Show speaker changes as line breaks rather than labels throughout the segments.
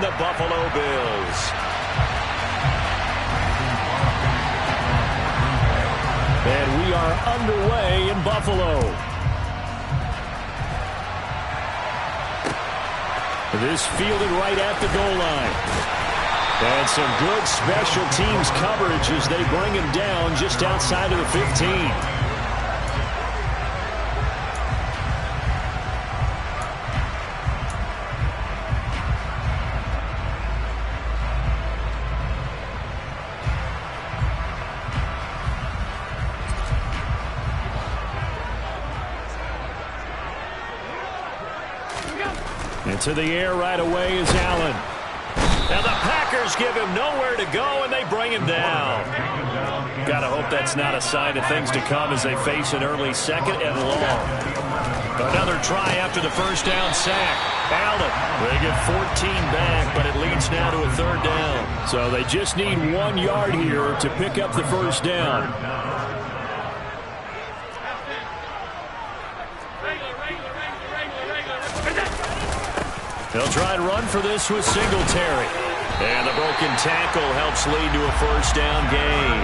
and the Buffalo Bills. And we are underway in Buffalo. This fielded right at the goal line. And some good special teams coverage as they bring him down just outside of the 15. Into the air right away is Allen. Now the Packers give him nowhere to go, and they bring him down. Gotta hope that's not a sign of things to come as they face an early second and long. Another try after the first down sack. Allen, they get 14 back, but it leads now to a third down. So they just need 1 yard here to pick up the first down. They'll try and run for this with Singletary. And the broken tackle helps lead to a first down gain.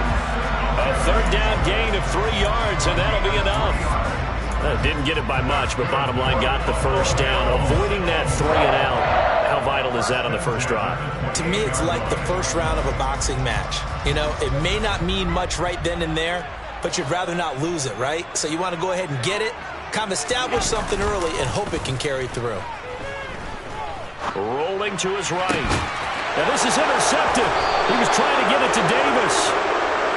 A third down gain of 3 yards, and that'll be enough. Didn't get it by much, but bottom line got the first down. Avoiding that 3 and out. How vital is that on the first drive?
To me, it's like the first round of a boxing match. You know, it may not mean much right then and there, but you'd rather not lose it, right? So you want to go ahead and get it, kind of establish something early, and hope it can carry through.
Rolling to his right. Now this is intercepted. He was trying to get it to Davis.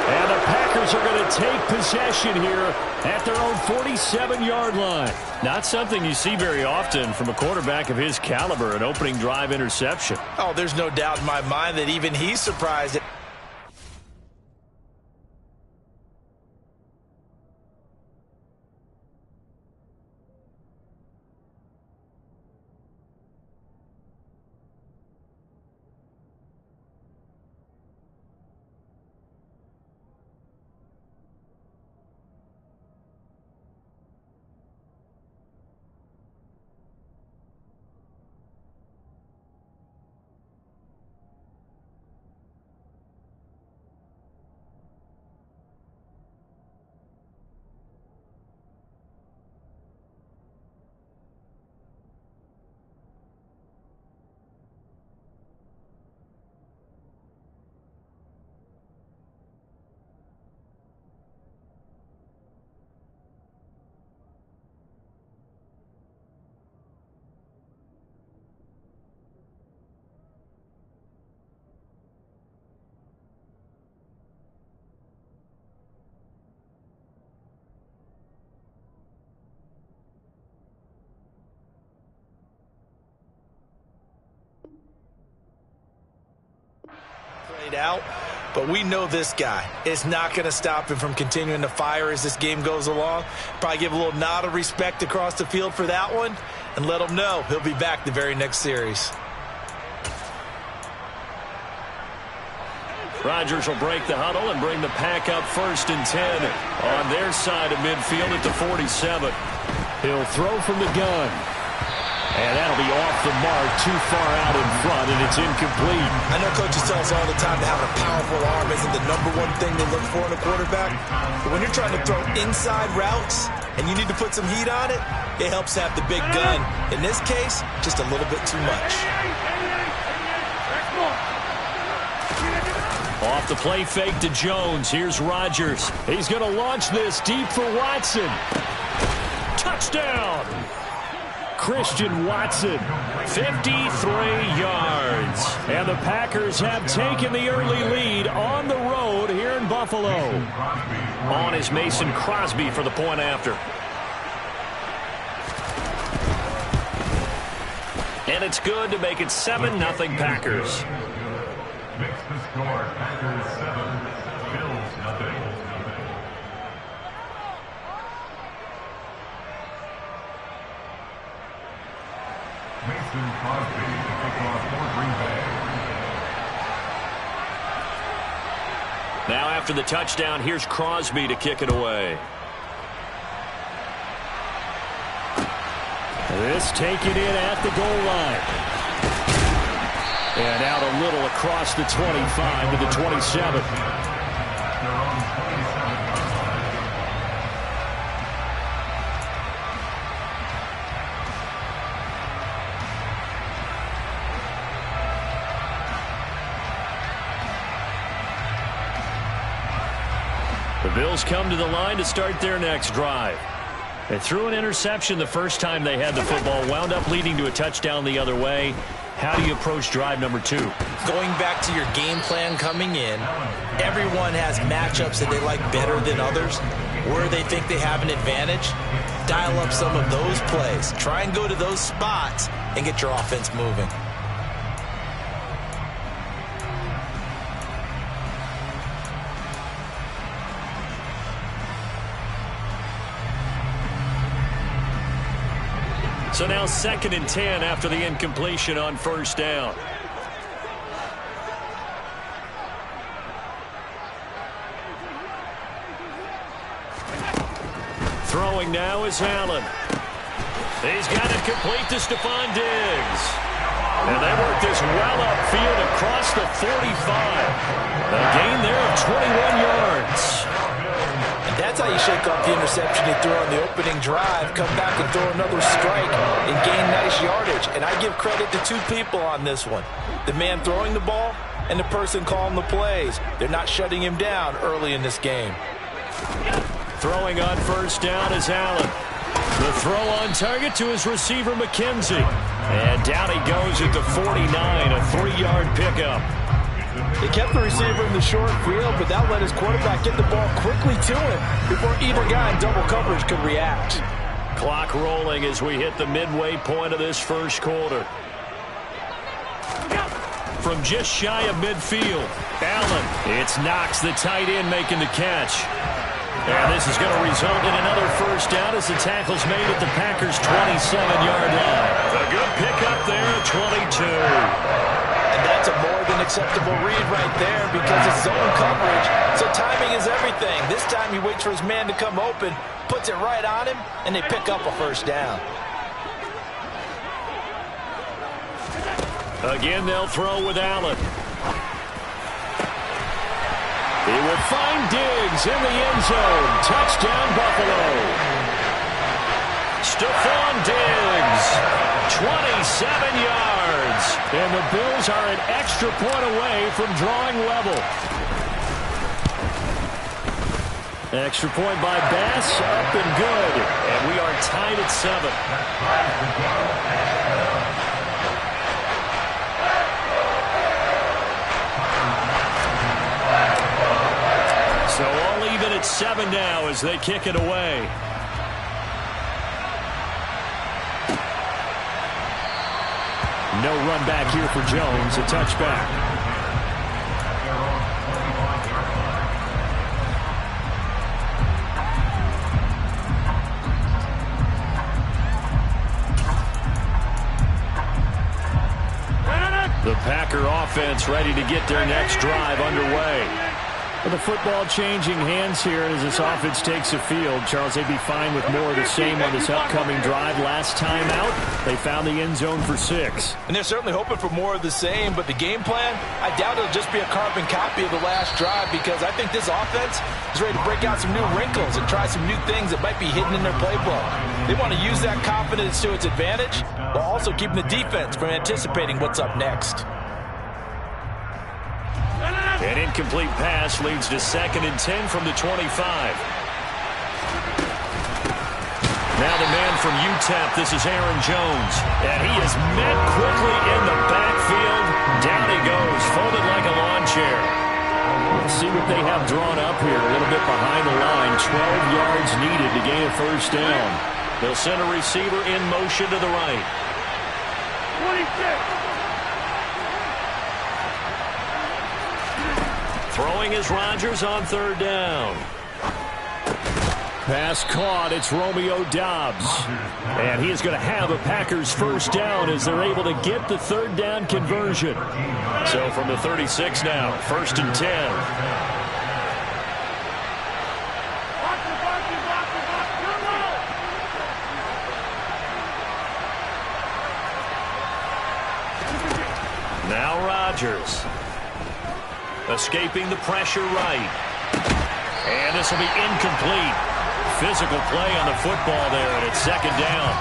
And the Packers are going to take possession here at their own 47-yard line. Not something you see very often from a quarterback of his caliber, an opening drive interception.
Oh, there's no doubt in my mind that even he's surprised. Out, but we know this guy is not going to stop him from continuing to fire as this game goes along. Probably give a little nod of respect across the field for that one and let him know he'll be back the very next series.
Rodgers will break the huddle and bring the Pack up 1st and 10 on their side of midfield at the 47. He'll throw from the gun. And that'll be off the mark, too far out in front, and it's incomplete.
I know coaches tell us all the time that having a powerful arm isn't the #1 thing they look for in a quarterback. But when you're trying to throw inside routes and you need to put some heat on it, it helps have the big gun. In this case, just a little bit too much.
Off the play fake to Jones. Here's Rodgers. He's going to launch this deep for Watson. Touchdown! Christian Watson, 53 yards. And the Packers have taken the early lead on the road here in Buffalo. On is Mason Crosby for the point after. And it's good to make it 7-0 Packers.
Makes the score Packers 7, Bills 0. Mason Crosby to kick off for Green Bay.
Now after the touchdown, here's Crosby to kick it away. This taken in at the goal line. And out a little across the 25 to the 27. The Bills come to the line to start their next drive. They threw an interception the first time they had the football, wound up leading to a touchdown the other way. How do you approach drive number 2?
Going back to your game plan coming in, everyone has matchups that they like better than others. Where they think they have an advantage, dial up some of those plays. Try and go to those spots and get your offense moving.
So now 2nd and 10 after the incompletion on first down. Throwing now is Allen. He's got it complete to Stephon Diggs. And they work this well upfield across the 45. A gain there of 21 yards.
That's how you shake off the interception he threw on the opening drive, come back and throw another strike and gain nice yardage. And I give credit to 2 people on this one. The man throwing the ball and the person calling the plays. They're not shutting him down early in this game.
Throwing on first down is Allen. The throw on target to his receiver, McKenzie. And down he goes at the 49, a 3-yard pickup.
They kept the receiver in the short field, but that let his quarterback get the ball quickly to him before either guy in double coverage could react.
Clock rolling as we hit the midway point of this first quarter. From just shy of midfield, Allen. It's Knox, the tight end, making the catch. And this is going to result in another first down as the tackle's made at the Packers' 27-yard line. A good pickup there at 22.
And that's a more than acceptable read right there because it's zone coverage, so timing is everything. This time he waits for his man to come open, puts it right on him, and they pick up a first down.
Again, they'll throw with Allen. He will find Diggs in the end zone. Touchdown, Buffalo. Stephon Diggs, 27 yards. And the Bills are an extra point away from drawing level. Extra point by Bass, up and good. And we are tied at 7. So all even at 7 now as they kick it away. No run back here for Jones, a touchback. The Packer offense ready to get their next drive underway. With the football changing hands here as this offense takes the field, Charles, they'd be fine with more of the same on this upcoming drive. Last time out, they found the end zone for 6.
And they're certainly hoping for more of the same, but the game plan, I doubt it'll just be a carbon copy of the last drive because I think this offense is ready to break out some new wrinkles and try some new things that might be hidden in their playbook. They want to use that confidence to its advantage while also keeping the defense from anticipating what's up next.
An incomplete pass leads to 2nd and 10 from the 25. Now the man from UTEP, this is Aaron Jones. And he is met quickly in the backfield. Down he goes, folded like a lawn chair. Let's see what they have drawn up here. A little bit behind the line. 12 yards needed to gain a first down. They'll send a receiver in motion to the right. 26. Throwing is Rodgers on 3rd down. Pass caught. It's Romeo Doubs. And he is going to have a Packers first down as they're able to get the 3rd down conversion. So from the 36 now, 1st and 10. Now Rodgers. Escaping the pressure right. And this will be incomplete. Physical play on the football there, and it's second down.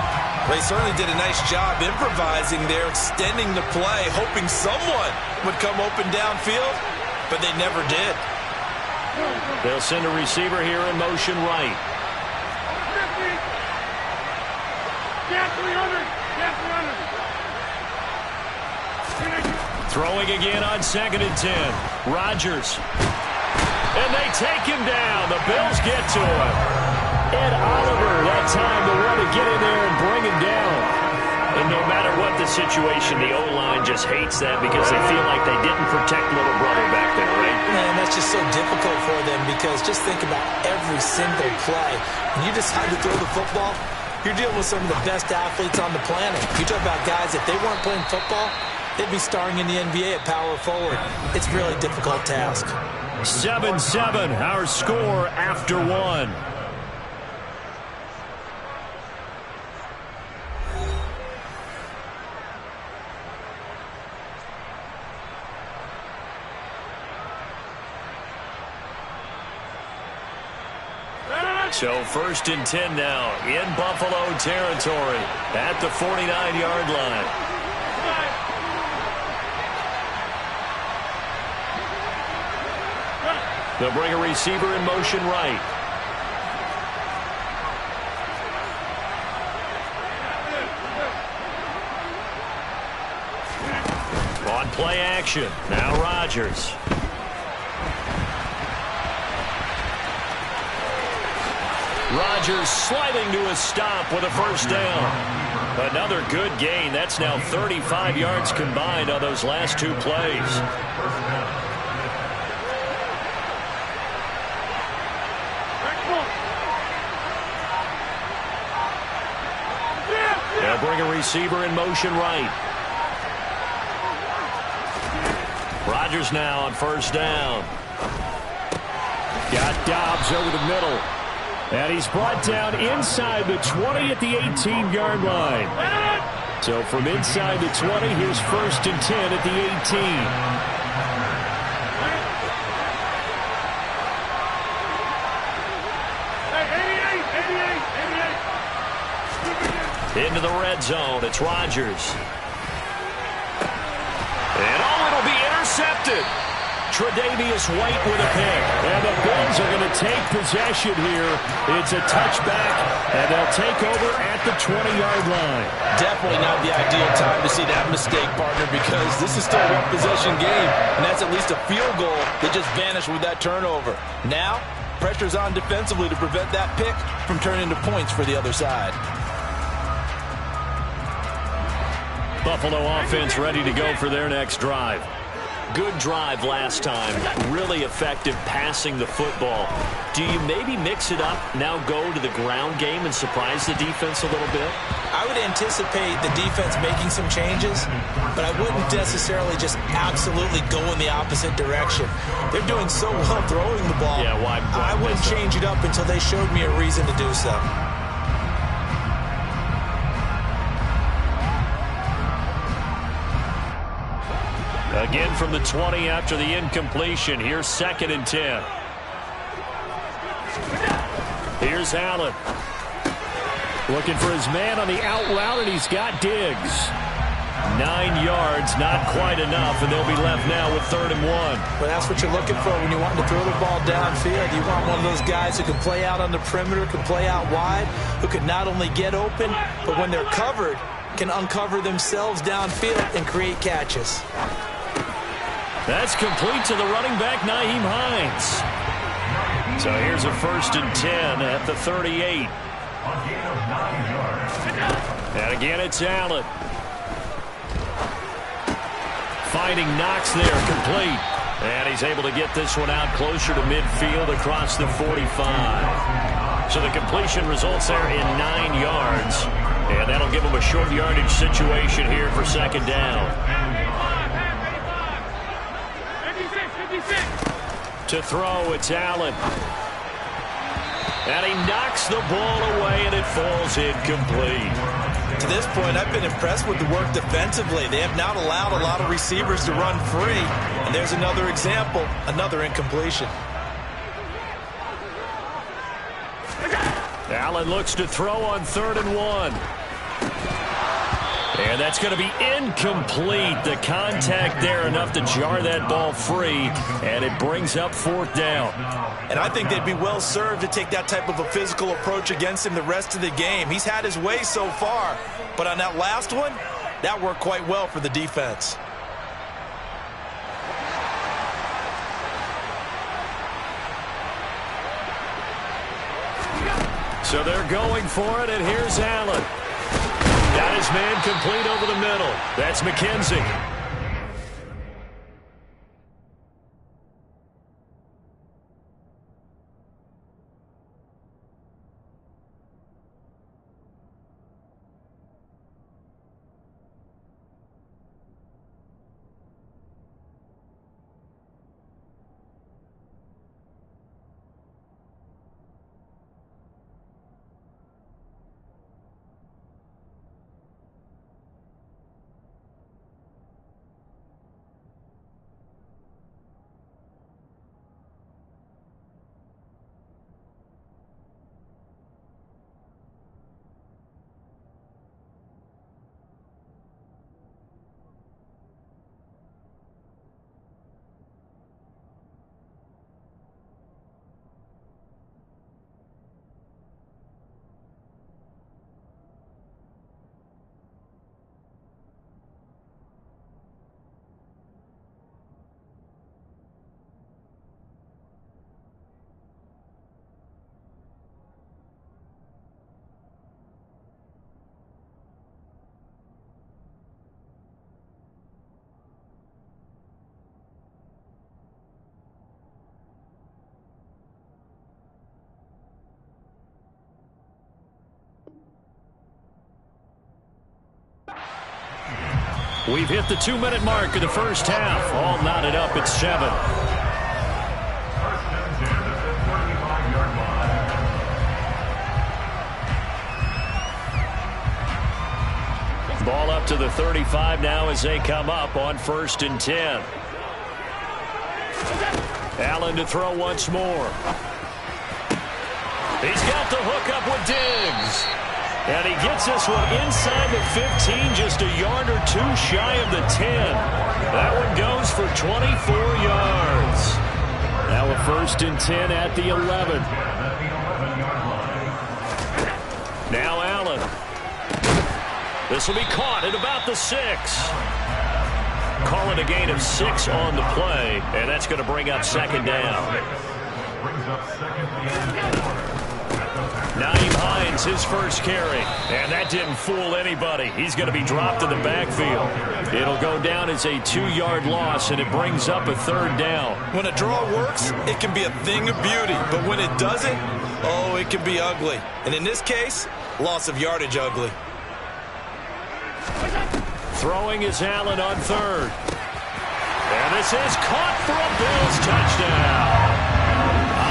Well, he certainly did a nice job improvising there, extending the play, hoping someone would come open downfield, but they never did.
They'll send a receiver here in motion right. Throwing again on 2nd and 10. Rodgers. And they take him down. The Bills get to him. Ed Oliver, that time the one to get in there and bring him down. And no matter what the situation, the O-line just hates that because they feel like they didn't protect little brother back there, right?
Man, that's just so difficult for them because just think about every single play. When you decide to throw the football, you're dealing with some of the best athletes on the planet. You talk about guys, if they weren't playing football, they'd be starring in the NBA at power forward. It's a really difficult task.
7-7, our score after one. So 1st and 10 now in Buffalo territory at the 49-yard line. They'll bring a receiver in motion right. On play action, now Rodgers. Rodgers sliding to a stop with a first down. Another good gain. That's now 35 yards combined on those last two plays. They'll bring a receiver in motion right. Rodgers now on first down. Got Dobbs over the middle. And he's brought down inside the 20 at the 18-yard line. So from inside the 20, here's 1st and 10 at the 18. Into the red zone, it's Rodgers. And it'll be intercepted. Tre'Davious White with a pick. And the Bills are going to take possession here. It's a touchback, and they'll take over at the 20-yard line.
Definitely not the ideal time to see that mistake, partner, because this is still a one-possession game, and that's at least a field goal that just vanished with that turnover. Now, pressure's on defensively to prevent that pick from turning into points for the other side.
Buffalo offense ready to go for their next drive. Good drive last time. Really effective passing the football. Do you maybe mix it up, now go to the ground game and surprise the defense a little bit?
I would anticipate the defense making some changes, but I wouldn't necessarily just absolutely go in the opposite direction. They're doing so well throwing the ball.
Yeah, why
I wouldn't change it up until they showed me a reason to do so.
Again from the 20 after the incompletion. Here's 2nd and 10. Here's Allen. Looking for his man on the out route, and he's got Diggs. 9 yards, not quite enough, and they'll be left now with 3rd and 1.
Well, that's what you're looking for when you want to throw the ball downfield. You want one of those guys who can play out on the perimeter, can play out wide, who can not only get open, but when they're covered, can uncover themselves downfield and create catches.
That's complete to the running back, Nyheim Hines. So here's a 1st and 10 at the 38. And again, it's Allen. Finding Knox there, complete. And he's able to get this one out closer to midfield across the 45. So the completion results there in 9 yards. And that'll give him a short yardage situation here for 2nd down. To throw, it's Allen. And he knocks the ball away, and it falls incomplete.
To this point, I've been impressed with the work defensively. They have not allowed a lot of receivers to run free. And there's another example, another incompletion.
Allen looks to throw on 3rd and 1. And that's going to be incomplete. The contact there enough to jar that ball free, and it brings up 4th down.
And I think they'd be well served to take that type of a physical approach against him the rest of the game. He's had his way so far, but on that last one, that worked quite well for the defense.
So they're going for it, and here's Allen. Got his man complete over the middle. That's McKenzie. We've hit the 2-minute mark of the first half. All knotted up at 7. Ball up to the 35 now as they come up on 1st and 10. Allen to throw once more. He's got the hook up with Diggs. And he gets this one inside the 15, just a yard or 2 shy of the 10. That one goes for 24 yards. Now a 1st and 10 at the 11. Now Allen. This will be caught at about the 6. Call it a gain of 6 on the play, and that's going to bring up 2nd down. Nyheim Hines, his first carry. And that didn't fool anybody. He's going to be dropped in the backfield. It'll go down as a 2-yard loss, and it brings up a 3rd down.
When a draw works, it can be a thing of beauty. But when it doesn't, oh, it can be ugly. And in this case, loss of yardage ugly.
Throwing is Allen on 3rd. And this is caught for a Bills touchdown.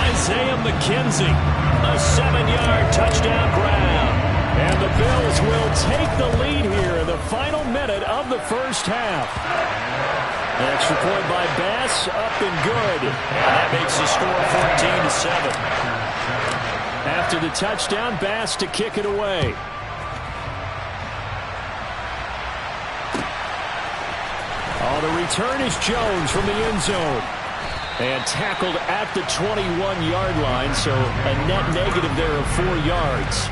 Isaiah McKenzie, a 7-yard touchdown grab. And the Bills will take the lead here in the final minute of the first half. An extra point by Bass, up and good. And that makes the score 14-7. After the touchdown, Bass to kick it away. Oh, the return is Jones from the end zone. And tackled at the 21-yard line, so a net negative there of 4 yards.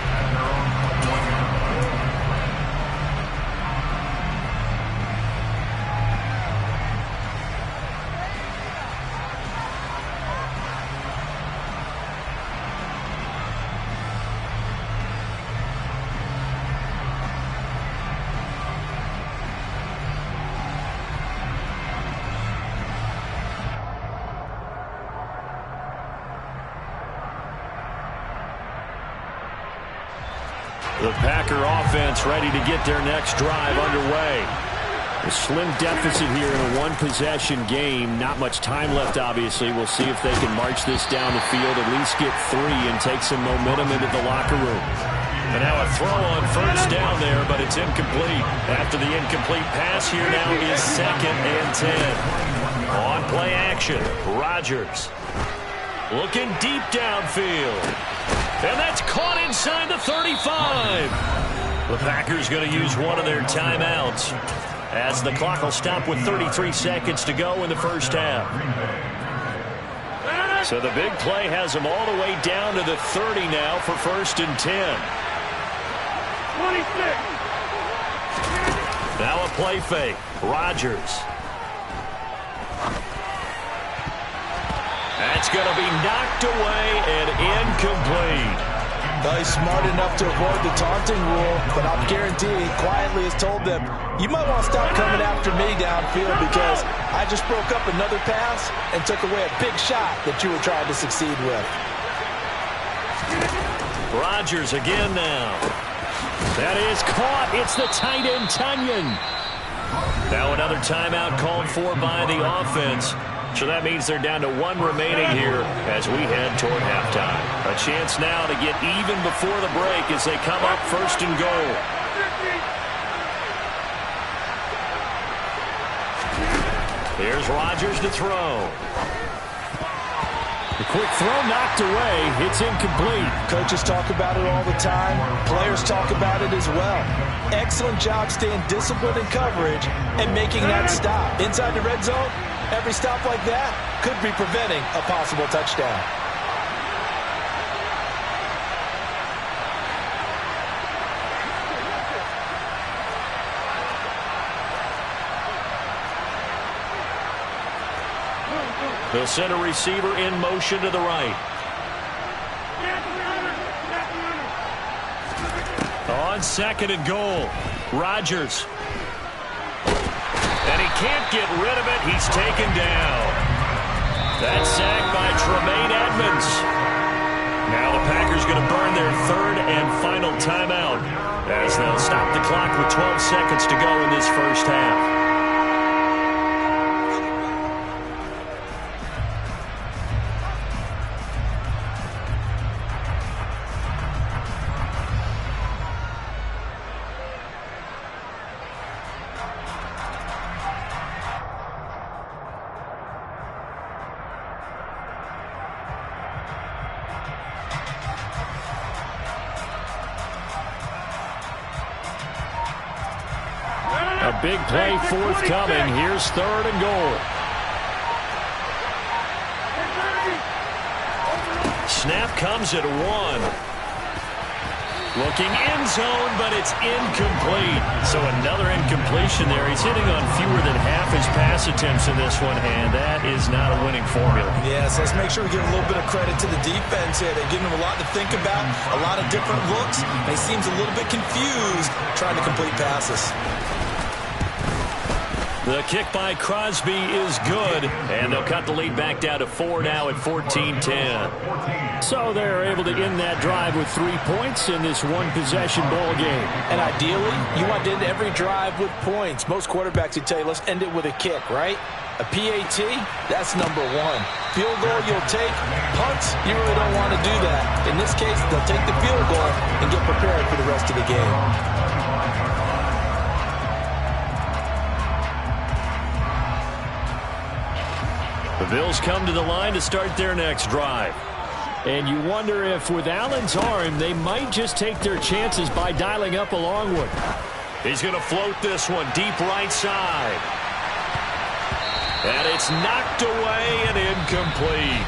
The Packer offense ready to get their next drive underway. A slim deficit here in a one-possession game. Not much time left, obviously. We'll see if they can march this down the field, at least get 3 and take some momentum into the locker room. And now a throw on first down there, but it's incomplete. After the incomplete pass, here now is 2nd and 10. On play action, Rodgers looking deep downfield. And that's caught inside the 35. The Packers going to use one of their timeouts as the clock will stop with 33 seconds to go in the first half. So the big play has them all the way down to the 30 now for 1st and 10.
26.
Now a play fake. Rodgers. That's going to be knocked away and incomplete.
Well, he's smart enough to avoid the taunting rule, but I'm guaranteed quietly has told them, you might want to stop coming after me downfield because I just broke up another pass and took away a big shot that you were trying to succeed with.
Rodgers again now. That is caught. It's the tight end, Tunyon. Now another timeout called for by the offense. So that means they're down to 1 remaining here as we head toward halftime. A chance now to get even before the break as they come up 1st and goal. Here's Rodgers to throw. The quick throw knocked away. It's incomplete.
Coaches talk about it all the time. Players talk about it as well. Excellent job staying disciplined in coverage and making that stop. Inside the red zone, every stop like that could be preventing a possible touchdown.
They'll send a receiver in motion to the right. On 2nd and goal, Rodgers. And he can't get rid of it. He's taken down. That's sacked by Tremaine Edmonds. Now the Packers going to burn their 3rd and final timeout as they'll stop the clock with 12 seconds to go in this first half. A big play forthcoming. Here's 3rd and goal. Snap comes at 1. Looking end zone, but it's incomplete. So another incompletion there. He's hitting on fewer than half his pass attempts in this one, and that is not a winning formula.
Yes, let's make sure we give a little bit of credit to the defense here. They're giving him a lot to think about, a lot of different looks, and he seems a little bit confused trying to complete passes.
The kick by Crosby is good, and they'll cut the lead back down to 4 now at 14-10. So they're able to end that drive with 3 points in this one-possession ball game.
And ideally, you want to end every drive with points. Most quarterbacks would tell you, let's end it with a kick, right? A PAT, that's number 1. Field goal you'll take. Punts, you really don't want to do that. In this case, they'll take the field goal and get prepared for the rest of the game.
The Bills come to the line to start their next drive. And you wonder if with Allen's arm, they might just take their chances by dialing up a long one. He's going to float this one deep right side. And it's knocked away and incomplete.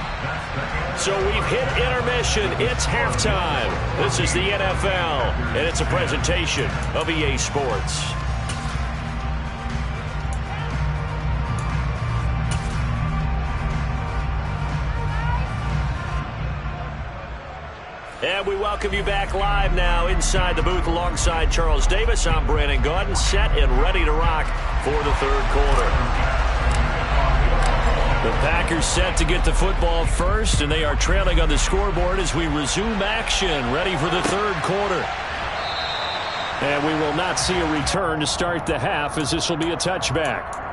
So we've hit intermission. It's halftime. This is the NFL, and it's a presentation of EA Sports. And we welcome you back live now inside the booth alongside Charles Davis. I'm Brandon Gaudin, set and ready to rock for the 3rd quarter. The Packers set to get the football first, and they are trailing on the scoreboard as we resume action, ready for the 3rd quarter. And we will not see a return to start the half, as this will be a touchback.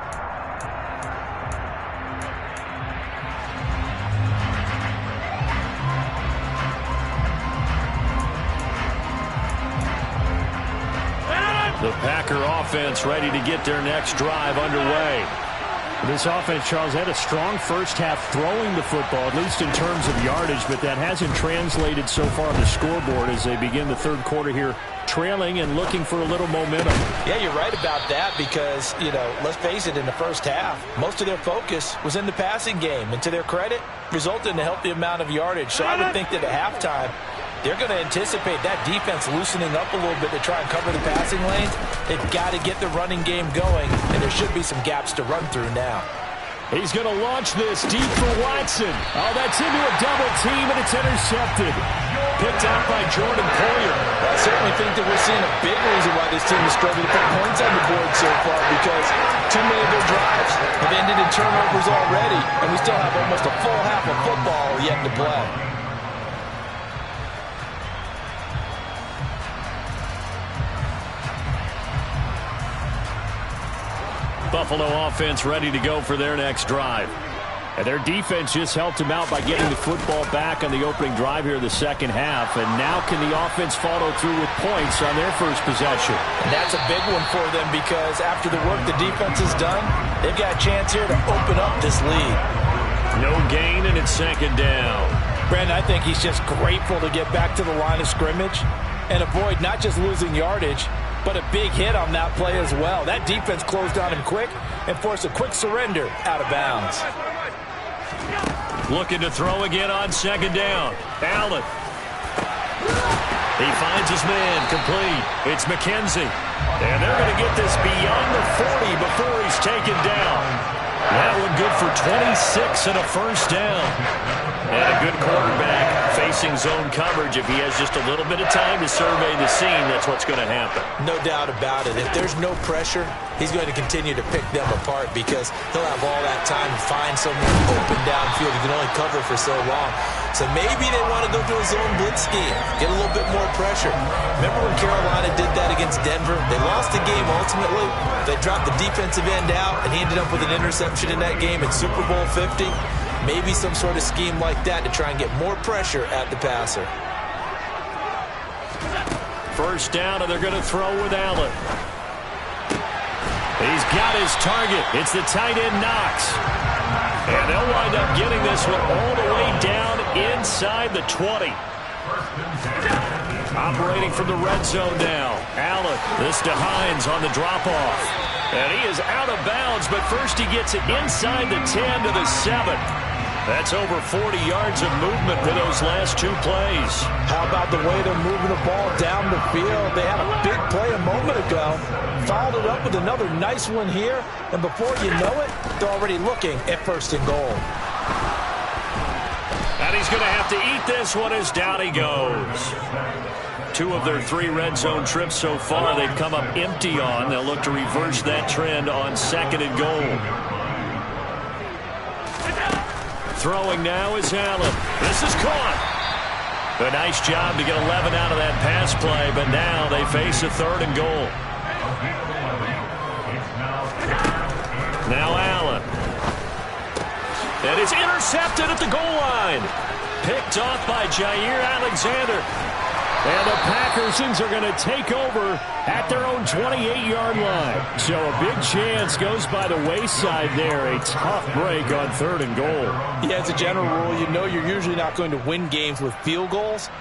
Packer offense ready to get their next drive underway.
This offense, Charles, had a strong first half throwing the football, at least in terms of yardage, but that hasn't translated so far on the scoreboard as they begin the third quarter here, trailing and looking for a little momentum.
Yeah, you're right about that because, let's face it, in the first half, most of their focus was in the passing game. And to their credit, resulted in a healthy amount of yardage. So I would think that at halftime, they're going to anticipate that defense loosening up a little bit to try and cover the passing lanes. They've got to get the running game going, and there should be some gaps to run through now.
He's going to launch this deep for Watson. Oh, that's into a double team, and it's intercepted.
Picked out by Jordan Poyer.
I certainly think that we're seeing a big reason why this team is struggling to put points on the board so far, because too many of their drives have ended in turnovers already, and we still have almost a full half of football yet to play.
Buffalo offense ready to go for their next drive.
And their defense just helped them out by getting the football back on the opening drive here in the second half. And now can the offense follow through with points on their first possession?
And that's a big one for them because after the work the defense has done, they've got a chance here to open up this lead.
No gain, and it's second down.
Brandon, I think he's just grateful to get back to the line of scrimmage and avoid not just losing yardage, but a big hit on that play as well. That defense closed on him quick and forced a quick surrender out of bounds.
Looking to throw again on second down. Allen. He finds his man complete. It's McKenzie. And they're going to get this beyond the 40 before he's taken down. That one good for 26 and a first down. And a good quarterback facing zone coverage. If he has just a little bit of time to survey the scene, that's what's going to happen.
No doubt about it. If there's no pressure, he's going to continue to pick them apart because he'll have all that time to find someone open downfield. He can only cover for so long. So maybe they want to go to a zone blitz scheme, get a little bit more pressure. Remember when Carolina did that against Denver? They lost the game ultimately. They dropped the defensive end out, and he ended up with an interception in that game in Super Bowl 50. Maybe some sort of scheme like that to try and get more pressure at the passer.
First down, and they're going to throw with Allen. He's got his target. It's the tight end Knox. And they'll wind up getting this one all the way down inside the 20. Operating from the red zone now. Allen, this to Hines on the drop-off. And he is out of bounds, but first he gets it inside the 10 to the 7. That's over 40 yards of movement with those last two plays.
How about the way they're moving the ball down the field? They had a big play a moment ago. Followed it up with another nice one here. And before you know it, they're already looking at first and goal.
And he's going to have to eat this one as down he goes. 2 of their 3 red zone trips so far they've come up empty on. They'll look to reverse that trend on second and goal. Throwing now is Allen. This is caught. A nice job to get 11 out of that pass play, but now they face a third and goal. Now Allen. And it's intercepted at the goal line. Picked off by Jair Alexander. And the Packersons are going to take over at their own 28-yard line. So a big chance goes by the wayside there. A tough break on third and goal.
Yeah, as a general rule, you know you're usually not going to win games with field goals.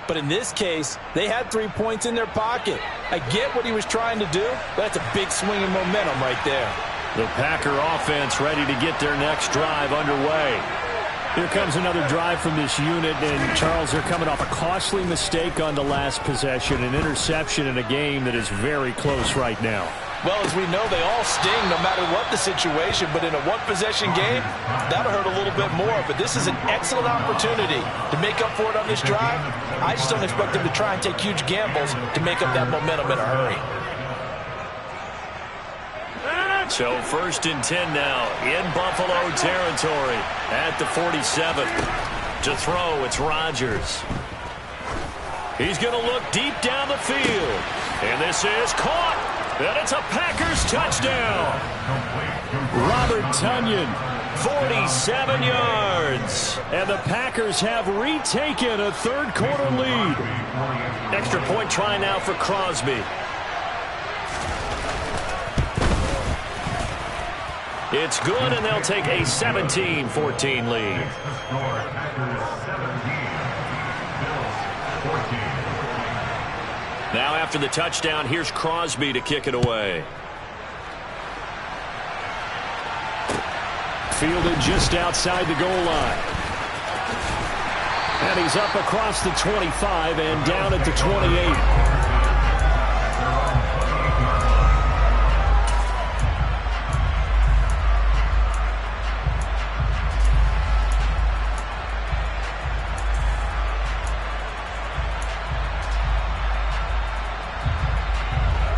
But in this case, they had 3 points in their pocket. I get what he was trying to do, but that's a big swing of momentum right there.
The Packer offense ready to get their next drive underway.
Here comes another drive from this unit, and Charles, they're coming off a costly mistake on the last possession, an interception in a game that is very close right now.
Well, as we know, they all sting no matter what the situation, but in a one-possession game, that'll hurt a little bit more. But this is an excellent opportunity to make up for it on this drive. I just don't expect them to try and take huge gambles to make up that momentum in a hurry.
So first and 10 now in Buffalo territory at the 47. To throw, it's Rodgers. He's going to look deep down the field. And this is caught. And it's a Packers touchdown.
Robert Tonyan.
47 yards.
And the Packers have retaken a third-quarter lead.
Extra point try now for Crosby. It's good, and they'll take a 17-14 lead.
Makes the score. Packers 17, Bills 14.
Now after the touchdown, here's Crosby to kick it away.
Fielded just outside the goal line. And he's up across the 25 and down at the 28.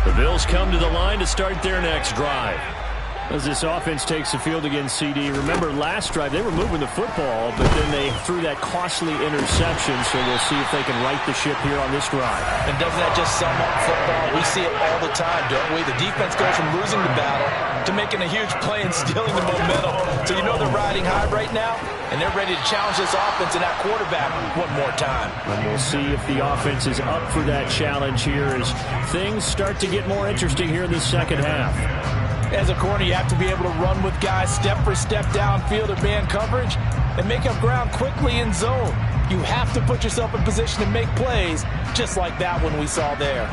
The Bills come to the line to start their next drive.
As this offense takes the field against CD, remember last drive they were moving the football, but then they threw that costly interception, so we'll see if they can right the ship here on this drive.
And doesn't that just sum up football? We see it all the time, don't we? The defense goes from losing the battle to making a huge play and stealing the momentum. So you know they're riding high right now, and they're ready to challenge this offense and that quarterback one more time.
And we'll see if the offense is up for that challenge here as things start to get more interesting here in the second half.
As a corner, you have to be able to run with guys step for step downfield or man coverage and make up ground quickly in zone. You have to put yourself in position to make plays just like that one we saw there.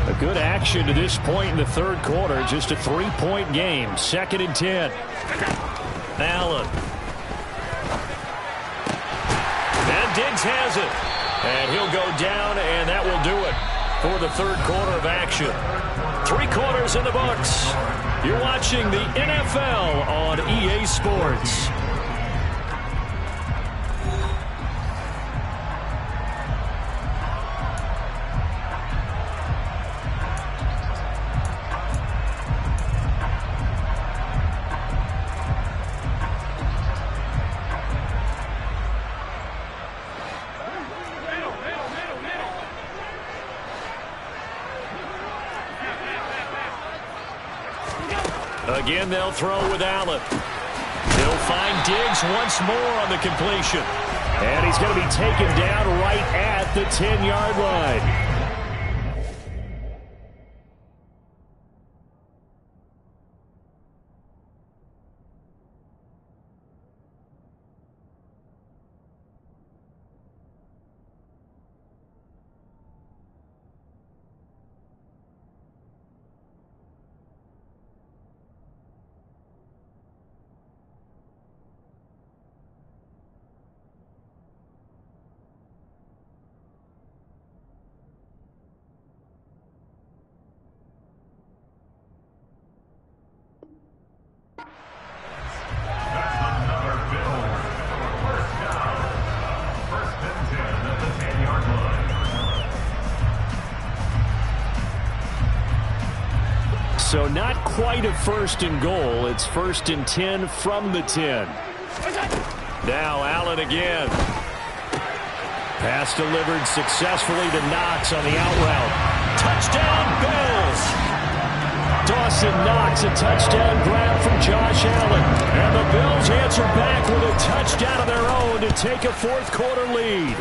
A good action to this point in the third quarter. Just a 3-point game. 2nd and 10.
Allen. And Diggs has it. And he'll go down, and that will do it for the third quarter of action. 3 quarters in the books. You're watching the NFL on EA Sports. Again, they'll throw with Allen. He'll find Diggs once more on the completion.
And he's going to be taken down right at the 10-yard line. So not quite a 1st and goal. It's 1st and 10 from the 10.
Now Allen again.
Pass delivered successfully to Knox on the out route.
Touchdown, Bills!
Dawson Knox, a touchdown grab from Josh Allen.
And the Bills answer back with a touchdown of their own to take a fourth quarter lead.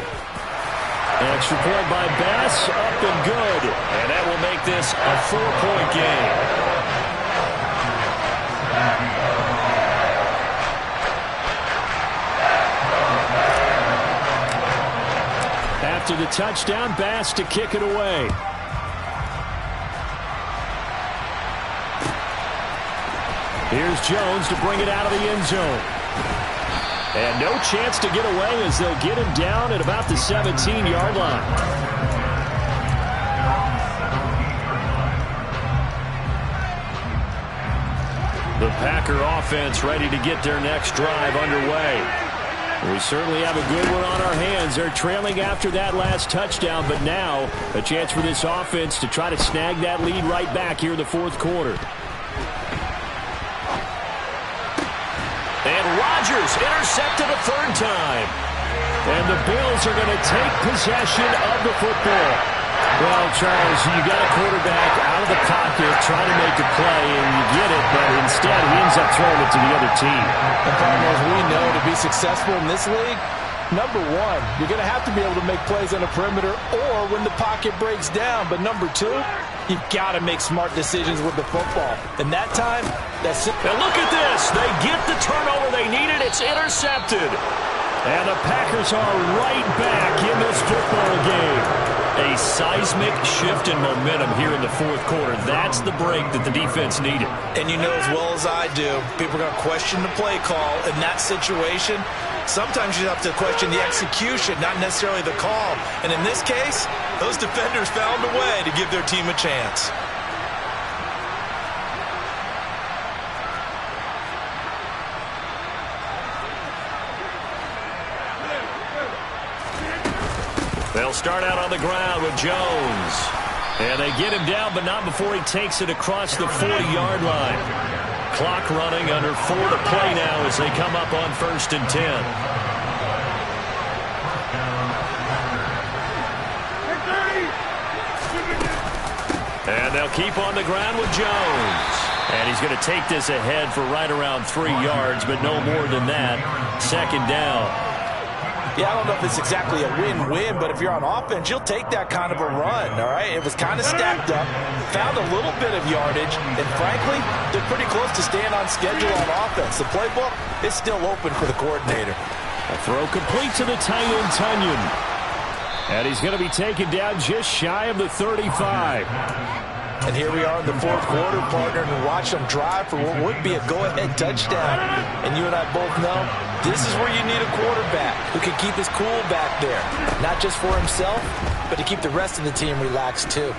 Extra point by Bass, up and good.
And that will make this a 4-point game.
After the touchdown, Bass to kick it away. Here's Jones to bring it out of the end zone. And no chance to get away as they'll get him down at about the 17-yard line.
The Packer offense ready to get their next drive underway.
We certainly have a good one on our hands. They're trailing after that last touchdown, but now a chance for this offense to try to snag that lead right back here in the fourth quarter.
And Rodgers intercepted a 3rd time.
And the Bills are going to take possession of the football. Well, Charles, you got a quarterback out of the pocket trying to make a play, and you get it, but instead he ends up throwing it to the other team.
And partners, we know to be successful in this league, Number one, you're going to have to be able to make plays on the perimeter or when the pocket breaks down. But number two, you've got to make smart decisions with the football. And that time, that's it.
And look at this. They get the turnover they needed. It's intercepted. And the Packers are right back in this football game. A seismic shift in momentum here in the fourth quarter. That's the break that the defense needed.
And you know as well as I do, people are going to question the play call in that situation. Sometimes you have to question the execution, not necessarily the call. And in this case, those defenders found a way to give their team a chance.
They'll start out on the ground with Jones. And they get him down, but not before he takes it across the 40-yard line. Clock running, under 4 to play now as they come up on 1st and 10. And they'll keep on the ground with Jones. And he's going to take this ahead for right around 3 yards, but no more than that. 2nd down.
Yeah, I don't know if it's exactly a win-win, but if you're on offense, you'll take that kind of a run, all right? It was kind of stacked up, found a little bit of yardage, and frankly, they're pretty close to staying on schedule on offense. The playbook is still open for the coordinator.
A throw complete to the tight end, Tunyon. And he's going to be taken down just shy of the 35.
And here we are in the fourth quarter, partner, and watch them drive for what would be a go-ahead touchdown. And you and I both know this is where you need a quarterback who can keep his cool back there. Not just for himself, but to keep the rest of the team relaxed too.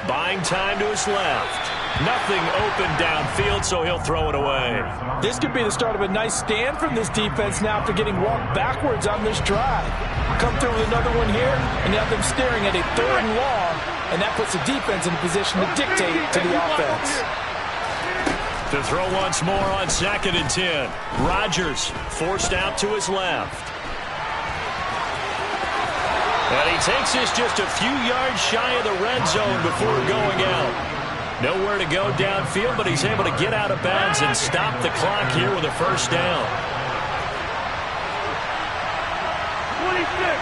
Buying time to his left. Nothing open downfield, so he'll throw it away.
This could be the start of a nice stand from this defense now after getting walked backwards on this drive. Come through with another one here, and you have them staring at a 3rd and long, and that puts the defense in a position to dictate to the offense.
To throw once more on 2nd and 10. Rodgers forced out to his left. And he takes this just a few yards shy of the red zone before going out. Nowhere to go downfield, but he's able to get out of bounds and stop the clock here with a 1st down.
26.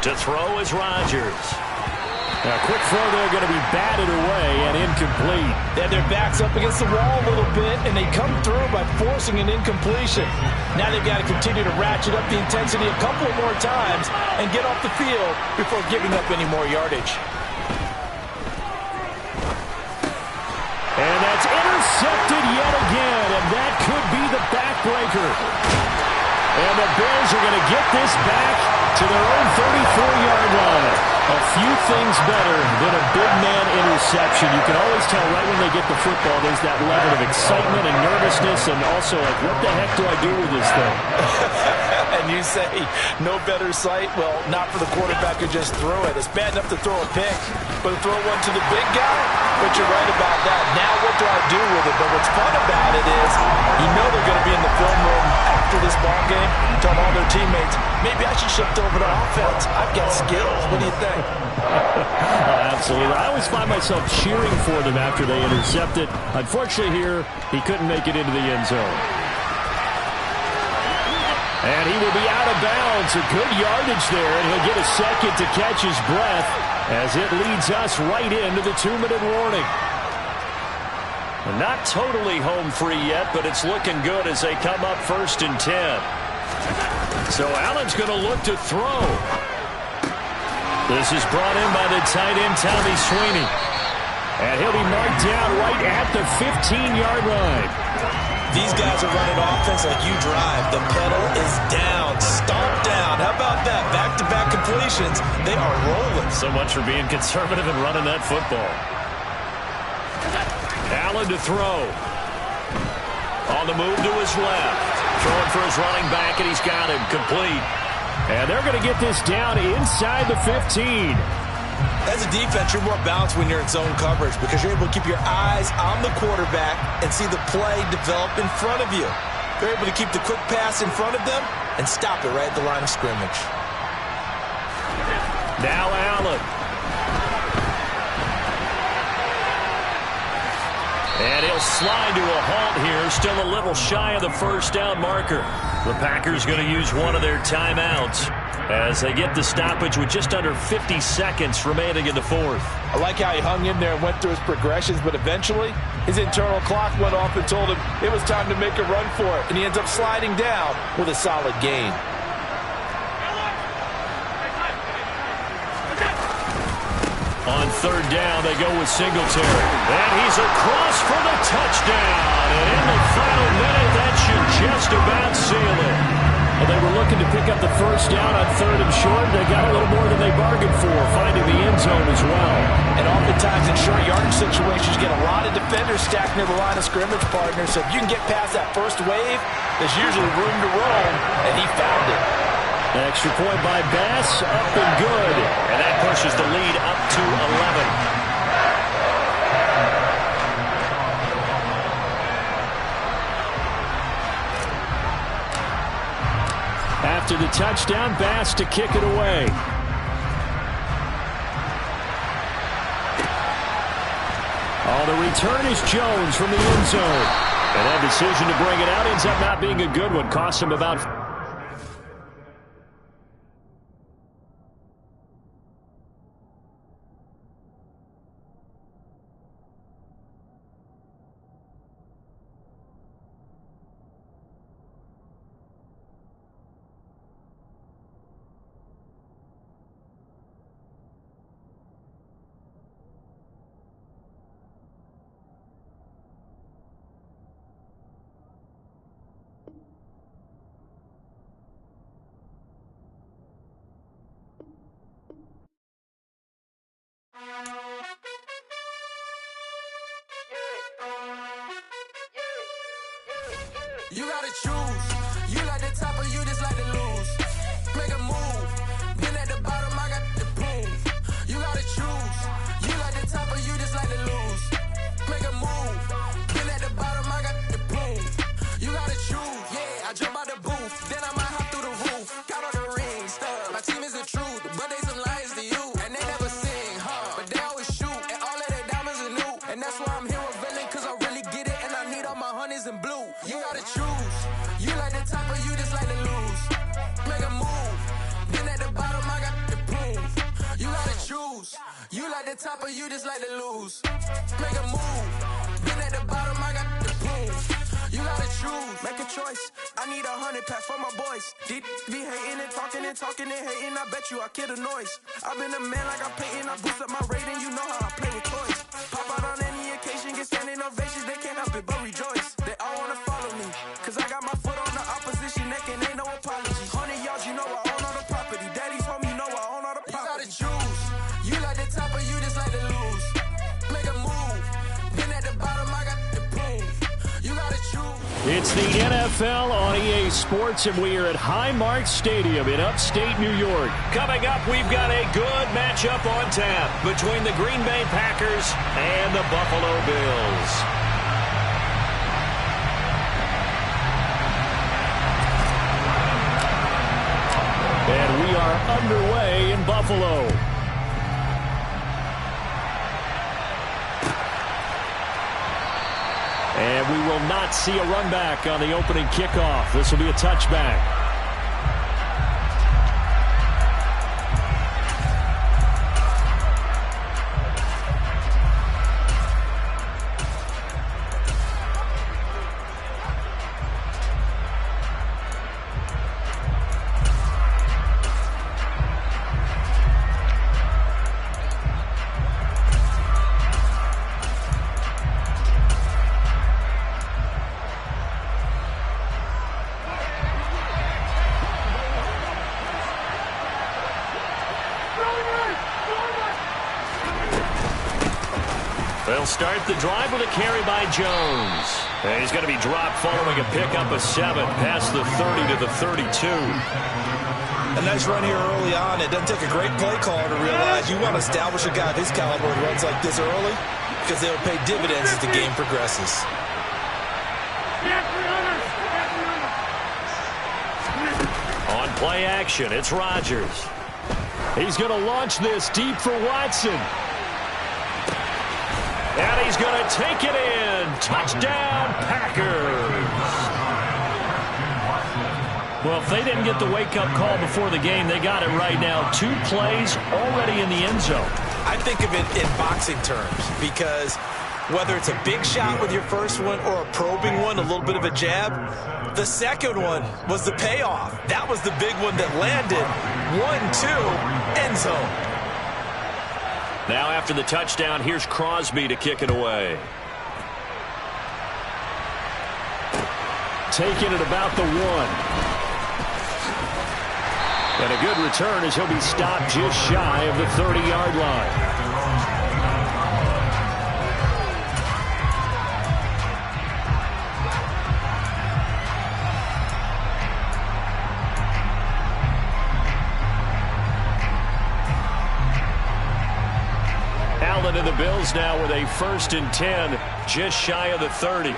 To throw is Rodgers.
Now, a quick throw there going to be batted away and incomplete.
They have their backs up against the wall a little bit, and they come through by forcing an incompletion. Now they've got to continue to ratchet up the intensity a couple of more times and get off the field before giving up any more yardage.
And that's intercepted yet again, and that could be the backbreaker. And the Bears are going to get this back to their own 34-yard line. A few things better than a big man interception. You can always tell right when they get the football, there's that level of excitement and nervousness, and also like, what the heck do I do with this thing?
And you say, no better sight? Well, not for the quarterback who just threw it. It's bad enough to throw a pick, but to throw one to the big guy? But you're right about that. Now what do I do with it? But what's fun about it is you know they're going to be in the film room after this ball game, telling all their teammates, maybe I should shift over to offense. I've got skills. What do you think?
Absolutely. I always find myself cheering for them after they intercept it. Unfortunately here, he couldn't make it into the end zone. And he will be out of bounds. A good yardage there, and he'll get a second to catch his breath as it leads us right into the 2-minute warning. And not totally home free yet, but it's looking good as they come up 1st and 10. So Allen's going to look to throw. This is brought in by the tight end, Tommy Sweeney. And he'll be marked down right at the 15-yard line.
These guys are running offense like you drive. The pedal is down, stomped down. How about that? Back-to-back completions. They are rolling.
So much for being conservative and running that football. Allen to throw. On the move to his left. Throwing for his running back, and he's got him complete. And they're going to get this down inside the 15.
As a defense, you're more balanced when you're in zone coverage because you're able to keep your eyes on the quarterback and see the play develop in front of you. They're able to keep the quick pass in front of them and stop it right at the line of scrimmage.
Now Allen. And he'll slide to a halt here. Still a little shy of the first down marker. The Packers going to use one of their timeouts as they get the stoppage with just under 50 seconds remaining in the fourth.
I like how he hung in there and went through his progressions, but eventually his internal clock went off and told him it was time to make a run for it, and he ends up sliding down with a solid gain.
On third down, they go with Singletary. And he's across for the touchdown. And in the final minute, that should just about seal it. Well, they were looking to pick up the first down on third and short. They got a little more than they bargained for, finding the end zone as well.
And oftentimes in short yardage situations, you get a lot of defenders stacked near the line of scrimmage, partner. So if you can get past that first wave, there's usually room to roam, and he found it.
An extra point by Bass, up and good. And that pushes the lead up to 11. After the touchdown, Bass to kick it away. Oh, the return is Jones from the end zone. And that decision to bring it out ends up not being a good one. Cost him about...
You gotta choose. You like the top or you just like to lose. Make a move. Been at the bottom, I got the prove. You gotta choose. You like the top or you just like to lose. Make a move. Been at the bottom, I got the prove. You gotta choose. Yeah, I jump out the booth. Then I might hop through the roof. Got on the ring stuff. My team is the truth, but they some liars to you. And they never sing, but they always shoot. And all of their diamonds are new. And that's why I'm here with villain, cause I really get it. And I need all my honeys in blue. You gotta choose. You like the top or you just like to lose. Make a move. Been at the bottom, I got the proof. You gotta choose. You like the top or you just like to lose. Make a move. Been at the bottom, I got the proof. You gotta choose. Make a choice. I need 100 packs for my boys. Be hating and talking and talking and hating. I bet you I kill the noise. I've been a man like I'm Peyton. I boost up my rating. You know how I play with toys. Pop out on any occasion, get standing ovations. They can't help it but rejoice. They all wanna follow me. Cause I got my foot on the opposition neck and ain't no apology. 100 yards, you know I own all the property. Daddy's home, you know I own all the property. You gotta choose. You like the top or you just like to lose. Make a move. Been at the bottom, I got the proof. You gotta choose.
It's the NFL on EA Sports, and we are at Highmark Stadium in upstate New York. Coming up, we've got a good matchup on tap between the Green Bay Packers and the Buffalo Bills. And we are underway in Buffalo. And we will not see a run back on the opening kickoff. This will be a touchback. They'll start the drive with a carry by Jones. And he's going to be dropped following a pickup of 7 past the 30 to the 32.
A nice run here early on. It doesn't take a great play caller to realize you want to establish a guy of his caliber who runs like this early because they'll pay dividends as the game progresses.
On play action, it's Rodgers. He's going to launch this deep for Watson. And he's going to take it in. Touchdown, Packers.
Well, if they didn't get the wake-up call before the game, they got it right now. 2 plays already in the end zone.
I think of it in boxing terms because whether it's a big shot with your first one or a probing one, a little bit of a jab, the second one was the payoff. That was the big one that landed. 1-2, end zone.
Now after the touchdown, here's Crosby to kick it away.
Taking it about the 1. And a good return as he'll be stopped just shy of the 30-yard line.
Allen and the Bills now with a 1st and 10, just shy of the 30.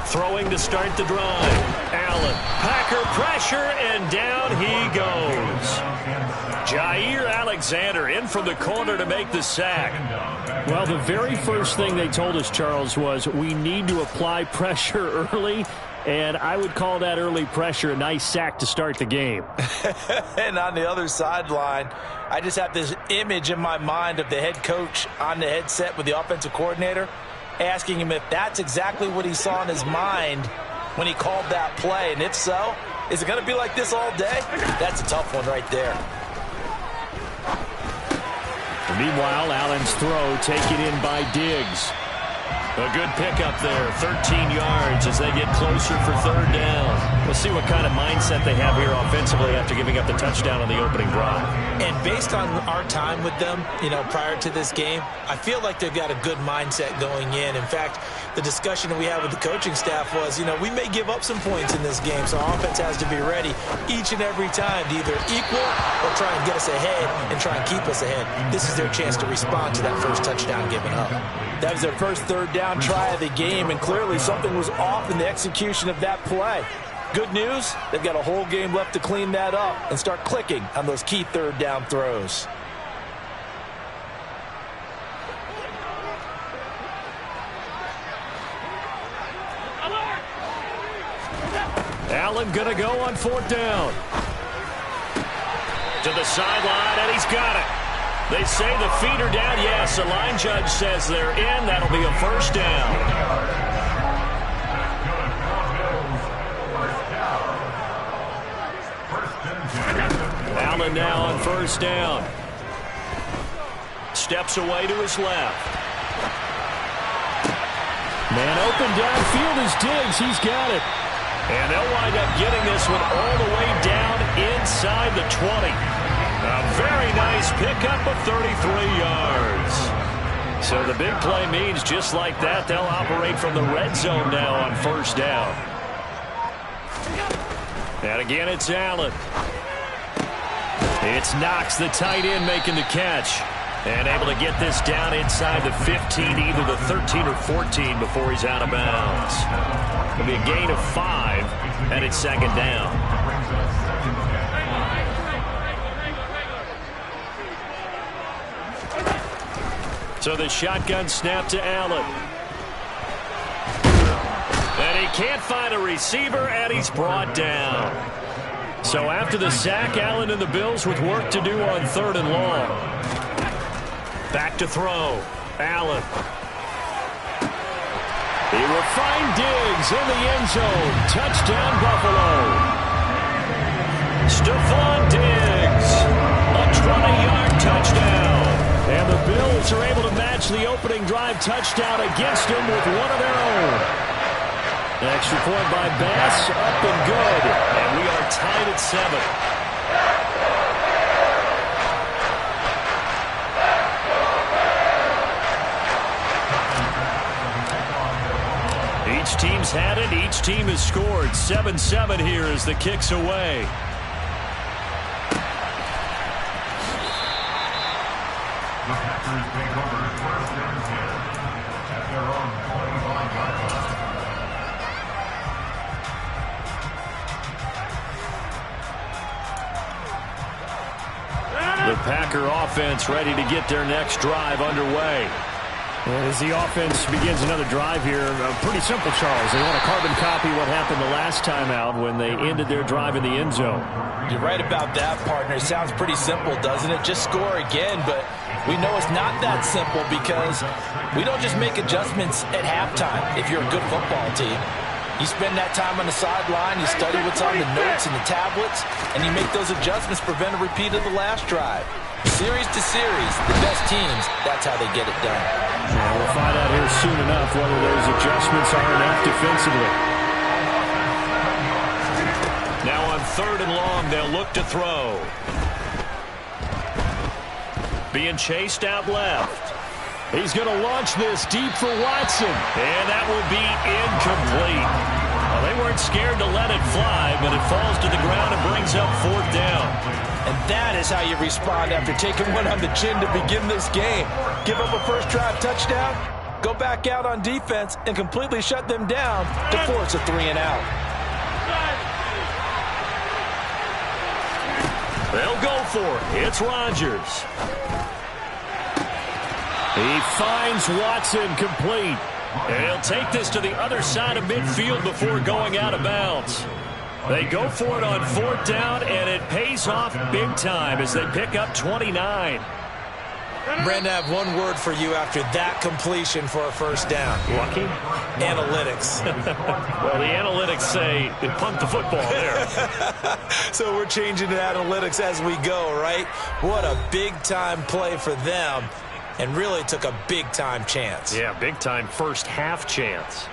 Throwing to start the drive. Allen, Packer pressure, and down he goes. Jair Alexander in from the corner to make the sack.
Well, the very first thing they told us, Charles, was we need to apply pressure early, and I would call that early pressure a nice sack to start the game.
And on the other sideline, I just have this image in my mind of the head coach on the headset with the offensive coordinator, asking him if that's exactly what he saw in his mind when he called that play. And if so, is it going to be like this all day? That's a tough one right there.
Meanwhile, Allen's throw taken in by Diggs.
A good pickup there, 13 yards as they get closer for 3rd down. We'll see what kind of mindset they have here offensively after giving up the touchdown on the opening drive.
And based on our time with them, prior to this game, I feel like they've got a good mindset going in. In fact, the discussion that we had with the coaching staff was, we may give up some points in this game, so our offense has to be ready each and every time to either equal or try and get us ahead and try and keep us ahead. This is their chance to respond to that first touchdown given up. That was their first 3rd down try of the game, and clearly something was off in the execution of that play. Good news, they've got a whole game left to clean that up and start clicking on those key 3rd down throws.
Allen gonna go on 4th down. To the sideline, and he's got it. They say the feet are down. Yes, the line judge says they're in. That'll be a 1st down. Allen now on 1st down. Steps away to his left.
Man open downfield is Diggs. He's got it.
And they'll wind up getting this one all the way down inside the 20. A very nice pickup of 33 yards. So the big play means just like that, they'll operate from the red zone now on 1st down. And again, it's Allen. It's Knox, the tight end, making the catch. And able to get this down inside the 15, either the 13 or 14 before he's out of bounds. It'll be a gain of 5, and it's 2nd down. So the shotgun snap to Allen. And he can't find a receiver, and he's brought down. So after the sack, Allen and the Bills with work to do on 3rd and long. Back to throw. Allen. He will find Diggs in the end zone. Touchdown, Buffalo. Stephon Diggs. A 20-yard touchdown. And the Bills are able to match the opening drive touchdown against him with one of their own. An extra point by Bass, up and good. And we are tied at 7. Each team's had it. Each team has scored. 7-7 here as the kick's away.
The Packers take over 1st and 10 at their own 25-yard line.
The Packer offense ready to get their next drive underway.
And as the offense begins another drive here, pretty simple, Charles. They want to carbon copy what happened the last time out when they ended their drive in the end zone.
You're right about that, partner. It sounds pretty simple, doesn't it? Just score again, but we know it's not that simple because we don't just make adjustments at halftime if you're a good football team. You spend that time on the sideline, you study what's on the notes and the tablets, and you make those adjustments, prevent a repeat of the last drive. Series to series, the best teams, that's how they get it done.
Yeah, we'll find out here soon enough whether those adjustments are enough defensively.
Now on 3rd and long, they'll look to throw. Being chased out left.
He's going to launch this deep for Watson.
And that will be incomplete. Well, they weren't scared to let it fly, but it falls to the ground and brings up 4th down.
And that is how you respond after taking one on the chin to begin this game. Give up a first drive touchdown, go back out on defense, and completely shut them down to force a 3-and-out.
They'll go for it. It's Rodgers.
He finds Watson complete.
And he'll take this to the other side of midfield before going out of bounds. They go for it on 4th down, and it pays off big time as they pick up 29.
Brandon, I have one word for you after that completion for a first down.
Lucky?
Analytics.
Well, the analytics say they pumped the football there.
So we're changing to analytics as we go, right? What a big-time play for them. And really took a big-time chance.
Yeah, big-time first half chance.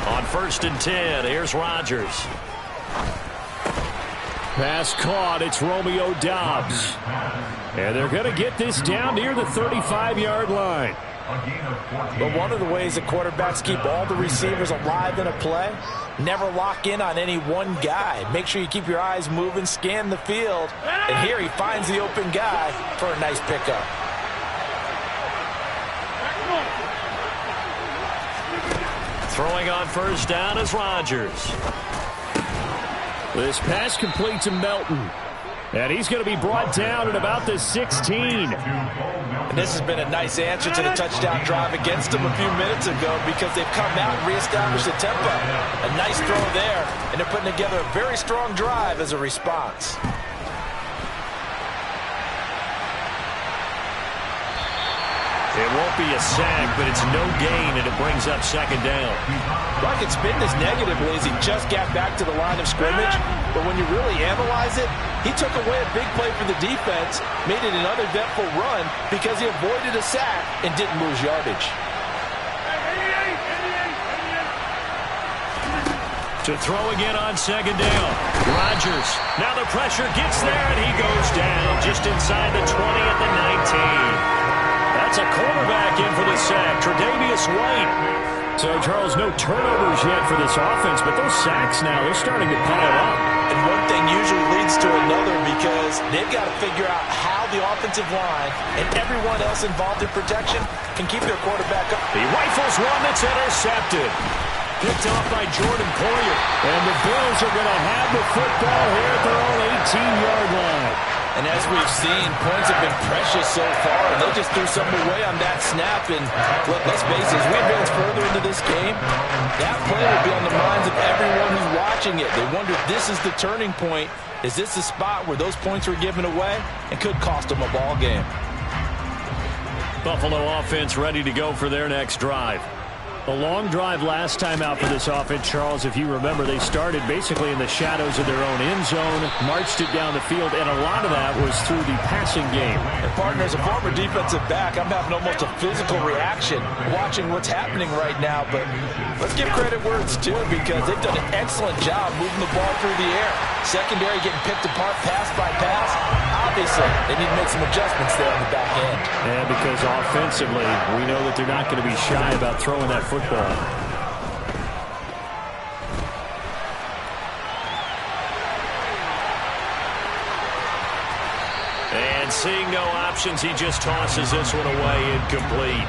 On 1st and 10, here's Rodgers.
Pass caught. It's Romeo Doubs. And they're going to get this down near the 35-yard line.
But one of the ways that quarterbacks keep all the receivers alive in a play, never lock in on any one guy. Make sure you keep your eyes moving, scan the field. And here he finds the open guy for a nice pickup.
Throwing on 1st down is Rodgers.
This pass complete to Melton. And he's going to be brought down at about the 16.
And this has been a nice answer to the touchdown drive against them a few minutes ago because they've come out and reestablished the tempo. A nice throw there, and they're putting together a very strong drive as a response.
It won't be a sack, but it's no gain, and it brings up 2nd down.
Well, I could spin this negatively as he just got back to the line of scrimmage, but when you really analyze it, he took away a big play for the defense, made it an uneventful run because he avoided a sack and didn't lose yardage.
To throw again on 2nd down. Rodgers. Now the pressure gets there, and he goes down just inside the 20 at the 19. That's a cornerback in for the sack, Tre'Davious White.
So, Charles, no turnovers yet for this offense, but those sacks now, they're starting to pile up.
And one thing usually leads to another because they've got to figure out how the offensive line and everyone else involved in protection can keep their quarterback up.
He rifles one that's intercepted. Picked off by Jordan Poyer.
And the Bills are going to have the football here at their own 18-yard line.
And as we've seen, points have been precious so far, and they just threw something away on that snap. And let's face it, as we advance further into this game, that play will be on the minds of everyone who's watching it. They wonder if this is the turning point. Is this the spot where those points were given away and could cost them a ball game?
Buffalo offense ready to go for their next drive.
A long drive last time out for this offense, Charles. If you remember, they started basically in the shadows of their own end zone, marched it down the field, and a lot of that was through the passing game.
And partner, as a former defensive back, I'm having almost a physical reaction watching what's happening right now. But let's give credit where it's due because they've done an excellent job moving the ball through the air. Secondary getting picked apart pass by pass. Obviously, they need to make some adjustments there on the back end.
And because offensively, we know that they're not going to be shy about throwing that football.
And seeing no options, he just tosses this one away, incomplete.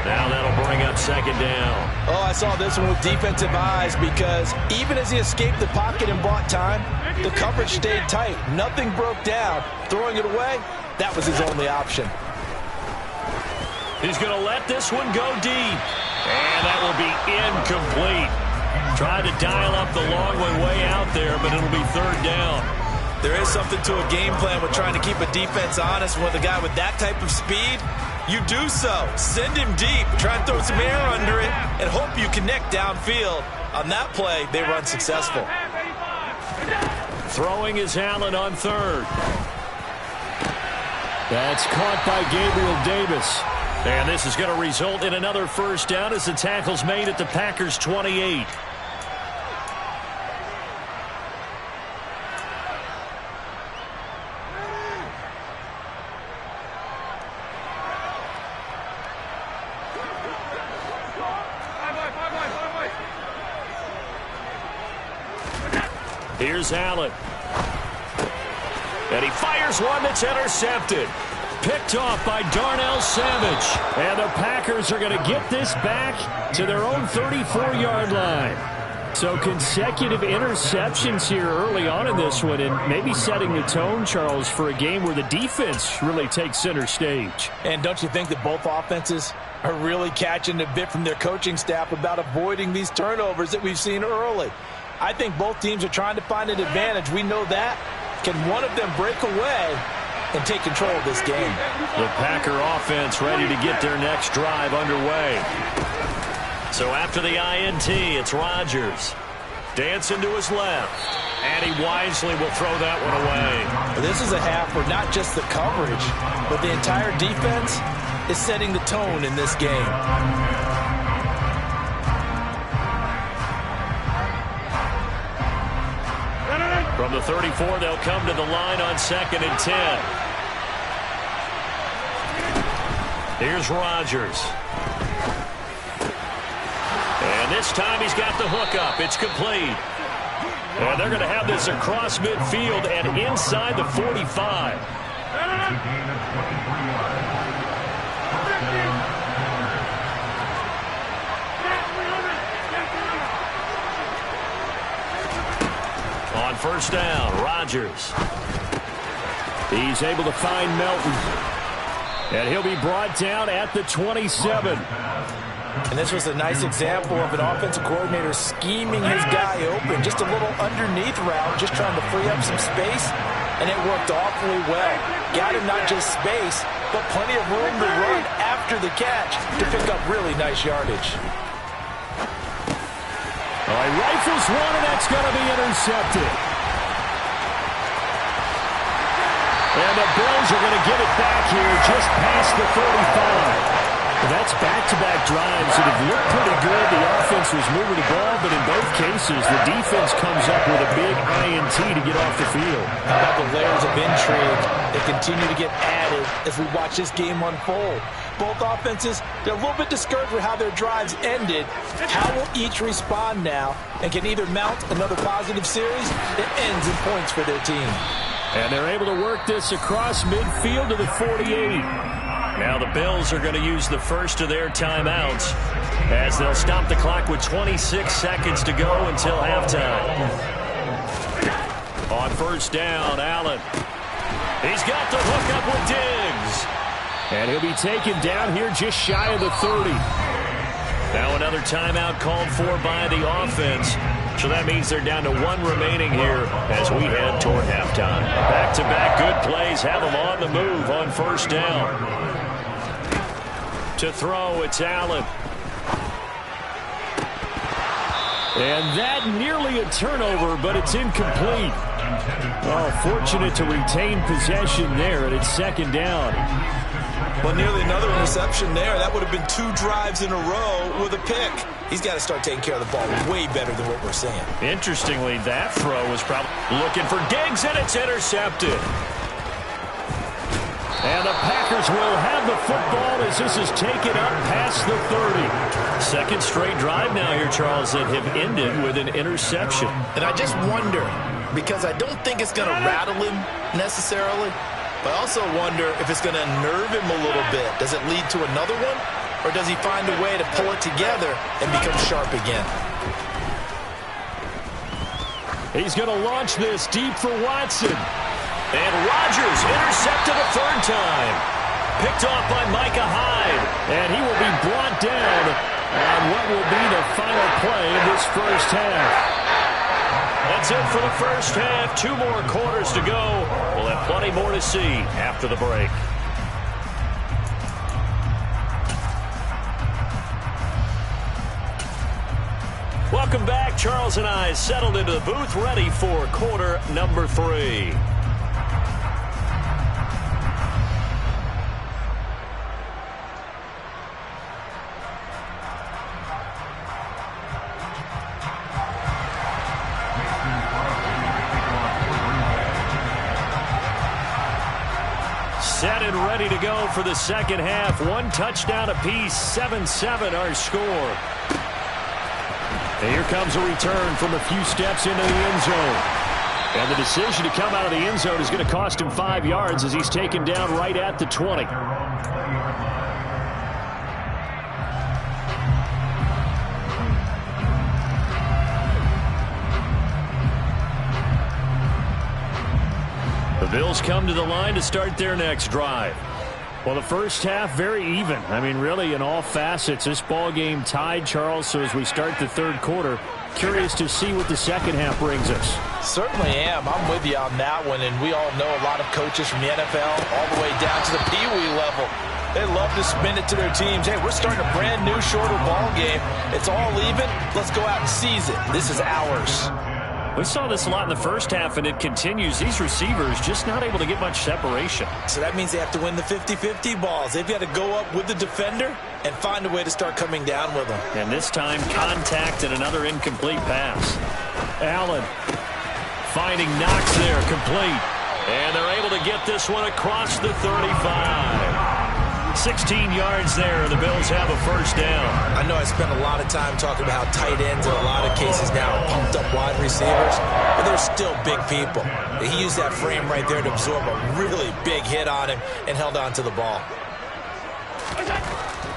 Now that'll bring up second down.
Oh, I saw this one with defensive eyes because even as he escaped the pocket and bought time, the coverage stayed tight. Nothing broke down. Throwing it away, that was his only option.
He's going to let this one go deep. And that will be incomplete. Tried to dial up the long one way out there, but it'll be third down.
There is something to a game plan with trying to keep a defense honest. With a guy with that type of speed, you do so. Send him deep. Try and throw some air under it and hope you connect downfield. On that play, they run successful.
Throwing is Allen on third.
That's caught by Gabriel Davis.
And this is going to result in another first down as the tackle's made at the Packers' 28. Here's Allen. And he fires one that's intercepted. Picked off by Darnell Savage.
And the Packers are going to get this back to their own 34-yard line. So consecutive interceptions here early on in this one, and maybe setting the tone, Charles, for a game where the defense really takes center stage.
And don't you think that both offenses are really catching a bit from their coaching staff about avoiding these turnovers that we've seen early? I think both teams are trying to find an advantage. We know that. Can one of them break away and take control of this game?
The Packer offense ready to get their next drive underway. So after the INT, it's Rodgers. Dancing to his left. And he wisely will throw that one away.
This is a half where not just the coverage, but the entire defense is setting the tone in this game.
From the 34, they'll come to the line on 2nd and 10. Here's Rodgers. And this time he's got the hookup. It's complete. And they're going to have this across midfield and inside the 45. On first down, Rodgers.
He's able to find Melton. And he'll be brought down at the 27.
And this was a nice example of an offensive coordinator scheming his guy open. Just a little underneath route, just trying to free up some space. And it worked awfully well. Got him not just space, but plenty of room to run after the catch to pick up really nice yardage.
All right, rifles one, and that's going to be intercepted. And the Bills are going to get it back here just past the 35. That's back-to-back drives that have looked pretty good. The offense was moving the ball, but in both cases, the defense comes up with a big INT to get off the field.
How about the layers of intrigue that continue to get added as we watch this game unfold? Both offenses, they're a little bit discouraged with how their drives ended. How will each respond now and can either mount another positive series that ends in points for their team?
And they're able to work this across midfield to the 48.
Now the Bills are going to use the first of their timeouts as they'll stop the clock with 26 seconds to go until halftime. On first down, Allen. He's got the hookup with Diggs.
And he'll be taken down here just shy of the 30.
Now another timeout called for by the offense. So that means they're down to one remaining here as we head toward halftime. Back-to-back good plays have them on the move on first down. To throw, it's Allen.
And that nearly a turnover, but it's incomplete. Oh, fortunate to retain possession there, and it's second down.
Well, nearly another interception there. That would have been 2 drives in a row with a pick. He's got to start taking care of the ball way better than what we're seeing.
Interestingly, that throw was probably looking for Diggs, and it's intercepted.
And the Packers will have the football as this is taken up past the 30.
Second straight drive now here, Charles, that have ended with an interception.
And I just wonder, because I don't think it's going to rattle him necessarily,
But I also wonder if it's going to unnerve him a little bit. Does it lead to another one? Or does he find a way to pull it together and become sharp again?
He's going to launch this deep for Watson.
And Rodgers intercepted a third time. Picked off by Micah Hyde.
And he will be brought down on what will be the final play of this first half.
That's it for the first half. 2 more quarters to go. We'll have plenty more to see after the break. Welcome back. Charles and I settled into the booth, ready for quarter number 3. Set and ready to go for the second half. 1 touchdown apiece, 7-7 our score. And here comes a return from a few steps into the end zone. And the decision to come out of the end zone is going to cost him 5 yards as he's taken down right at the 20. The Bills come to the line to start their next drive. Well, the first half, very even. I mean, really, in all facets, this ball game tied, Charles. So as we start the third quarter, curious to see what the second half brings us.
Certainly am. I'm with you on that one. And we all know a lot of coaches from the NFL all the way down to the Pee-wee level. They love to spin it to their teams. Hey, we're starting a brand new, shorter ball game. It's all even. Let's go out and seize it. This is ours.
We saw this a lot in the first half, and it continues. These receivers just not able to get much separation.
So that means they have to win the 50-50 balls. They've got to go up with the defender and find a way to start coming down with them.
And this time, contact and another incomplete pass.
Allen
finding Knox there, complete. And they're able to get this one across the 35. 16 yards there, and the Bills have a first down.
I know I spent a lot of time talking about how tight ends in a lot of cases now are pumped up wide receivers, but they're still big people. He used that frame right there to absorb a really big hit on him and held on to the ball.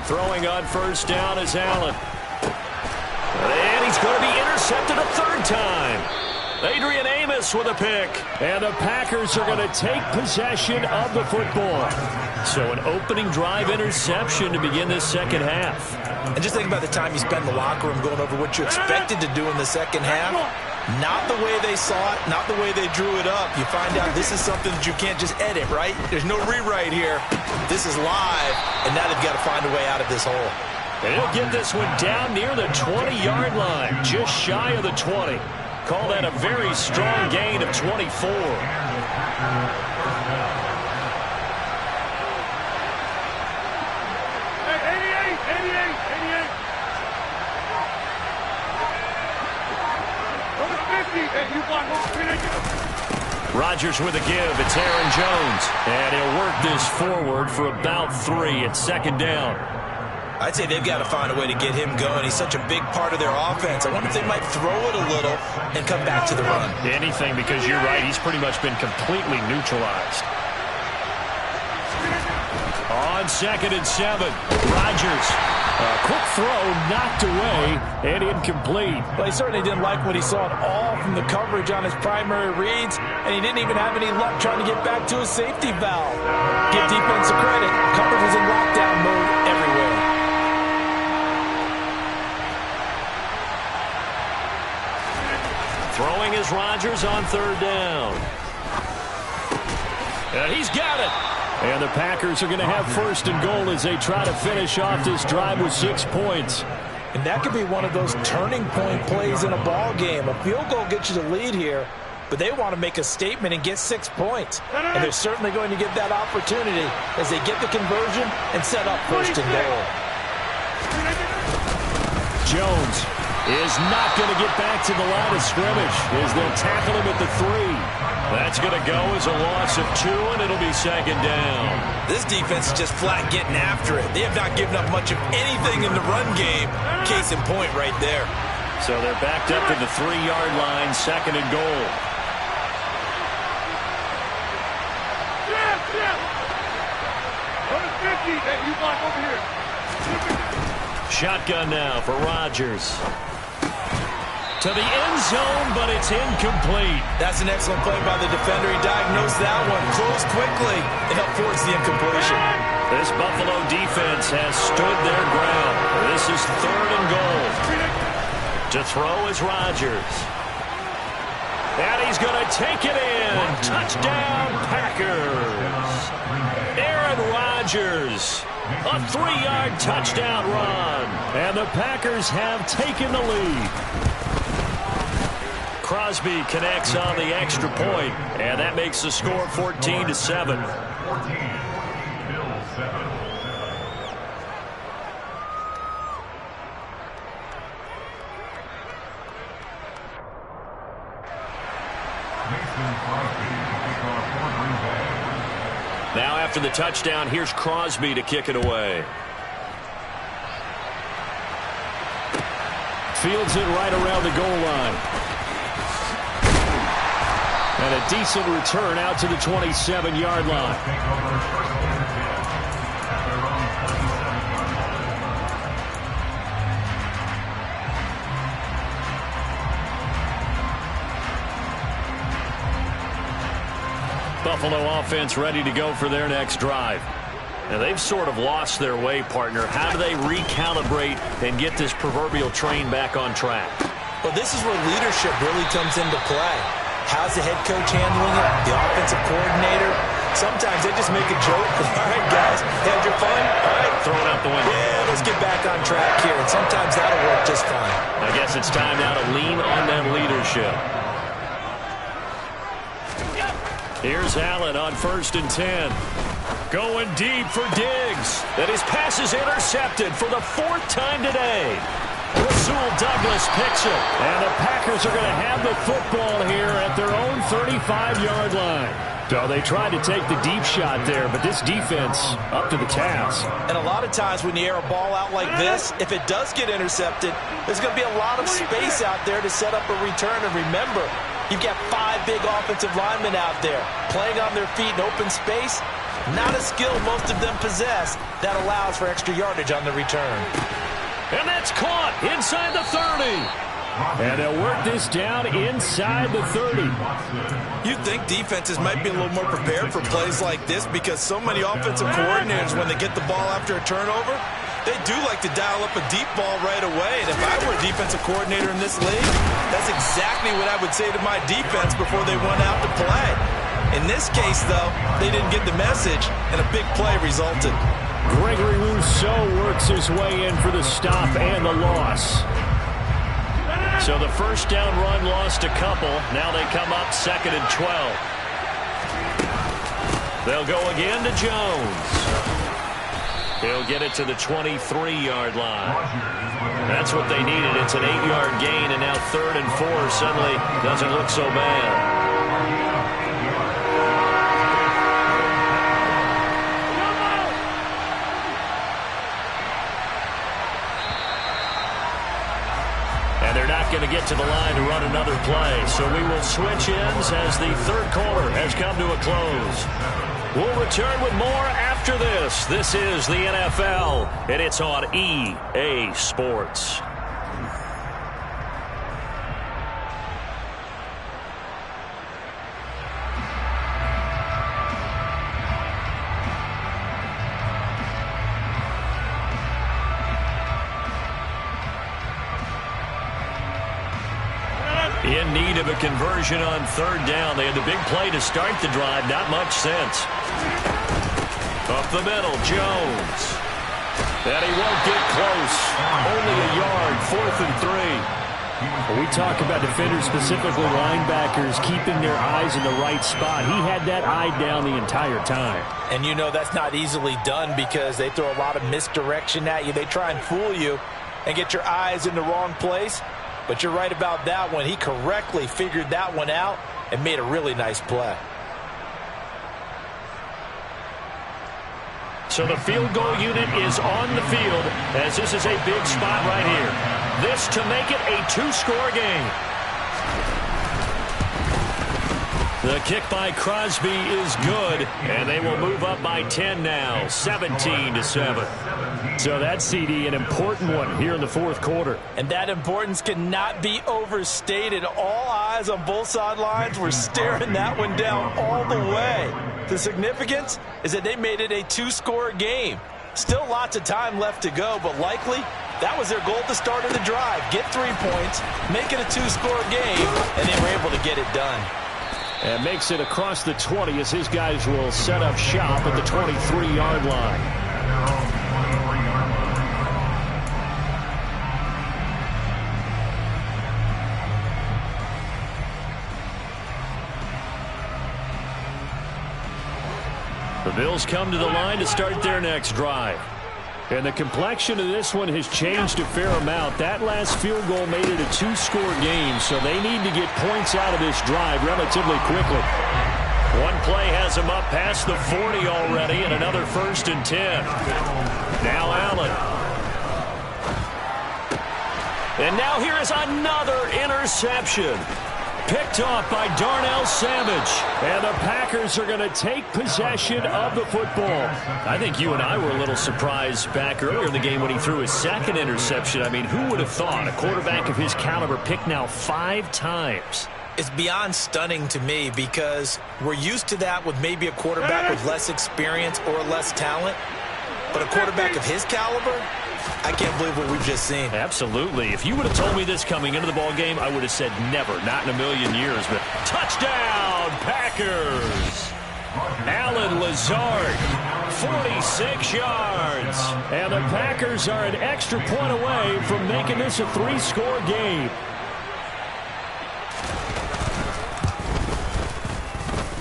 Throwing on first down is Allen. And he's going to be intercepted a third time. Adrian Amos with a pick.
And the Packers are going to take possession of the football.
So an opening drive interception to begin this second half.
And just think about the time you spent in the locker room going over what you expected to do in the second half. Not the way they saw it, not the way they drew it up. You find out this is something that you can't just edit, right? There's no rewrite here. This is live, and now they've got to find a way out of this hole.
And he'll get this one down near the 20-yard line, just shy of the 20. Call that a very strong gain of 24. Rodgers with a give. It's Aaron Jones. And he'll work this forward for about 3 at second down.
I'd say they've got to find a way to get him going. He's such a big part of their offense. I wonder if they might throw it a little and come back to the run.
Anything, because you're right. He's pretty much been completely neutralized. On 2nd and 7, Rodgers.
A quick throw knocked away and incomplete.
Well, he certainly didn't like what he saw at all from the coverage on his primary reads, and he didn't even have any luck trying to get back to his safety valve. Give defense a credit. Coverage was in lockdown mode everywhere.
Throwing is Rodgers on 3rd down. And he's got it.
And the Packers are going to have 1st and goal as they try to finish off this drive with 6 points.
And that could be one of those turning point plays in a ball game. A field goal gets you the lead here, but they want to make a statement and get 6 points. And they're certainly going to get that opportunity as they get the conversion and set up 1st and goal.
Jones is not going to get back to the line of scrimmage as they'll tackle him at the 3.
That's going to go as a loss of 2, and it'll be 2nd down.
This defense is just flat getting after it. They have not given up much of anything in the run game. Case in point right there.
So they're backed up to the 3-yard line, 2nd and goal. Shotgun now for Rodgers. To the end zone, but it's incomplete.
That's an excellent play by the defender. He diagnosed that one, closed quickly, and helped force the incompletion.
This Buffalo defense has stood their ground. This is 3rd and goal. To throw is Rodgers. And he's going to take it in. Touchdown, Packers. Aaron Rodgers. A 3-yard touchdown run.
And the Packers have taken the lead.
Crosby connects on the extra point, and that makes the score 14-7. Now after the touchdown, here's Crosby to kick it away.
Fields it right around the goal line. And a decent return out to the 27-yard line.
Buffalo offense ready to go for their next drive. Now they've sort of lost their way, partner. How do they recalibrate and get this proverbial train back on track?
Well, this is where leadership really comes into play. How's the head coach handling it? The offensive coordinator? Sometimes they just make a joke. All right, guys, had your fun? All right.
Throw it out the window.
Yeah, let's get back on track here. And sometimes that'll work just fine.
I guess it's time now to lean on that leadership. Here's Allen on 1st and 10. Going deep for Diggs. And his pass is intercepted for the 4th time today. Rasul Douglas picks it.
And the Packers are going to have the football here at their own 35-yard line. So they tried to take the deep shot there, but this defense up to the task.
And a lot of times when you air a ball out like this, if it does get intercepted, there's going to be a lot of space out there to set up a return. And remember, you've got 5 big offensive linemen out there playing on their feet in open space. Not a skill most of them possess that allows for extra yardage on the return.
And that's caught inside the 30.
And they'll work this down inside the 30.
You'd think defenses might be a little more prepared for plays like this because so many offensive coordinators, when they get the ball after a turnover, they do like to dial up a deep ball right away. And if I were a defensive coordinator in this league, that's exactly what I would say to my defense before they went out to play. In this case, though, they didn't get the message, and a big play resulted.
Gregory Rousseau works his way in for the stop and the loss.
So the first down run lost a couple. Now they come up 2nd and 12. They'll go again to Jones. He'll get it to the 23-yard line. That's what they needed. It's an 8-yard gain, and now 3rd and 4 suddenly doesn't look so bad. They're not going to get to the line to run another play. So we will switch ends as the 3rd quarter has come to a close. We'll return with more after this. This is the NFL, and it's on EA Sports. In need of a conversion on 3rd down. They had the big play to start the drive. Not much sense. Up the middle, Jones. And he won't get close. Only a yard, 4th and 3.
When we talk about defenders, specifically linebackers, keeping their eyes in the right spot. He had that eye down the entire time.
And you know that's not easily done because they throw a lot of misdirection at you. They try and fool you and get your eyes in the wrong place. But you're right about that one. He correctly figured that one out and made a really nice play.
So the field goal unit is on the field as this is a big spot right here. This to make it a 2-score game. The kick by Crosby is good, and they will move up by 10 now, 17-7.
So that CD, an important one here in the fourth quarter.
And that importance cannot be overstated. All eyes on both sidelines were staring that one down all the way. The significance is that they made it a two-score game. Still lots of time left to go, but likely that was their goal at the start of the drive. Get 3 points, make it a two-score game, and they were able to get it done.
And makes it across the 20 as his guys will set up shop at the 23-yard line.
The Bills come to the line to start their next drive.
And the complexion of this one has changed a fair amount. That last field goal made it a two-score game, so they need to get points out of this drive relatively quickly.
One play has them up past the 40 already, and another 1st and 10. Now Allen. And now here is another interception. Picked off by Darnell Savage.
And the Packers are going to take possession of the football.
I think you and I were a little surprised back earlier in the game when he threw his second interception. I mean, who would have thought a quarterback of his caliber picked now 5 times?
It's beyond stunning to me because we're used to that with maybe a quarterback with less experience or less talent. But a quarterback of his caliber, I can't believe what we've just seen.
Absolutely. If you would have told me this coming into the ball game, I would have said never, not in a million years. But touchdown, Packers! Allen Lazard, 46 yards.
And the Packers are an extra point away from making this a 3-score game.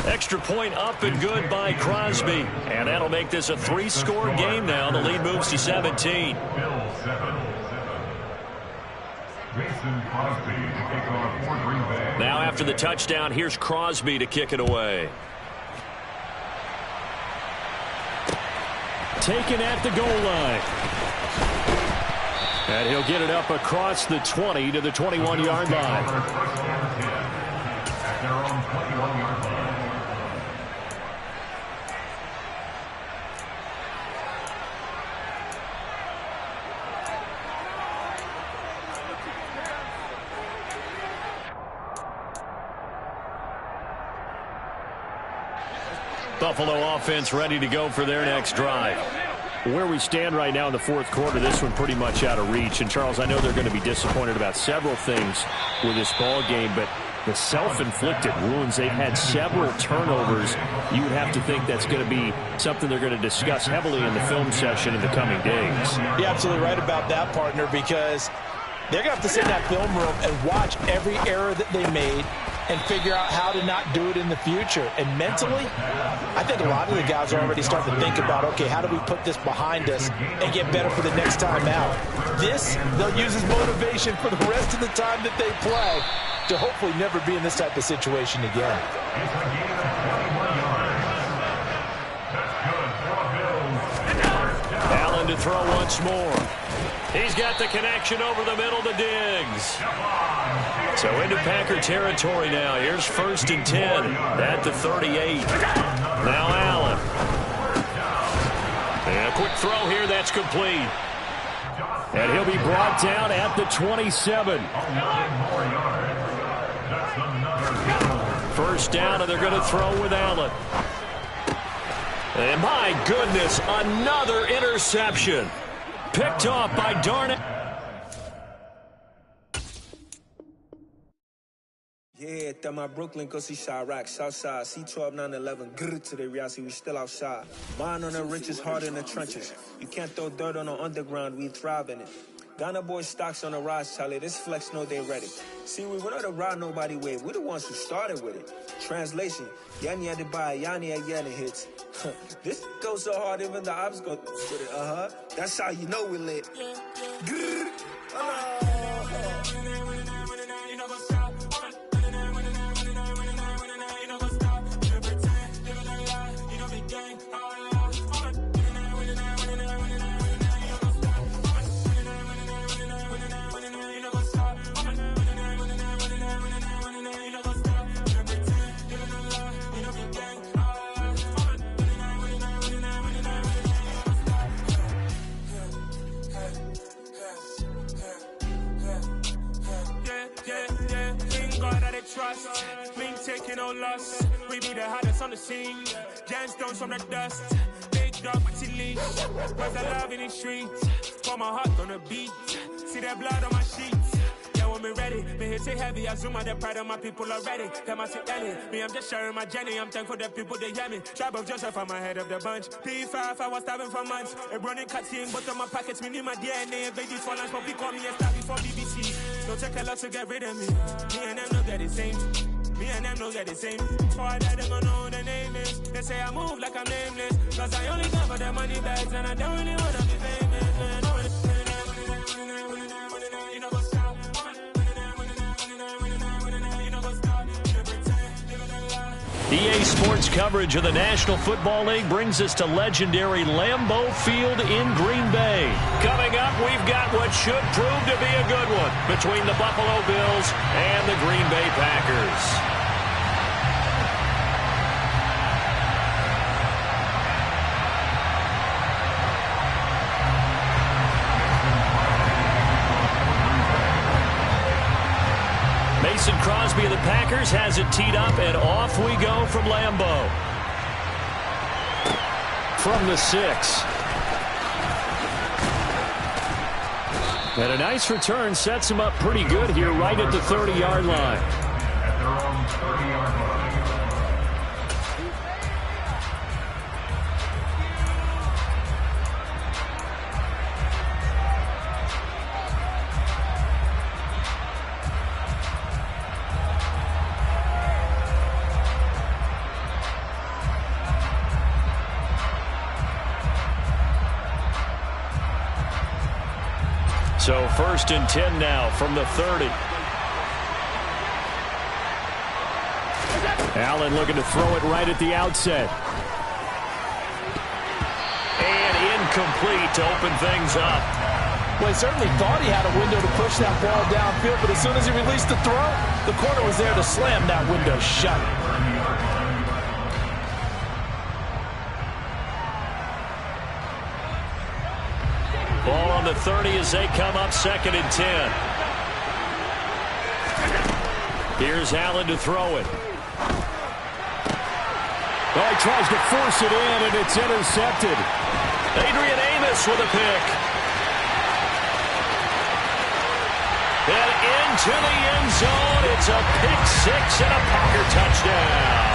Extra point up and good by Crosby. And that'll make this a 3-score game now. The lead moves to 17. Now after the touchdown, here's Crosby to kick it away.
Taken at the goal line. And he'll get it up across the 20 to the 21-yard line.
At their own 21-yard line.
Buffalo offense ready to go for their next drive.
Where we stand right now in the fourth quarter, this one pretty much out of reach. And, Charles, I know they're going to be disappointed about several things with this ball game, but the self-inflicted wounds, they've had several turnovers. You would have to think that's going to be something they're going to discuss heavily in the film session in the coming days.
You're absolutely right about that, partner, because they're going to have to sit in that film room and watch every error that they made and figure out how to not do it in the future. And mentally, I think a lot of the guys are already starting to think about, okay, how do we put this behind us and get better for the next time out? This, they'll use as motivation for the rest of the time that they play to hopefully never be in this type of situation again.
Allen to throw once more. He's got the connection over the middle to Diggs. So into Packer territory now. Here's 1st and 10 at the 38. Now Allen. And a quick throw here. That's complete.
And he'll be brought down at the 27.
1st down, and they're going to throw with Allen. And my goodness, another interception. Picked off by Darnell.
Yeah, that my Brooklyn, go see Chirac, Southside, C12, 911, grrr to the reality, we still outside. Mine on the riches, hard in the trenches. You can't throw dirt on the underground, we thrive in it. Ghana boys stocks on the rise, Charlie, this flex know they ready. See, we went on the ride nobody wave, we the ones who started with it. Translation, Yanni had to buy, Yanni had Yanni hits. This goes so hard, even the ops go with it, That's how you know we lit. Grrr,
the scene. Gemstones from the dust. Big dog, but she leash. Where's the love in the streets? Pour my heart on the beat. See that blood on my sheets. Yeah, when me ready, me hit it heavy. I zoom out the pride of my people already. Them I see Ellie. Me, I'm just sharing my journey. I'm thankful that people they hear me. Tribe of Joseph, I'm ahead of the bunch. P5, I was starving for months. A running cutscene, but on my pockets, me need my DNA. Invaded for lunch, but we call me a star before BBC. Don't take a lot to get rid of me. Me and them know that it's same. Me and them know that the same. Before I die, they gon' know who the name is. They say I move like I'm nameless. Cause I only come for the money bags. And I don't really wanna be famous, man. You know what's up.
EA Sports coverage of the National Football League brings us to legendary Lambeau Field in Green Bay. Coming up, we've got what should prove to be a good one between the Buffalo Bills and the Green Bay Packers. Mason Crosby of the Packers has it teed up, and off we go from Lambeau. From the 6. And a nice return sets him up pretty good here right at the 30-yard line.
At their own 30-yard line.
So 1st and 10 now from the 30. Allen looking to throw it right at the outset. And incomplete to open things up.
Well, he certainly thought he had a window to push that ball downfield, but as soon as he released the throw, the corner was there to slam that window shut.
Ball on the 30 as they come up 2nd and 10. Here's Allen to throw it.
Oh, he tries to force it in, and it's intercepted.
Adrian Amos with a pick. And into the end zone. It's a pick 6 and a Packer touchdown.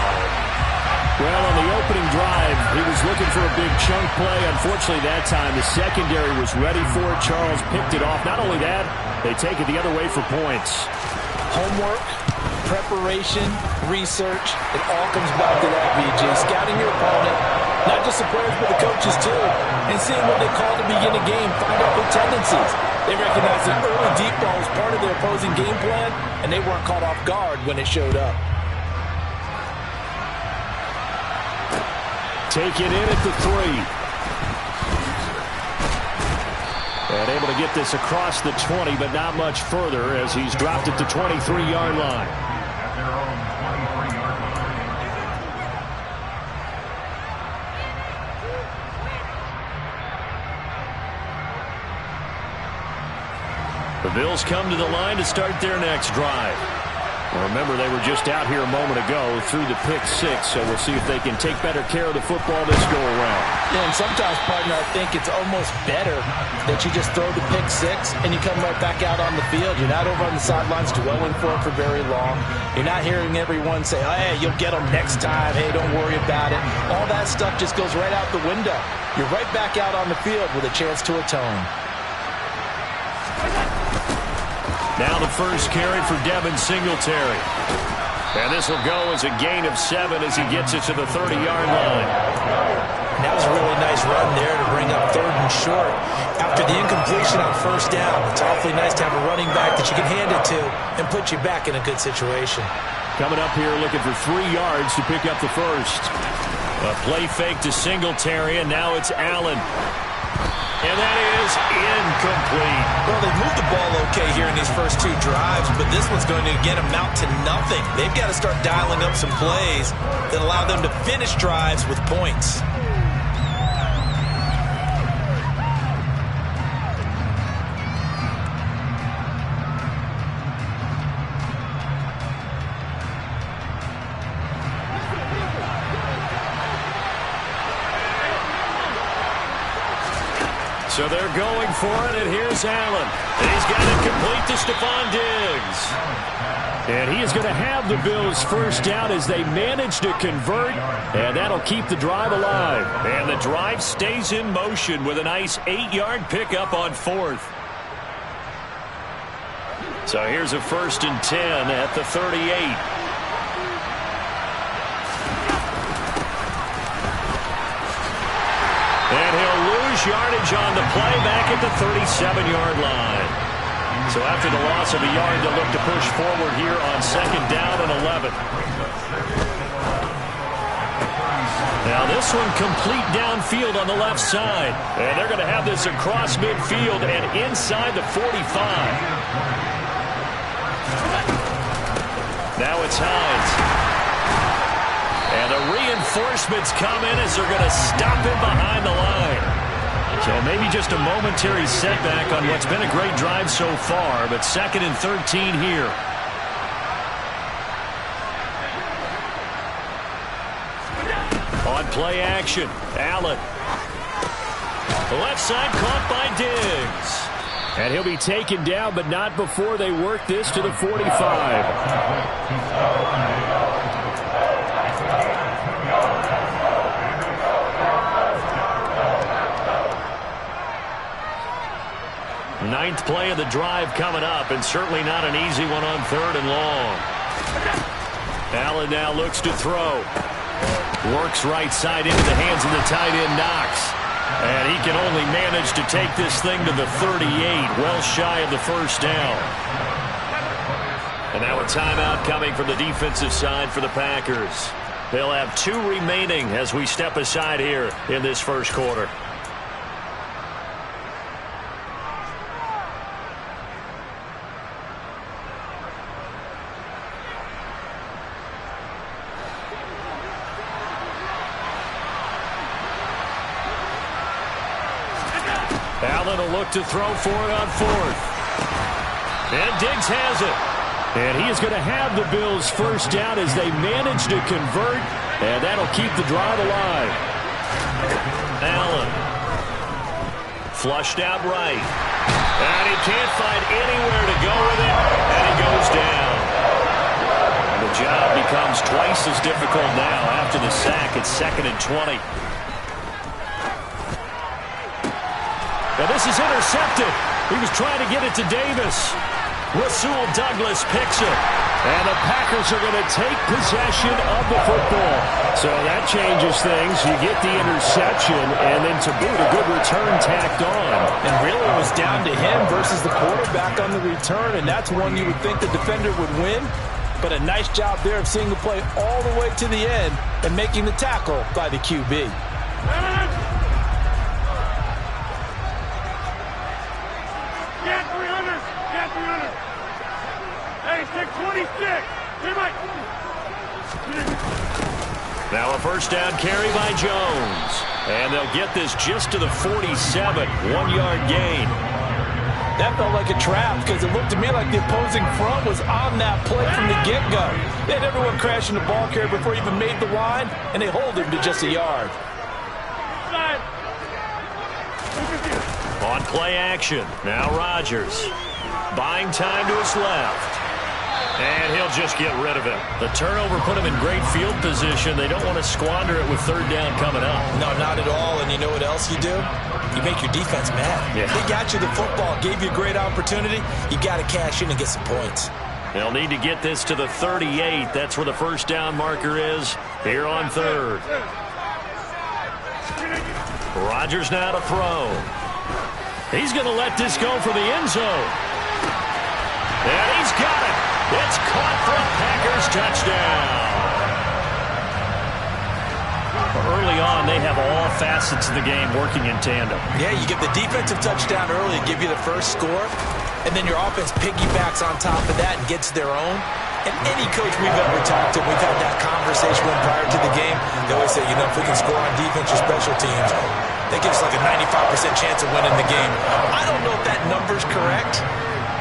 Well, on the opening drive, he was looking for a big chunk play. Unfortunately, that time, the secondary was ready for it. Charles picked it off. Not only that, they take it the other way for points.
Homework, preparation, research, it all comes back to that, BG. Scouting your opponent, not just the players, but the coaches too, and seeing what they call to begin a game, find out their tendencies. They recognize that early deep ball was part of their opposing game plan, and they weren't caught off guard when it showed up.
Take it in at the 3. And able to get this across the 20, but not much further as he's dropped at the 23-yard line.
At their own 23-yard line.
The Bills come to the line to start their next drive.
Remember, they were just out here a moment ago through the pick 6, so we'll see if they can take better care of the football this go-around.
Yeah, and sometimes, partner, I think it's almost better that you just throw the pick 6 and you come right back out on the field. You're not over on the sidelines dwelling for it for very long. You're not hearing everyone say, oh, hey, you'll get them next time. Hey, don't worry about it. All that stuff just goes right out the window. You're right back out on the field with a chance to atone.
Now the first carry for Devin Singletary. And this will go as a gain of 7 as he gets it to the 30-yard line.
That was a really nice run there to bring up 3rd and short. After the incompletion on 1st down, it's awfully nice to have a running back that you can hand it to and put you back in a good situation.
Coming up here looking for 3 yards to pick up the first.
A play fake to Singletary, and now it's Allen. And that is incomplete.
Well, they've moved the ball okay here in these first 2 drives, but this one's going to again amount to nothing. They've got to start dialing up some plays that allow them to finish drives with points.
So they're going for it, and here's Allen. And he's got it complete to Stephon Diggs.
And he is going to have the Bills first down as they manage to convert, and that'll keep the drive alive.
And the drive stays in motion with a nice 8-yard pickup on 4th. So here's a 1st and 10 at the 38. And he'll lose yardage on the play back at the 37-yard line. So after the loss of a yard, they'll look to push forward here on 2nd down and 11. Now this one complete downfield on the left side. And they're going to have this across midfield and inside the 45. Now it's Hines. And the reinforcements come in as they're going to stop him behind the line. So maybe just a momentary setback on what's been a great drive so far, but 2nd and 13 here. On play action, Allen. The left side caught by Diggs.
And he'll be taken down, but not before they work this to the 45.
Ninth play of the drive coming up, and certainly not an easy one on 3rd and long. Allen now looks to throw. Works right side into the hands of the tight end Knox. And he can only manage to take this thing to the 38, well shy of the 1st down. And now a timeout coming from the defensive side for the Packers. They'll have 2 remaining as we step aside here in this 1st quarter. Allen will look to throw for it on 4th. And Diggs has it.
And he is going to have the Bills first down as they manage to convert, and that'll keep the drive alive.
Allen. Flushed out right. And he can't find anywhere to go with it, and he goes down. And the job becomes twice as difficult now after the sack. It's 2nd and 20. And this is intercepted. He was trying to get it to Davis. Rasul Douglas picks it. And the Packers are going to take possession of the football.
So that changes things. You get the interception, and then to boot, a good return tacked on.
And really it was down to him versus the quarterback on the return, and that's one you would think the defender would win. But a nice job there of seeing the play all the way to the end and making the tackle by the QB.
Now a 1st down carry by Jones. And they'll get this just to the 47, 1-yard gain.
That felt like a trap because it looked to me like the opposing front was on that play from the get-go. They had everyone crashing the ball carrier before he even made the line, and they hold him to just a yard.
On play action, now Rodgers. Buying time to his left. And he'll just get rid of it. The turnover put him in great field position. They don't want to squander it with 3rd down coming up.
No, not at all. And you know what else you do? You make your defense mad.
Yeah.
They got you the football, gave you a great opportunity. You got to cash in and get some points.
They'll need to get this to the 38. That's where the 1st down marker is here on 3rd. Rodgers now to throw. He's going to let this go for the end zone. And he's got it. It's caught for a Packers touchdown. Early on, they have all facets of the game working in tandem.
Yeah, you get the defensive touchdown early, give you the first score, and then your offense piggybacks on top of that and gets their own. And any coach we've ever talked to, we've had that conversation with prior to the game. They always say, you know, if we can score on defense or special teams, that gives us like a 95% chance of winning the game. I don't know if that number's correct,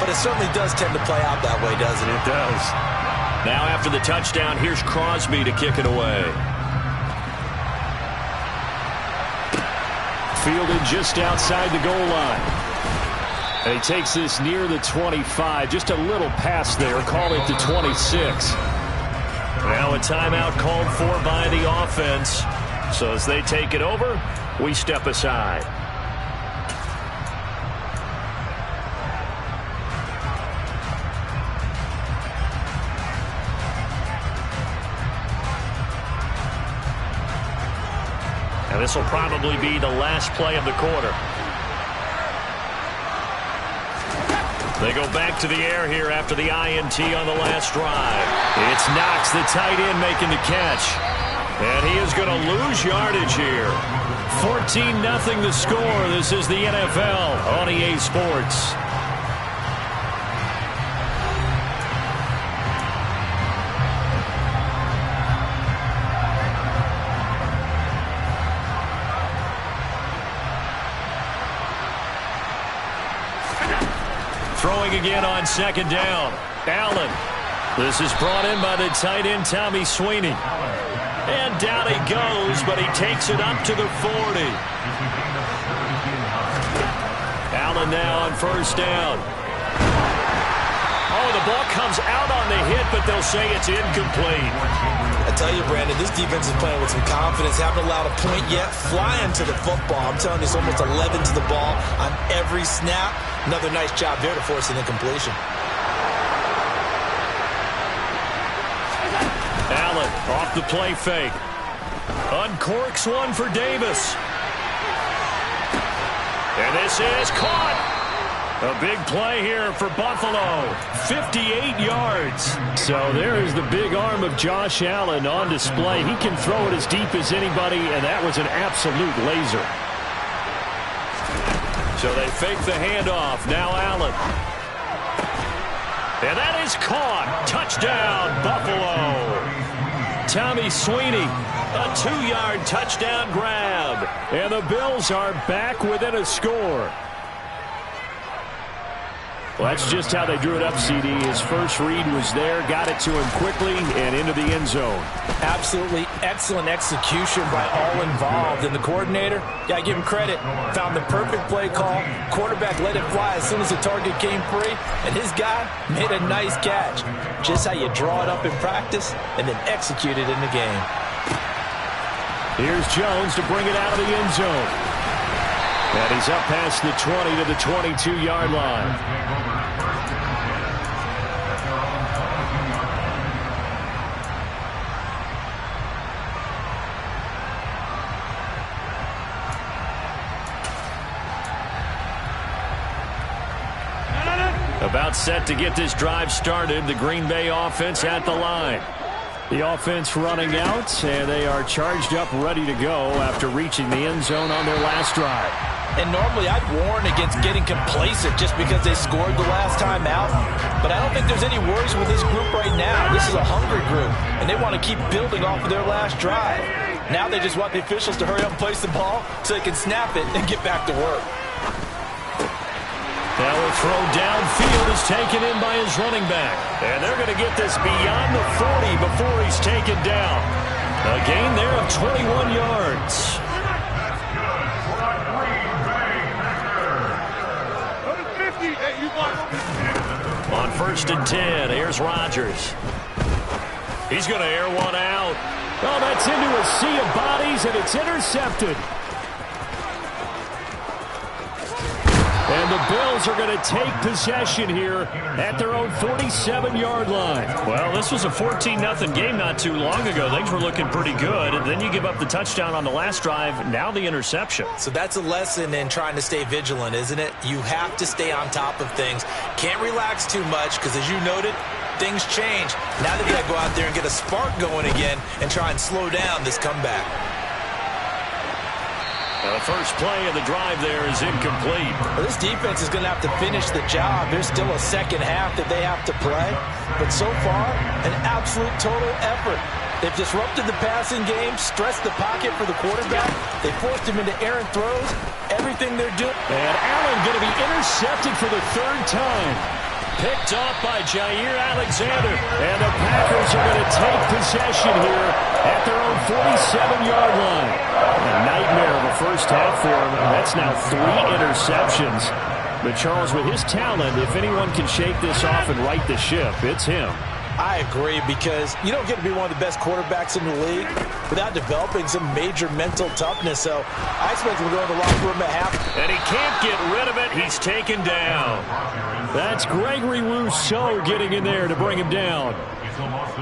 but it certainly does tend to play out that way, doesn't it?
It does. Now after the touchdown, here's Crosby to kick it away.
fielded just outside the goal line. And he takes this near the 25. Just a little pass there. Call it the 26.
Now a timeout called for by the offense. So as they take it over, we step aside. And this will probably be the last play of the quarter. They go back to the air here after the INT on the last drive. It's Knox, the tight end, making the catch. And he is going to lose yardage here. 14-0 the score. This is the NFL on EA Sports. Throwing again on second down. Allen. This is brought in by the tight end, Tommy Sweeney. And down he goes, but he takes it up to the 40. Allen now on first down. Oh, the ball comes out on the hit, but they'll say it's incomplete.
I tell you, Brandon, this defense is playing with some confidence. Haven't allowed a point yet. Flying to the football. I'm telling you, it's almost 11 to the ball on every snap. Another nice job there to force an incompletion.
Allen off the play fake. Uncorks one for Davis. And this is caught. A big play here for Buffalo. 58 yards.
So there is the big arm of Josh Allen on display. He can throw it as deep as anybody, and that was an absolute laser.
So they fake the handoff. Now Allen. And that is caught. Touchdown, Buffalo. Tommy Sweeney, a 2-yard touchdown grab.
And the Bills are back within a score. Well, that's just how they drew it up, CD. His first read was there, got it to him quickly, and into the end zone.
Absolutely excellent execution by all involved. And the coordinator, got to give him credit, found the perfect play call. Quarterback let it fly as soon as the target came free, and his guy made a nice catch. Just how you draw it up in practice and then execute it in the game.
Here's Jones to bring it out of the end zone. And he's up past the 20 to the 22-yard line.
About set to get this drive started. The Green Bay offense at the line.
The offense running out, and they are charged up, ready to go after reaching the end zone on their last drive.
And normally I'd warn against getting complacent just because they scored the last time out. But I don't think there's any worries with this group right now. This is a hungry group, and they want to keep building off of their last drive. Now they just want the officials to hurry up and place the ball so they can snap it and get back to work.
Now a throw downfield is taken in by his running back. And they're going to get this beyond the 40 before he's taken down. A gain there of 21 yards. On 1st and 10, here's Rodgers. He's going to air one out.
Oh, that's into a sea of bodies, and it's intercepted. And the Bills are going to take possession here at their own 47-yard line.
Well, this was a 14-0 game not too long ago. Things were looking pretty good. And then you give up the touchdown on the last drive. Now the interception.
So that's a lesson in trying to stay vigilant, isn't it? You have to stay on top of things. Can't relax too much because, as you noted, things change. Now they've got to go out there and get a spark going again and try and slow down this comeback.
The first play of the drive there is incomplete.
Well, this defense is going to have to finish the job. There's still a second half that they have to play. But so far, an absolute total effort. They've disrupted the passing game, stressed the pocket for the quarterback. They forced him into errant throws. Everything they're doing.
And Allen going to be intercepted for the 3rd time.
Picked off by Jair Alexander.
And the Packers are going to take possession here at their own 47-yard line. A nightmare of a first first half for him. That's now 3 interceptions. But Charles, with his talent, if anyone can shake this off and right the ship, it's him.
I agree, because you don't get to be one of the best quarterbacks in the league without developing some major mental toughness. So I expect him to go in the locker room at half.
And he can't get rid of it. He's taken down.
That's Gregory Rousseau getting in there to bring him down.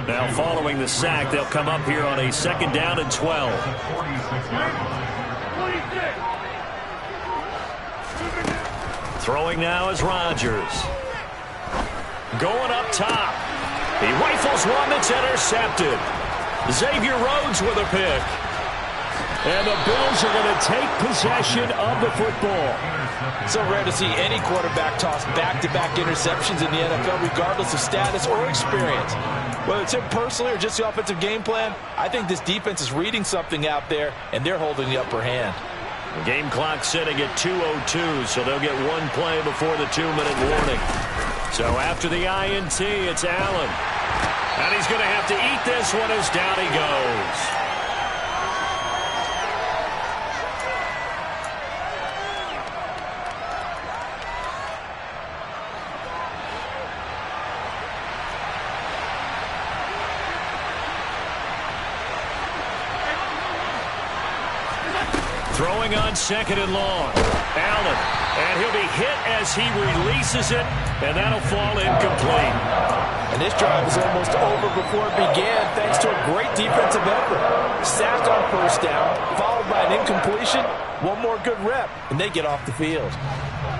Now following the sack, they'll come up here on a 2nd down and 12. Throwing now is Rodgers. Going up top. He rifles one that's intercepted. Xavier Rhodes with a pick.
And the Bills are going to take possession of the football.
So rare to see any quarterback toss back-to-back interceptions in the NFL, regardless of status or experience. Whether it's him personally or just the offensive game plan, I think this defense is reading something out there, and they're holding the upper hand.
The game clock sitting at 2:02, so they'll get one play before the 2-minute warning. So after the INT, it's Allen. And he's going to have to eat this one as down he goes. Throwing on 2nd and long. Allen. And he'll be hit as he releases it. And that'll fall incomplete.
And this drive was almost over before it began, thanks to a great defensive effort. Sacked on 1st down, followed by an incompletion. One more good rep, and they get off the field.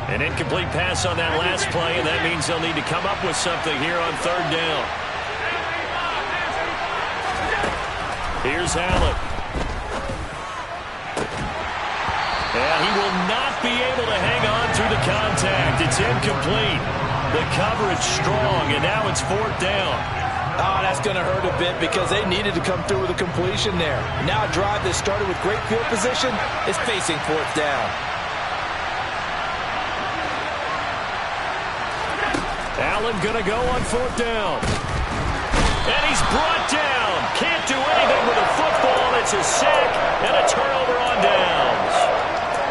An incomplete pass on that last play, and that means they'll need to come up with something here on 3rd down. Here's Allen. And he will not be able to hang on through the contact. It's incomplete. The coverage strong, and now it's 4th down.
Oh, that's going to hurt a bit because they needed to come through with a completion there. Now a drive that started with great field position is facing 4th down.
Allen going to go on 4th down. And he's brought down. Can't do anything with the football. It's a sack and a turnover on downs.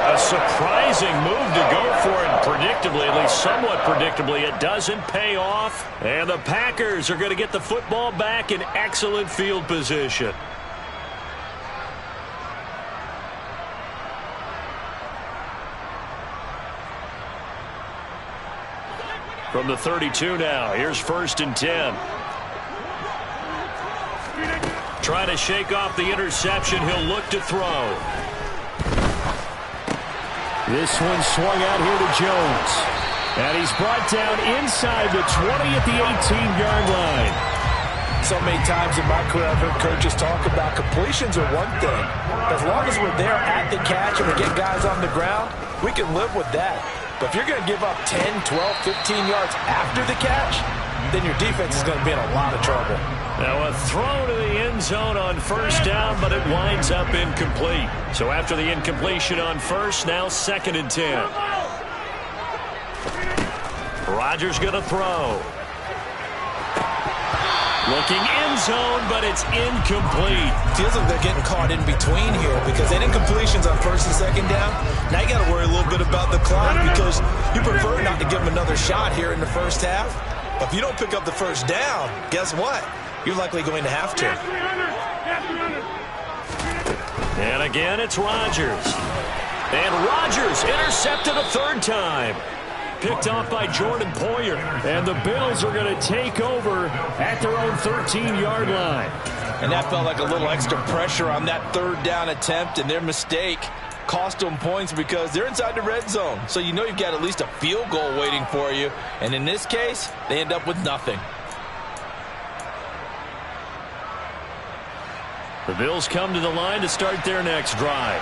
A surprising move to go for it. Predictably, at least somewhat predictably, it doesn't pay off. And the Packers are going to get the football back in excellent field position. From the 32 now, here's 1st and 10. Trying to shake off the interception. He'll look to throw.
This one swung out here to Jones. And he's brought down inside the 20 at the 18-yard line.
So many times in my career I've heard coaches talk about completions are one thing. As long as we're there at the catch and we get guys on the ground, we can live with that. But if you're going to give up 10, 12, 15 yards after the catch, then your defense is going to be in a lot of trouble.
Now a throw to the end zone on 1st down, but it winds up incomplete. So after the incompletion on 1st, now 2nd and 10. Rodgers going to throw. Looking end zone, but it's incomplete.
Feels like they're getting caught in between here because they didn't incompletions on 1st and 2nd down. Now you got to worry a little bit about the clock because you prefer not to give them another shot here in the 1st half. But if you don't pick up the 1st down, guess what? You're likely going to have to.
And again, it's Rodgers. And Rodgers intercepted a 3rd time. Picked off by Jordan Poyer.
And the Bills are going to take over at their own 13-yard line.
And that felt like a little extra pressure on that 3rd down attempt, and their mistake cost them points because they're inside the red zone. So you know you've got at least a field goal waiting for you. And in this case, they end up with nothing.
The Bills come to the line to start their next drive.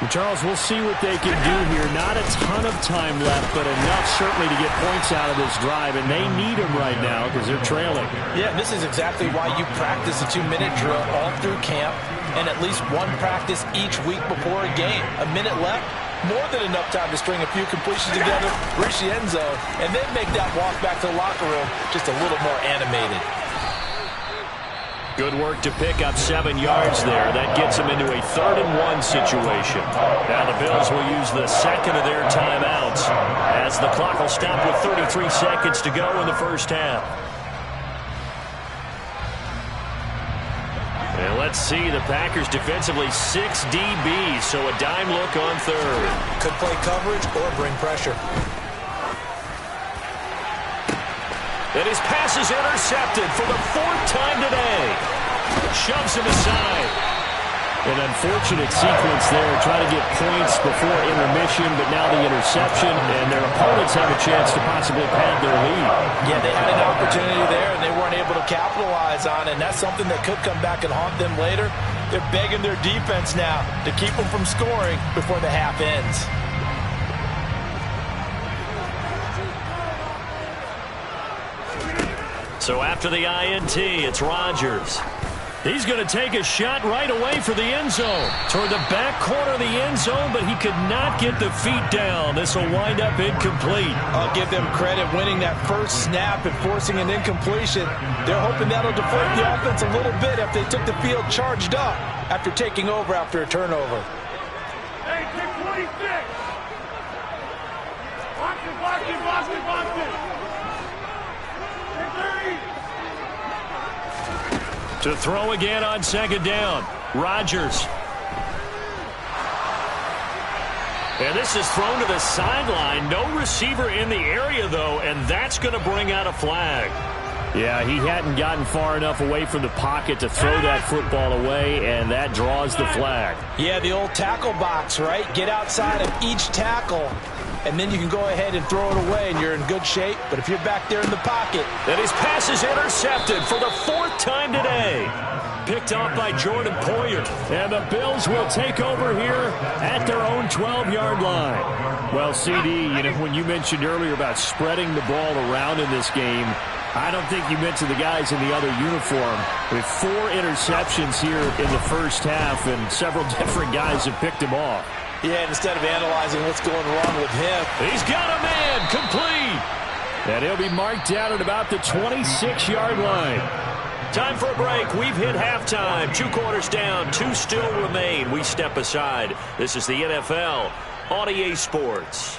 Charles, we'll see what they can do here. Not a ton of time left, but enough certainly to get points out of this drive, and they need them right now because they're trailing.
Yeah, this is exactly why you practice a 2-minute drill all through camp and at least one practice each week before a game. A minute left, more than enough time to string a few completions together, reach the end zone, and then make that walk back to the locker room just a little more animated.
Good work to pick up 7 yards there. That gets them into a 3rd-and-1 situation. Now the Bills will use the second of their timeouts as the clock will stop with 33 seconds to go in the first half. And let's see, the Packers defensively 6 DBs, so a dime look on 3rd.
Could play coverage or bring pressure.
And his pass is intercepted for the 4th time today. Shoves him aside.
An unfortunate sequence there, trying to get points before intermission, but now the interception, and their opponents have a chance to possibly pad their lead.
Yeah, they had an opportunity there, and they weren't able to capitalize on it, and that's something that could come back and haunt them later. They're begging their defense now to keep them from scoring before the half ends.
So after the INT, it's Rodgers. He's going to take a shot right away for the end zone. Toward the back corner of the end zone, but he could not get the feet down. This will wind up incomplete.
I'll give them credit winning that first snap and forcing an incompletion. They're hoping that'll deflate the offense a little bit if they took the field charged up after taking over after a turnover.
Hey, kick 26. Watch it, watch it, watch it, watch it.
To throw again on 2nd down. Rodgers. And this is thrown to the sideline. No receiver in the area, though, and that's going to bring out a flag.
Yeah, he hadn't gotten far enough away from the pocket to throw that football away, and that draws the flag.
Yeah, the old tackle box, right? Get outside of each tackle, and then you can go ahead and throw it away, and you're in good shape. But if you're back there in the pocket...
And his pass is intercepted for the 4th time today. Picked off by Jordan Poyer.
And the Bills will take over here at their own 12-yard line. Well, CD, when you mentioned earlier about spreading the ball around in this game, I don't think you mentioned the guys in the other uniform. With 4 interceptions here in the first half, and several different guys have picked him off.
Yeah, instead of analyzing what's going wrong with him.
He's got a man, complete.
And he'll be marked down at about the 26-yard line.
Time for a break. We've hit halftime. 2 quarters down, 2 still remain. We step aside. This is the NFL on EA Sports.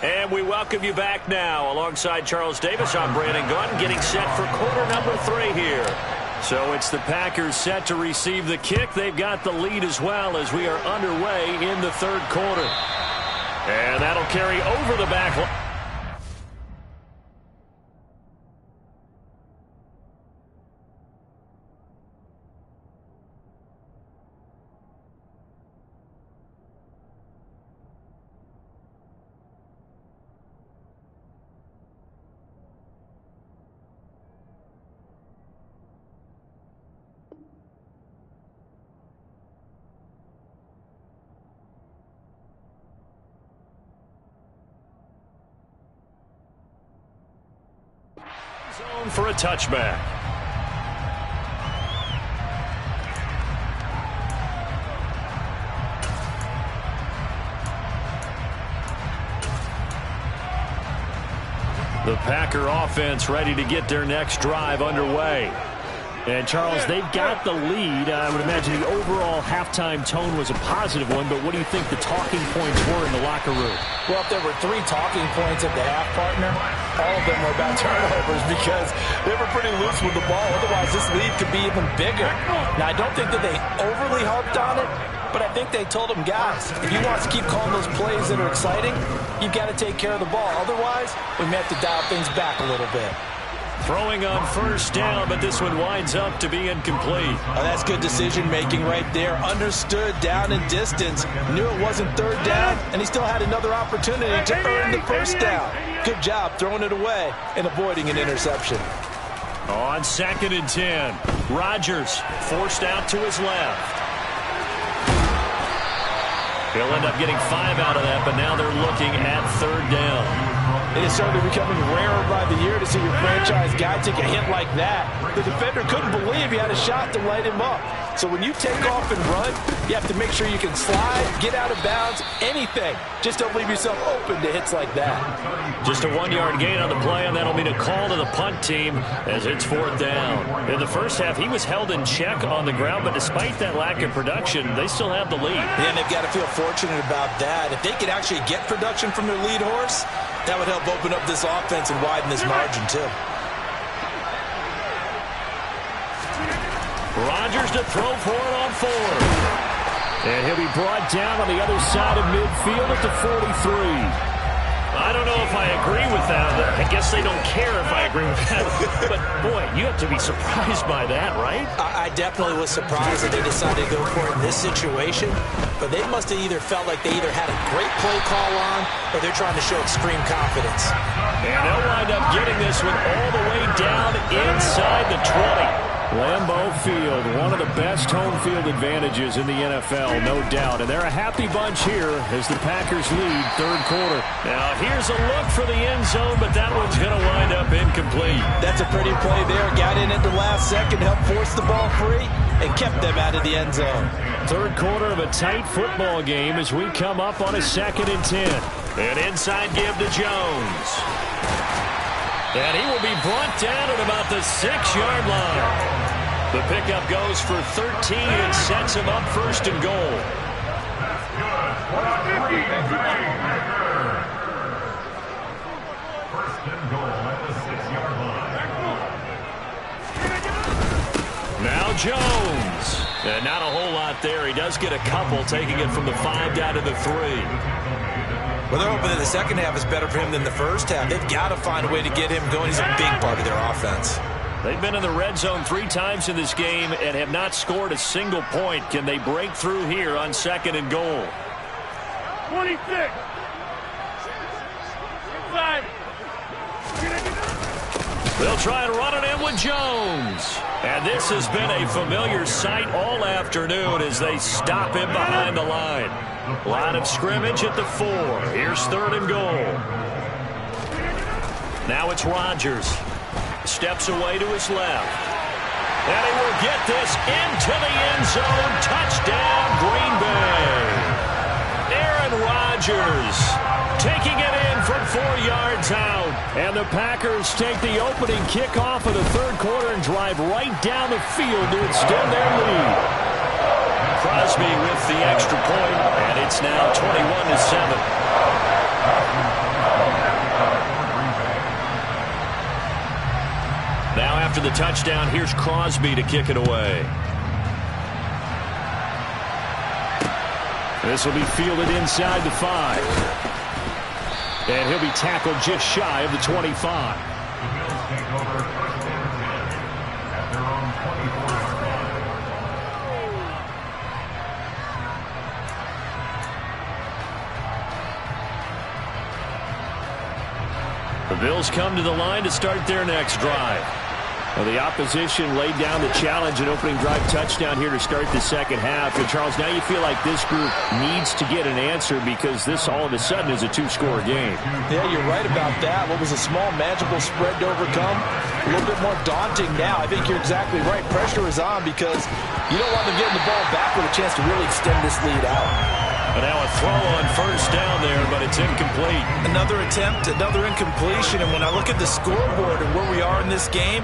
And we welcome you back now. Alongside Charles Davis, I'm Brandon Gaudin, getting set for quarter number 3 here. So it's the Packers set to receive the kick. They've got the lead as well as we are underway in the 3rd quarter. And that'll carry over the back line. Zone for a touchback. The Packer offense ready to get their next drive underway. And, Charles, they've got the lead. I would imagine the overall halftime tone was a positive one, but what do you think the talking points were in the locker room?
Well, if there were 3 talking points at the half, partner, all of them were about turnovers because they were pretty loose with the ball. Otherwise, this lead could be even bigger. Now, I don't think that they overly harped on it, but I think they told them, guys, if you want to keep calling those plays that are exciting, you've got to take care of the ball. Otherwise, we may have to dial things back a little bit.
Throwing on 1st down, but this one winds up to be incomplete.
Oh, that's good decision-making right there. Understood down and distance. Knew it wasn't 3rd down, and he still had another opportunity to earn the 1st down. Good job throwing it away and avoiding an interception.
On 2nd and 10, Rodgers forced out to his left. He'll end up getting 5 out of that, but now they're looking at 3rd down.
It is certainly becoming rarer by the year to see your franchise guy take a hit like that. The defender couldn't believe he had a shot to light him up. So when you take off and run, you have to make sure you can slide, get out of bounds, anything. Just don't leave yourself open to hits like that.
Just a 1-yard gain on the play, and that'll mean a call to the punt team as it's 4th down. In the first half, he was held in check on the ground, but despite that lack of production, they still have the lead.
And they've got to feel fortunate about that. If they could actually get production from their lead horse, that would help open up this offense and widen this margin, too.
Rodgers to throw for it on 4th.
And he'll be brought down on the other side of midfield at the 43.
I don't know if I agree with that. I guess they don't care if I agree with that. But, boy, you have to be surprised by that, right?
I definitely was surprised that they decided to go for it in this situation. But they must have either felt like they either had a great play call on or they're trying to show extreme confidence.
And they'll wind up getting this one all the way down inside the 20.
Lambeau Field, one of the best home field advantages in the NFL, no doubt. And they're a happy bunch here as the Packers lead 3rd quarter.
Now, here's a look for the end zone, but that one's going to wind up incomplete.
That's a pretty play there. Got in at the last second, helped force the ball free, and kept them out of the end zone.
3rd quarter of a tight football game as we come up on a 2nd and 10.
An inside give to Jones. And he will be brought down at about the 6-yard line. The pickup goes for 13 and sets him up 1st and goal. Now Jones. And not a whole lot there. He does get a couple, taking it from the 5 down to the 3.
Well, they're hoping that the second half is better for him than the first half. They've got to find a way to get him going. He's a big part of their offense.
They've been in the red zone 3 times in this game and have not scored a single point. Can they break through here on 2nd and goal?
26. Inside.
They'll try and run it in with Jones. And this has been a familiar sight all afternoon as they stop him behind the line. Line of scrimmage at the 4. Here's 3rd and goal. Now it's Rodgers. Steps away to his left. And he will get this into the end zone. Touchdown, Green Bay. Aaron Rodgers taking it in from 4 yards out.
And the Packers take the opening kickoff of the 3rd quarter and drive right down the field to extend their lead.
Crosby with the extra point, and it's now 21-7. Now after the touchdown, here's Crosby to kick it away.
This will be fielded inside the 5. And he'll be tackled just shy of the 25.
The Bills come to the line to start their next drive.
Well, the opposition laid down the challenge and opening drive touchdown here to start the 2nd half. And, Charles, now you feel like this group needs to get an answer because this all of a sudden is a 2-score game.
Yeah, you're right about that. What was a small, manageable spread to overcome, a little bit more daunting now. I think you're exactly right. Pressure is on because you don't want them getting the ball back with a chance to really extend this lead out.
And now a throw on 1st down there, but it's incomplete.
Another attempt, another incompletion. And when I look at the scoreboard and where we are in this game,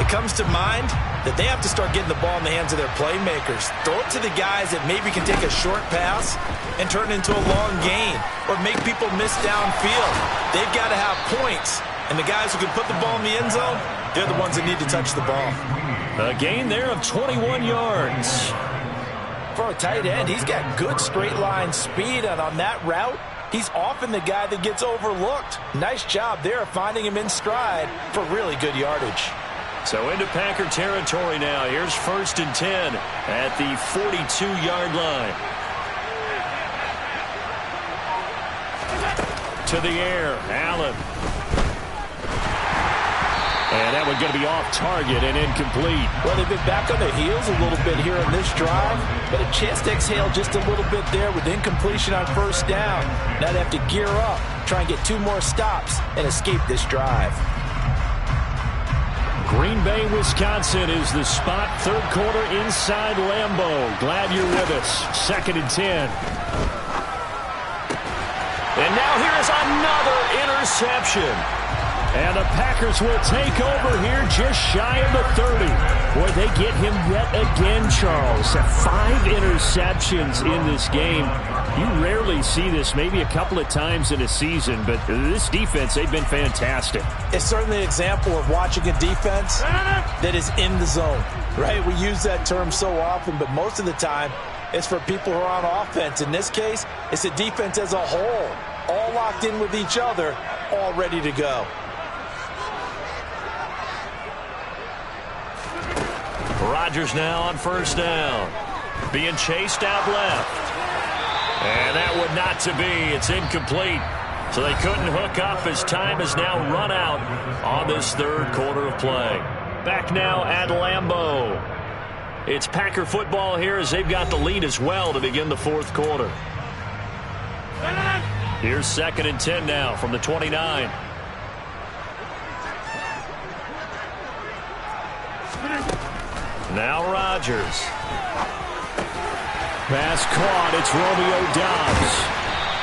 it comes to mind that they have to start getting the ball in the hands of their playmakers. Throw it to the guys that maybe can take a short pass and turn it into a long gain or make people miss downfield. They've got to have points. And the guys who can put the ball in the end zone, they're the ones that need to touch the ball.
A gain there of 21 yards.
For a tight end, he's got good straight line speed, and on that route, he's often the guy that gets overlooked. Nice job there finding him in stride for really good yardage.
So into Packer territory now. Here's 1st and 10 at the 42-yard line. To the air, Allen.
And that one going to be off target and incomplete.
Well, they've been back on their heels a little bit here on this drive, but a chance to exhale just a little bit there with incompletion on first down. Now they have to gear up, try and get 2 more stops, and escape this drive.
Green Bay, Wisconsin is the spot. Third quarter inside Lambeau. Glad you're with us. 2nd and 10.
And now here is another interception.
And the Packers will take over here just shy of the 30. Boy, they get him yet again, Charles. 5 interceptions in this game. You rarely see this, maybe a couple of times in a season, but this defense, they've been fantastic.
It's certainly an example of watching a defense that is in the zone, right? We use that term so often, but most of the time, it's for people who are on offense. In this case, it's a defense as a whole, all locked in with each other, all ready to go.
Rodgers now on first down. Being chased out left. And that would not to be. It's incomplete. So they couldn't hook up as time has now run out on this third quarter of play. Back now at Lambeau. It's Packer football here as they've got the lead as well to begin the fourth quarter. Here's 2nd and 10 now from the 29. Now Rodgers.
Pass caught. It's Romeo Doubs.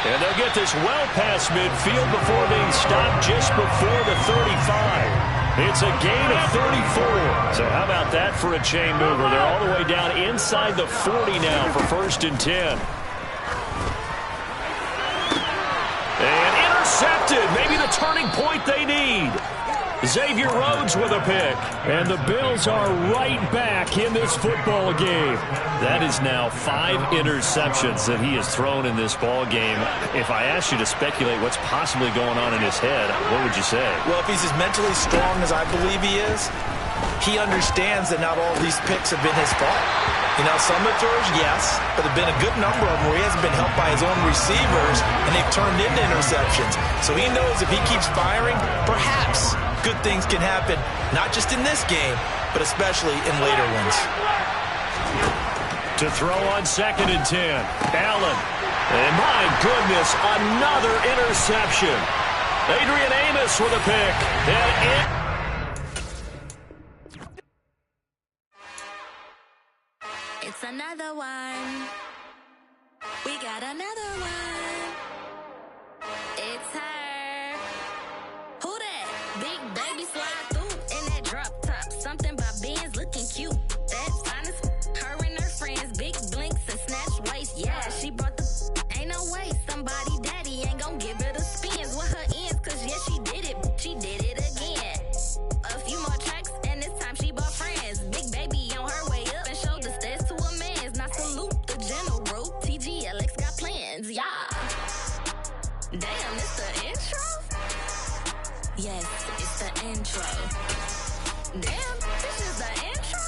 And they'll get this well past midfield before being stopped just before the 35. It's a gain of 34. So how about that for a chain mover? They're all the way down inside the 40 now for 1st and 10. And intercepted. Maybe the turning point they need. Xavier Rhodes with a pick.
And the Bills are right back in this football game.
That is now 5 interceptions that he has thrown in this ball game. If I asked you to speculate what's possibly going on in his head, what would you say?
Well, if he's as mentally strong as I believe he is, he understands that not all these picks have been his fault. You know, some of the throws, yes, but there have been a good number of them where he hasn't been helped by his own receivers, and they've turned into interceptions. So he knows if he keeps firing, perhaps good things can happen, not just in this game, but especially in later ones.
To throw on 2nd and 10, Allen. And my goodness, another interception. Adrian Amos with a pick.
It's another one. We got another one. It's her. Who that? Big baby slide through in that drop top. Something by Benz looking cute. That's honest. Her and her friends, big blinks and snatch waist. Yeah, she brought the. Ain't no way somebody daddy ain't gon' give her the spins with her ends. Cause yeah, she did it. She did it again. A few more tracks and this time she bought friends. Big baby on her way up and showed the stats to a man's. Not salute the general. TGLX got plans, yeah. Damn, it's the intro? Yes, it's the intro. Damn, this is the intro?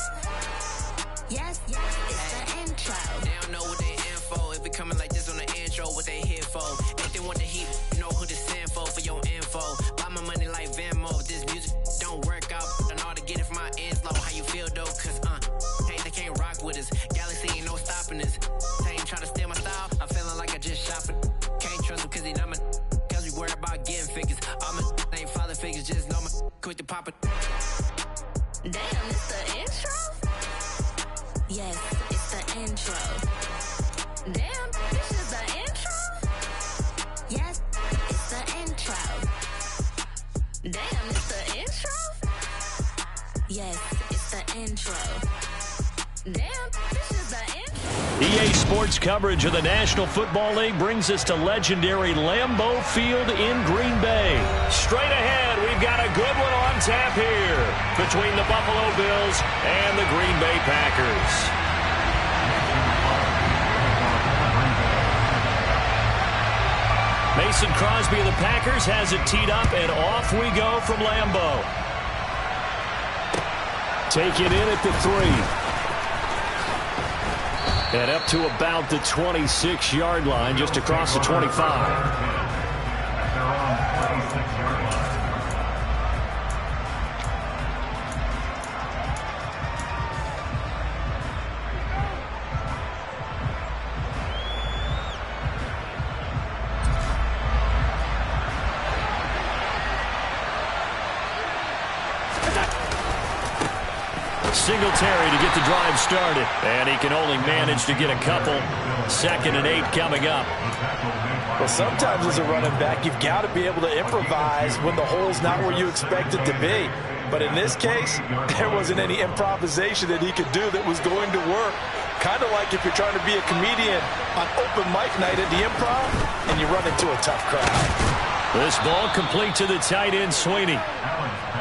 Yes, it's the intro.
They don't know what they in for. If we coming like this on the intro, what they here for? If they want the heat, you know who to send for your info. Buy my money like Venmo. If this music don't work out, I know how to get it from my ends low. How you feel though? Cause hey, they can't rock with us. Galaxy ain't no stopping us. They ain't trying to steal my style. I'm feeling like I just shot for. Can't trust him cause he not my. Cause we worried about getting figures. All my ain't father figures, just know my quick to pop it.
Damn, it's the intro? Yes, it's the intro. Damn, this is the intro? Yes, it's the intro. Damn, it's the intro? Yes, it's the intro. Damn, this is the intro.
EA Sports coverage of the National Football League brings us to legendary Lambeau Field in Green Bay. Straight ahead, we've got a good one on tap here between the Buffalo Bills and the Green Bay Packers. Mason Crosby of the Packers has it teed up, and off we go from Lambeau.
Take it in at the 3. And up to about the 26-yard line, just across the 25.
Singletary to get the drive started. And he can only manage to get a couple. 2nd and 8 coming up.
Well, sometimes as a running back, you've got to be able to improvise when the hole's not where you expect it to be. But in this case, there wasn't any improvisation that he could do that was going to work. Kind of like if you're trying to be a comedian on open mic night at the Improv and you run into a tough crowd.
This ball complete to the tight end, Sweeney.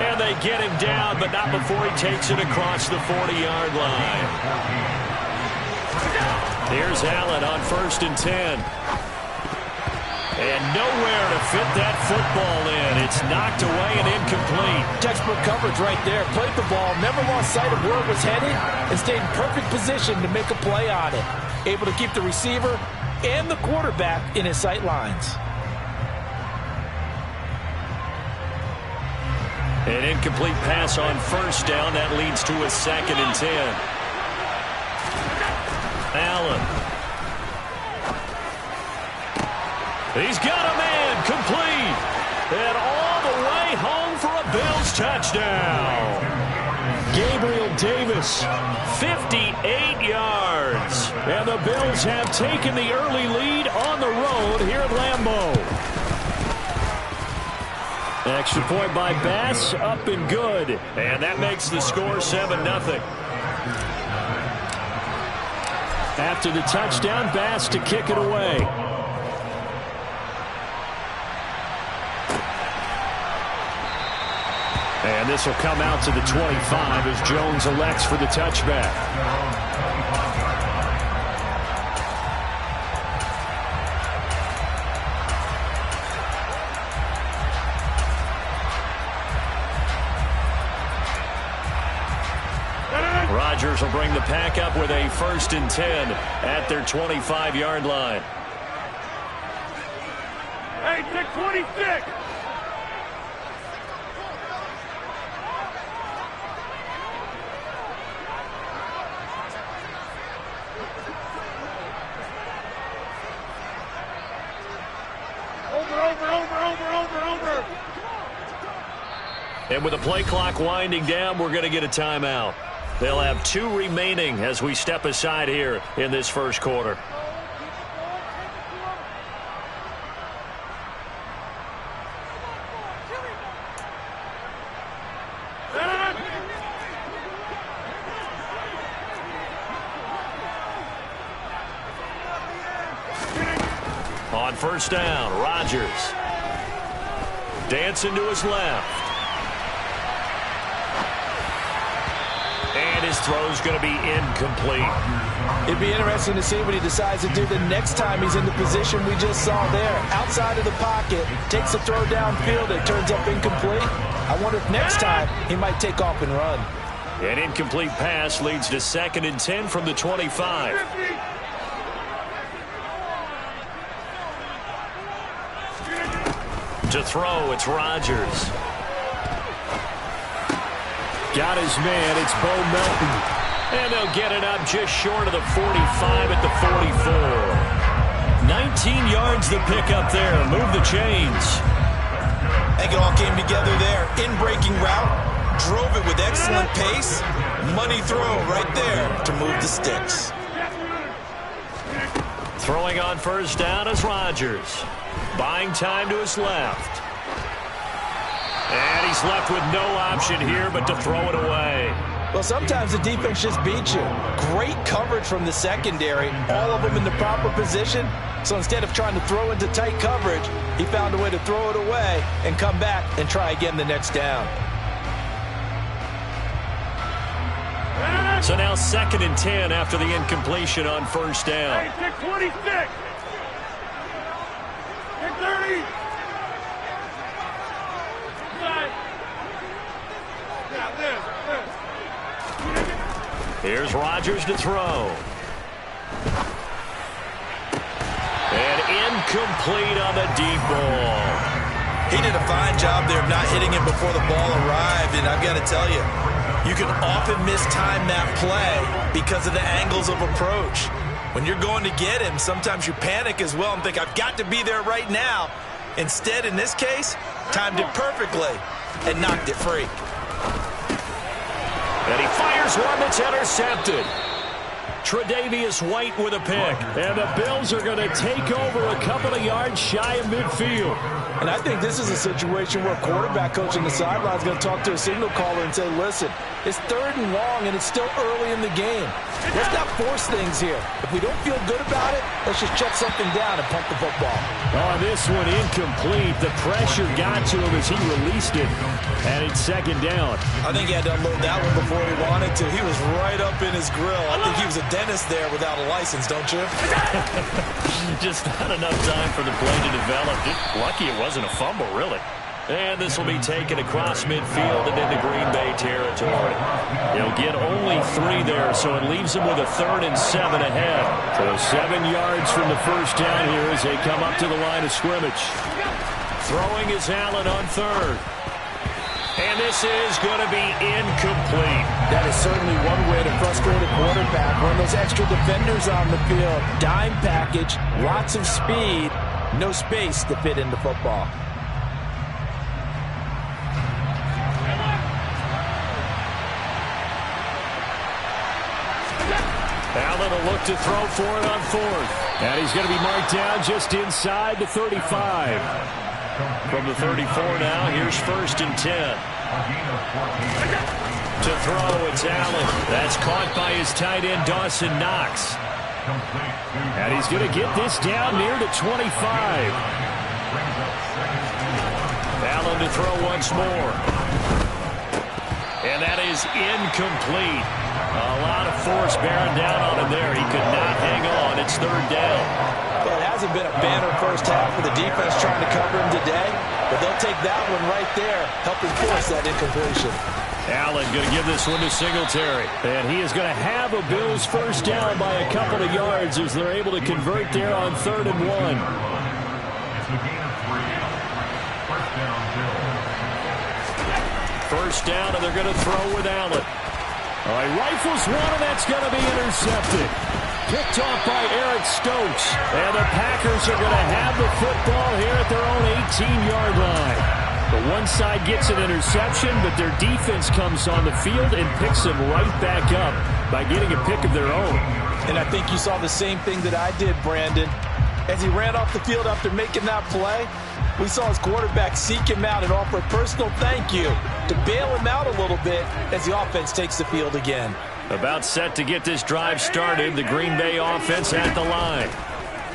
And they get him down, but not before he takes it across the 40-yard line. Here's Allen on 1st and 10. And nowhere to fit that football in. It's knocked away and incomplete.
Textbook coverage right there. Played the ball, never lost sight of where it was headed, and stayed in perfect position to make a play on it. Able to keep the receiver and the quarterback in his sight lines.
An incomplete pass on 1st down. That leads to a 2nd and 10. Allen. He's got a man complete. And all the way home for a Bills touchdown. Gabriel Davis, 58 yards. And the Bills have taken the early lead on the road here at Lambeau. Extra point by Bass, up and good. And that makes the score 7-0. After the touchdown, Bass to kick it away. And this will come out to the 25 as Jones elects for the touchback. Rodgers will bring the pack up with a 1st and 10 at their 25-yard line.
Hey, take 26. Over.
And with the play clock winding down, we're going to get a timeout. They'll have 2 remaining as we step aside here in this first quarter. On 1st down, Rodgers. Dancing to his left. And his throw's going to be incomplete.
It'd be interesting to see what he decides to do the next time he's in the position we just saw there. Outside of the pocket, takes a throw downfield, it turns up incomplete. I wonder if next time he might take off and run.
An incomplete pass leads to 2nd and 10 from the 25. To throw, it's Rodgers. Got his man, it's Bo Melton. And they'll get it up just short of the 45 at the 44. 19 yards the pick up there. Move the chains.
I think it all came together there. In-breaking route. Drove it with excellent pace. Money throw right there to move the sticks.
Throwing on 1st down is Rodgers. Buying time to his left. And he's left with no option here but to throw it away.
Well, sometimes the defense just beats you. Great coverage from the secondary. All of them in the proper position. So instead of trying to throw into tight coverage, he found a way to throw it away and come back and try again the next down.
So now 2nd and 10 after the incompletion on 1st down.
Hey, take 26. Take 30.
Here's Rodgers to throw. And incomplete on the deep ball.
He did a fine job there of not hitting him before the ball arrived, and I've got to tell you, you can often mistime that play because of the angles of approach. When you're going to get him, sometimes you panic as well and think, I've got to be there right now. Instead, in this case, timed it perfectly and knocked it free.
And he fires one that's intercepted. Tre'Davious White with a pick.
And the Bills are going to take over a couple of yards shy of midfield.
And I think this is a situation where a quarterback coach on the sideline is going to talk to a signal caller and say, listen, it's 3rd and long and it's still early in the game. Let's not force things here. If we don't feel good about it, let's just check something down and pump the football.
Oh, this one incomplete. The pressure got to him as he released it. And it's 2nd down.
I think he had to unload that one before he wanted to. He was right up in his grill. I think he was a dentist there without a license, don't you?
Just not enough time for the play to develop. Just lucky it wasn't a fumble, really. And this will be taken across midfield and into Green Bay territory. He'll get only 3 there, so it leaves him with a 3rd and 7 ahead. So 7 yards from the first down here as they come up to the line of scrimmage. Throwing is Allen on 3rd. And this is going to be incomplete.
That is certainly one way to frustrate a quarterback. Run those extra defenders on the field. Dime package, lots of speed, no space to fit into football.
Allen will look to throw for it on 4th. And he's going to be marked down just inside the 35. From the 34 now, here's 1st and 10. To throw, it's Allen. That's caught by his tight end, Dawson Knox. And he's going to get this down near the 25. Allen to throw once more. And that is incomplete. A lot of force bearing down on him there. He could not hang on. It's 3rd down.
Well, it hasn't been a banner first half for the defense trying to cover him today, but they'll take that one right there, helping force that incompletion.
Allen going to give this one to Singletary. And he is going to have a Bills first down by a couple of yards as they're able to convert there on 3rd and 1. First down, and they're going to throw with Allen. All right, rifles one, and that's going to be intercepted. Picked off by Eric Stokes. And the Packers are going to have the football here at their own 18-yard line. The one side gets an interception, but their defense comes on the field and picks them right back up by getting a pick of their own.
And I think you saw the same thing that I did, Brandon. As he ran off the field after making that play, we saw his quarterback seek him out and offer a personal thank you to bail him out a little bit as the offense takes the field again.
About set to get this drive started, the Green Bay offense at the line.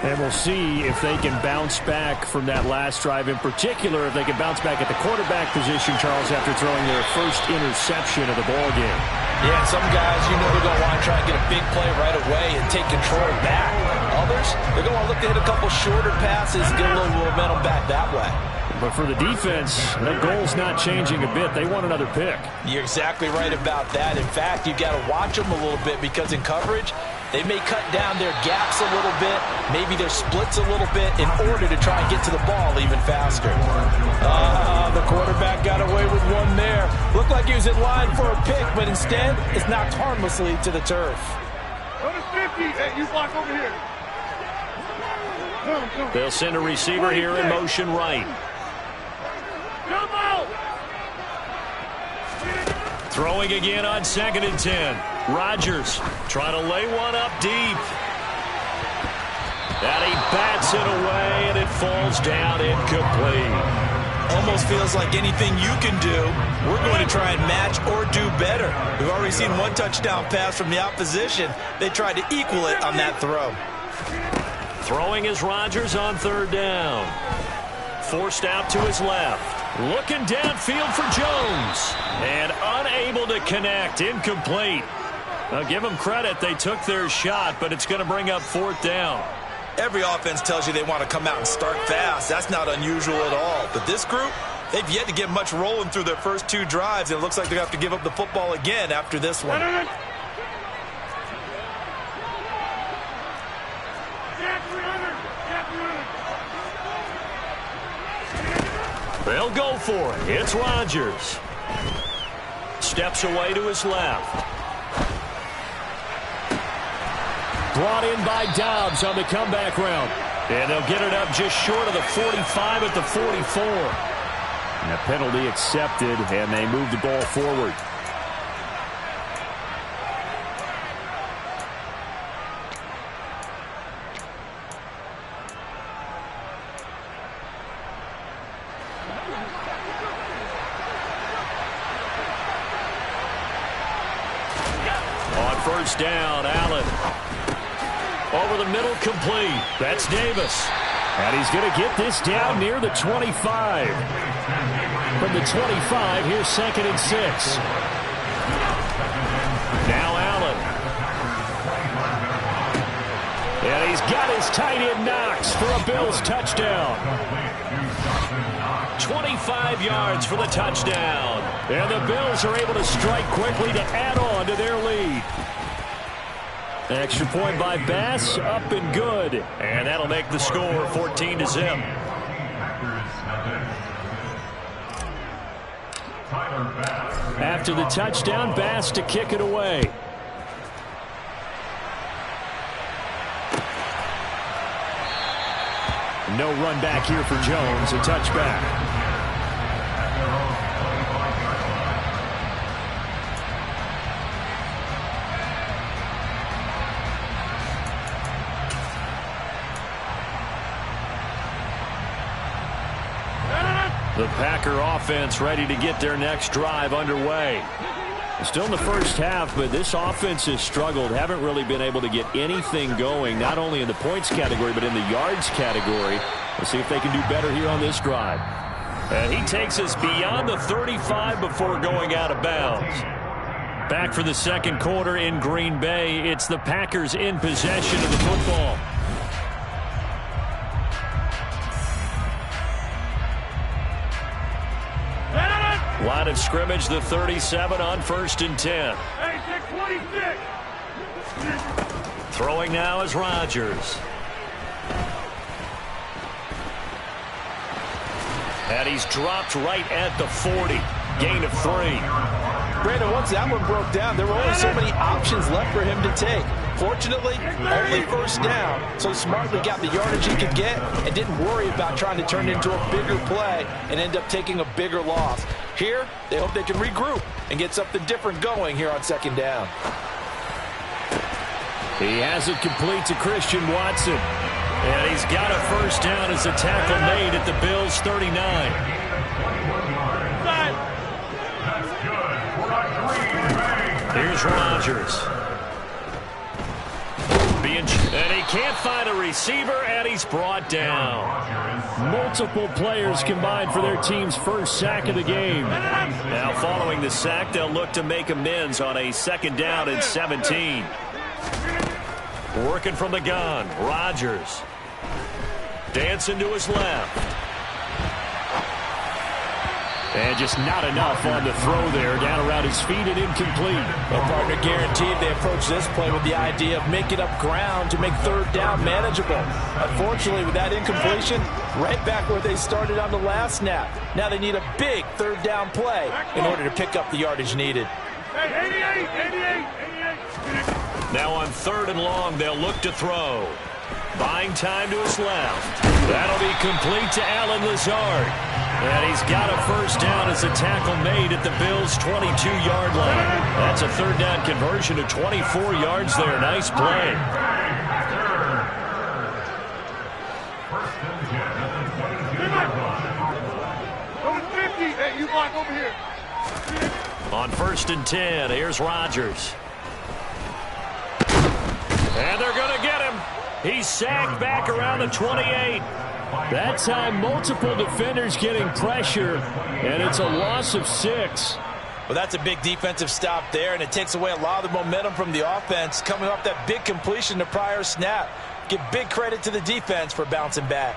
And we'll see if they can bounce back from that last drive. In particular, if they can bounce back at the quarterback position, Charles, after throwing their first interception of the ballgame.
Yeah, some guys, they're going to want to try and get a big play right away and take control back. Others, they're going to want to look to hit a couple shorter passes and get a little momentum back that way.
But for the defense, the goal's not changing a bit. They want another pick.
You're exactly right about that. In fact, you've got to watch them a little bit because in coverage, they may cut down their gaps a little bit, maybe their splits a little bit in order to try and get to the ball even faster. The quarterback got away with one there. Looked like he was in line for a pick, but instead, it's knocked harmlessly to the turf.
Go to 50. Hey, you block over here.
They'll send a receiver here in motion right.
Come out.
Throwing again on 2nd and 10. Rodgers trying to lay one up deep. And he bats it away, and it falls down incomplete.
Almost feels like anything you can do, we're going to try and match or do better. We've already seen one touchdown pass from the opposition. They tried to equal it on that throw.
Throwing is Rodgers on 3rd down. Forced out to his left. Looking downfield for Jones. And unable to connect. Incomplete. Now give them credit. They took their shot, but it's going to bring up 4th down.
Every offense tells you they want to come out and start fast. That's not unusual at all. But this group, they've yet to get much rolling through their first 2 drives. And it looks like they're going to have to give up the football again after this one.
They'll go for it. It's Rodgers. Steps away to his left.
Brought in by Dobbs on the comeback route.
And they'll get it up just short of the 45 at the 44.
And a penalty accepted, and they move the ball forward.
On first down, Allen. Over the middle, complete. That's Davis.
And he's going to get this down near the 25. From the 25, here's 2nd and 6.
Now Allen. And he's got his tight end Knox for a Bills touchdown. 25 yards for the touchdown. And the Bills are able to strike quickly to add on to their lead.
Extra point by Bass, up and good.
And that'll make the score 14-0.
After the touchdown, Bass to kick it away. No run back here for Jones, a touchback.
The Packer offense ready to get their next drive underway.
Still in the first half, but this offense has struggled. Haven't really been able to get anything going, not only in the points category, but in the yards category. Let's see if they can do better here on this drive.
And he takes us beyond the 35 before going out of bounds. Back for the second quarter in Green Bay. It's the Packers in possession of the football. Line of scrimmage, the 37 on 1st and 10. Throwing now is Rodgers. And he's dropped right at the 40. Gain of 3.
Brandon, once that one broke down, there were only so many options left for him to take. Fortunately, only first down, so smartly got the yardage he could get and didn't worry about trying to turn it into a bigger play and end up taking a bigger loss. Here, they hope they can regroup and get something different going here on 2nd down.
He has it complete to Christian Watson.
And he's got a first down as a tackle made at the Bills' 39. Here's Rodgers. And he can't find a receiver, and he's brought down.
Multiple players combined for their team's first sack of the game.
Now following the sack, they'll look to make amends on a 2nd down and 17. Working from the gun, Rodgers. Dancing to his left.
And just not enough on the throw there. Down around his feet and incomplete.
Well, partner, guaranteed they approach this play with the idea of making up ground to make 3rd down manageable. Unfortunately, with that incompletion, right back where they started on the last snap. Now they need a big 3rd down play in order to pick up the yardage needed.
88.
Now on 3rd and long, they'll look to throw. Buying time to his left. That'll be complete to Allen Lazard. And he's got a first down as a tackle made at the Bills' 22-yard line. That's a 3rd down conversion of 24 yards there. Nice play.
Hey, you block over here.
On 1st and 10, here's Rodgers. And they're going to get him. He's sacked back around the 28.
That time, multiple defenders getting pressure, and it's a loss of 6.
Well, that's a big defensive stop there, and it takes away a lot of the momentum from the offense coming off that big completion the prior snap. Give big credit to the defense for bouncing back.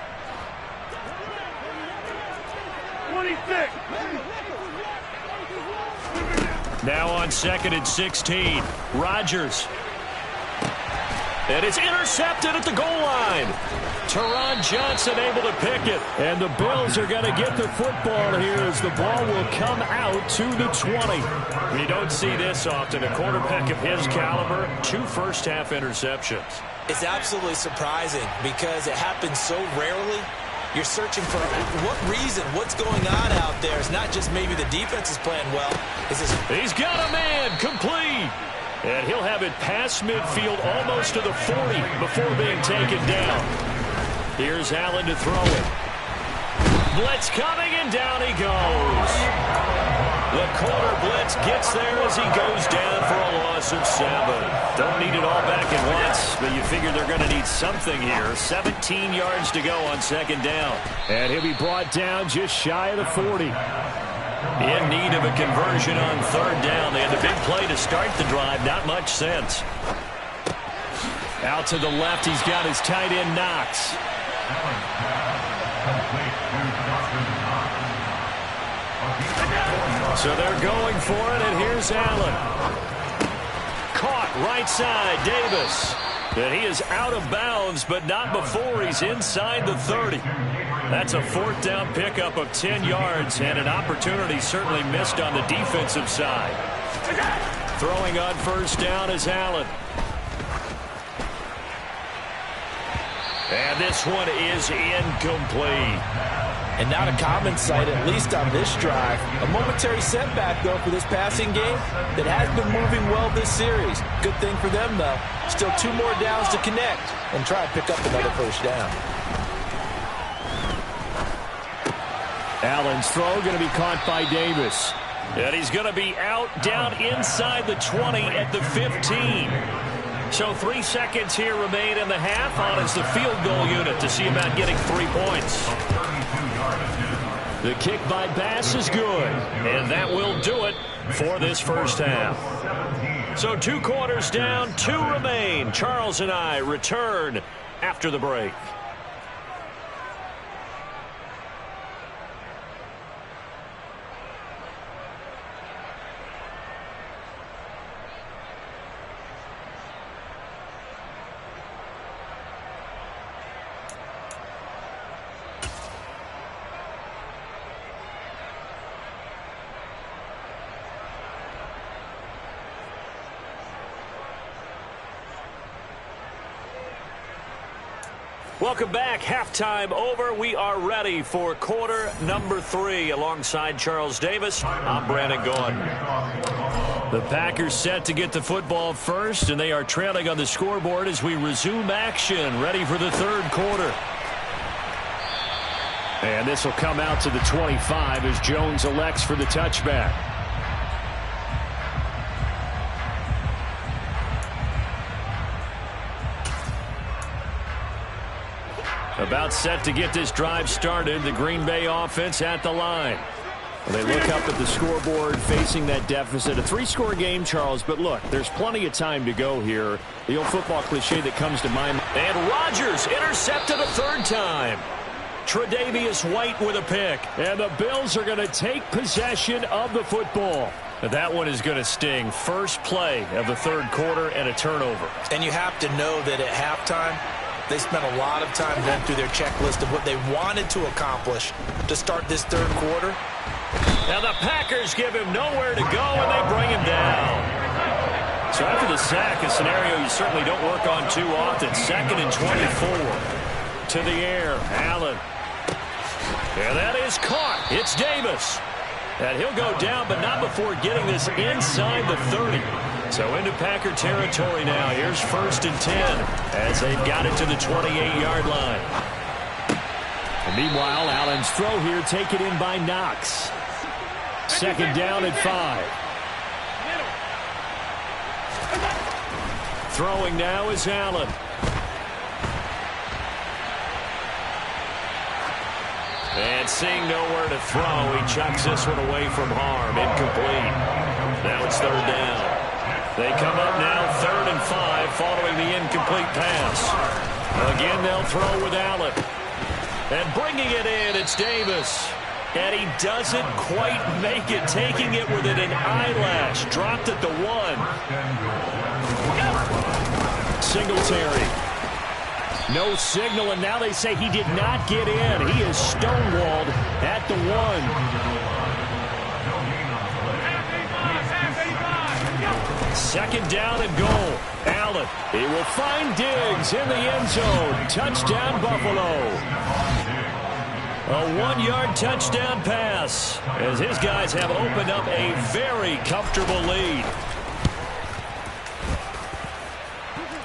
26.
Now on 2nd and 16, Rodgers. And it's intercepted at the goal line. Teron Johnson able to pick it.
And the Bills are going to get the football here as the ball will come out to the 20.
You don't see this often. A quarterback of his caliber, 2 first-half interceptions.
It's absolutely surprising because it happens so rarely. You're searching for what reason, what's going on out there. It's not just maybe the defense is playing well.
He's got a man, complete. And he'll have it past midfield almost to the 40 before being taken down. Here's Allen to throw it. blitz coming, and down he goes. The corner blitz gets there as he goes down for a loss of 7. Don't need it all back at once, but you figure they're going to need something here. 17 yards to go on second down.
And he'll be brought down just shy of the 40.
In need of a conversion on third down. They had the big play to start the drive. Not much sense.
Out to the left, he's got his tight end Knox.
So they're going for it, and here's Allen. Caught right side, Davis. And he is out of bounds, but not before he's inside the 30. That's a fourth down pickup of 10 yards, and an opportunity certainly missed on the defensive side. Throwing on first down is Allen. And this one is incomplete.
And not a common sight, at least on this drive. A momentary setback, though, for this passing game that has been moving well this series. Good thing for them, though. Still 2 more downs to connect and try and pick up another first down.
Allen's throw going to be caught by Davis.
And he's going to be out down inside the 20 at the 15. So 3 seconds here remain in the half. On is the field goal unit to see about getting 3 points. The kick by Bass is good. And that will do it for this first half. So 2 quarters down, 2 remain. Charles and I return after the break. Welcome back. Halftime over. We are ready for quarter number 3. Alongside Charles Davis, I'm Brandon Gaudin. The Packers set to get the football first, and they are trailing on the scoreboard as we resume action, ready for the third quarter.
And this will come out to the 25 as Jones elects for the touchback.
About set to get this drive started. The Green Bay offense at the line.
Well, they look up at the scoreboard facing that deficit. A 3-score game, Charles, but look, there's plenty of time to go here. The old football cliche that comes to mind.
And Rodgers intercepted a third time. Tre'Davious White with a pick.
And the Bills are going to take possession of the football.
That one is going to sting. First play of the third quarter and a turnover.
And you have to know that at halftime, they spent a lot of time going through their checklist of what they wanted to accomplish to start this third quarter.
Now the Packers give him nowhere to go, and they bring him down. So after the sack, a scenario you certainly don't work on too often. 2nd and 24. To the air, Allen. And that is caught. It's Davis. And he'll go down, but not before getting this inside the 30. So into Packer territory now. Here's 1st and 10 as they've got it to the 28-yard line.
And meanwhile, Allen's throw here taken in by Knox. 2nd down and 5.
Throwing now is Allen. And seeing nowhere to throw, he chucks this one away from harm. Incomplete. Now it's 3rd down. They come up now 3rd and 5 following the incomplete pass. Again, they'll throw with Allen. And bringing it in, it's Davis. And he doesn't quite make it, taking it within an eyelash. Dropped at the 1. Singletary. No signal, and now they say he did not get in. He is stonewalled at the 1. Second down and goal. Allen. He will find Diggs in the end zone. Touchdown, Buffalo. A 1-yard touchdown pass as his guys have opened up a very comfortable lead.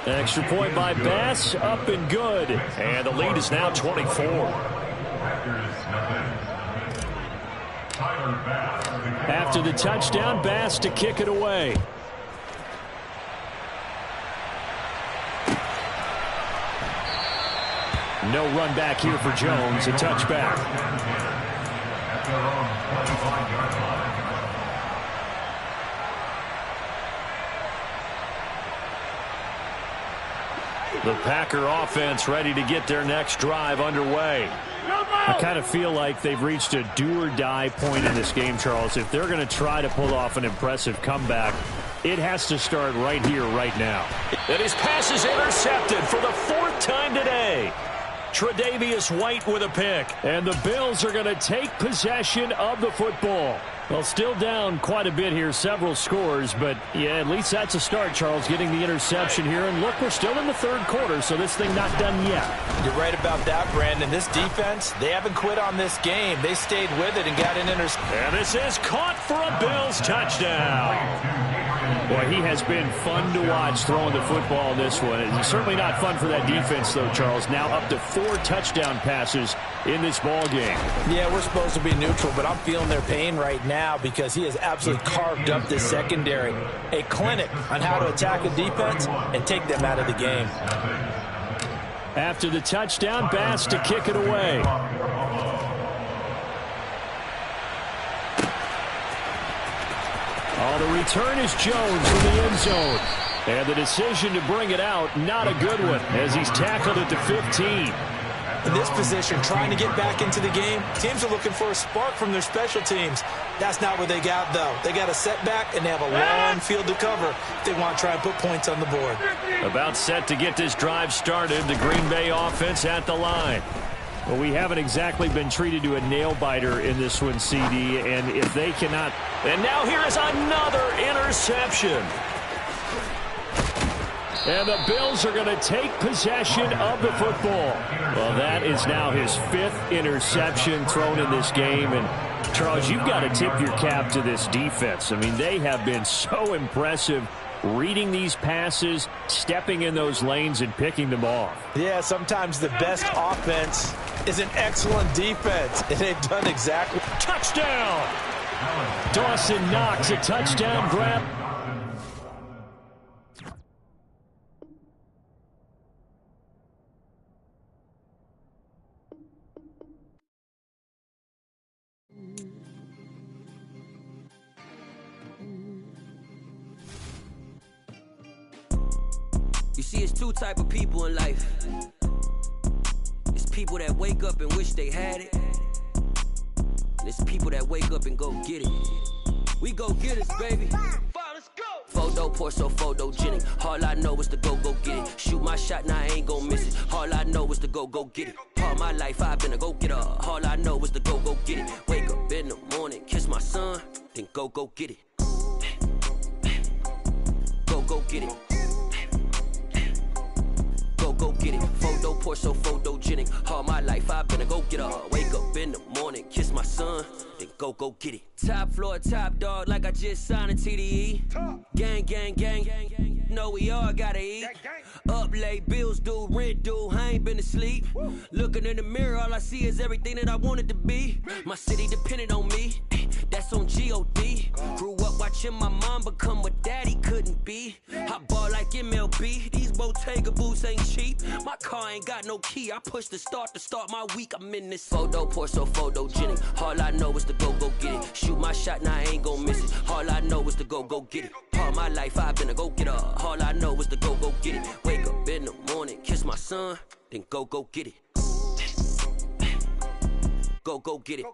Extra point by Bass, up and good. And the lead is now 24.
After the touchdown, Bass to kick it away. No run back here for Jones, a touchback.
The Packer offense ready to get their next drive underway.
I kind of feel like they've reached a do-or-die point in this game, Charles. If they're going to try to pull off an impressive comeback, it has to start right here, right now.
And his pass is intercepted for the 4th time today. Tre'Davious White with a pick.
And the Bills are going to take possession of the football. Well, still down quite a bit here, several scores, but yeah, at least that's a start, Charles, getting the interception here. And look, we're still in the 3rd quarter, so this thing not done yet.
You're right about that, Brandon. This defense, they haven't quit on this game. They stayed with it and got an interception.
And this is caught for a Bills touchdown.
Boy, he has been fun to watch throwing the football in this one. It's certainly not fun for that defense, though, Charles. Now up to 4 touchdown passes in this ball game.
Yeah, we're supposed to be neutral, but I'm feeling their pain right now because he has absolutely carved up this secondary. A clinic on how to attack a defense and take them out of the game.
After the touchdown, Bass to kick it away. Oh, the return is Jones from the end zone. And the decision to bring it out, not a good one, as he's tackled at the 15.
In this position, trying to get back into the game, teams are looking for a spark from their special teams. That's not what they got, though. They got a setback, and they have a long field to cover if they want to try and put points on the board.
About set to get this drive started, the Green Bay offense at the line.
Well, we haven't exactly been treated to a nail-biter in this one, CD, and if they cannot...
And now here is another interception.
And the Bills are going to take possession of the football. Well, that is now his 5th interception thrown in this game. And, Charles, you've got to tip your cap to this defense. I mean, they have been so impressive reading these passes, stepping in those lanes, and picking them off.
Yeah, sometimes the best offense is an excellent defense, and they've done exactly.
Touchdown! Dawson Knox, a touchdown grab.
You see, it's 2 type of people in life. It's people that wake up and wish they had it. And it's people that wake up and go get it. We go get it, baby. Let's go. Photo pour so photogenic. All I know is to go get it. Shoot my shot, now I ain't gon' miss it. All I know is to go get it. All my life I've been a go-getter. All I know is to go get it. Wake up in the morning, kiss my son, then go get it. Go get it. Go get it. Photo pour so photogenic. All my life I've been a go-getter. Wake up in the morning, kiss my son, then go get it. Top floor, top dog, like I just signed a TDE. Gang. Know we all gotta eat. Up late, bills due, rent due, I ain't been asleep. Looking in the mirror, all I see is everything that I wanted to be. My city depended on me, that's on G.O.D. Grew up watching my mom become what daddy couldn't be. I ball like MLB, these Bottega boots ain't cheap. My car ain't got no key, I push the start to start my week. I'm in this photo pour so photogenic. All I know is to go get it. Shoot my shot, now I ain't gon' miss it. All I know is to go get it. All my life I've been a go-getter. All I know is to go get it. Wake up in the morning, kiss my son, then go get it. Go get it.